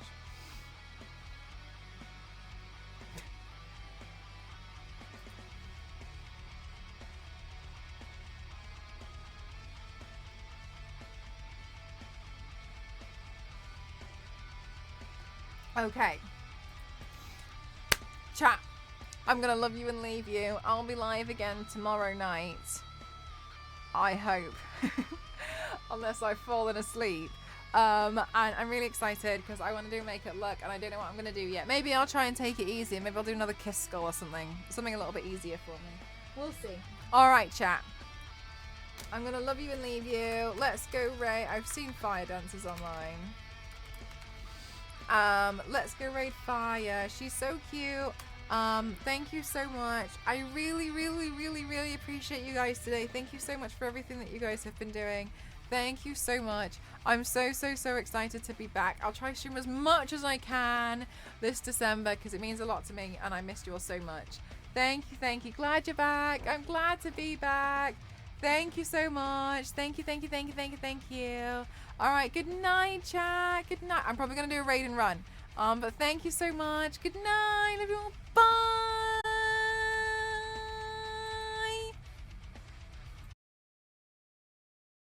Okay. Chat, I'm gonna love you and leave you. I'll be live again tomorrow night. I hope. Unless I've fallen asleep. And I'm really excited because I want to do Make It Look and I don't know what I'm going to do yet. Maybe I'll try and take it easy. Maybe I'll do another Kiss Skull or something. Something a little bit easier for me. We'll see. Alright, chat. I'm going to love you and leave you. Let's go raid. I've seen Fire Dancers online. Let's go raid Fire. She's so cute. Thank you so much. I really appreciate you guys today. Thank you so much for everything that you guys have been doing. Thank you so much. I'm so excited to be back. I'll try to stream as much as I can this December because it means a lot to me and I missed you all so much. Thank you. Glad you're back. I'm glad to be back. Thank you so much. Thank you. All right, good night, chat. Good night. I'm probably going to do a raid and run. But thank you so much. Good night, everyone. Bye.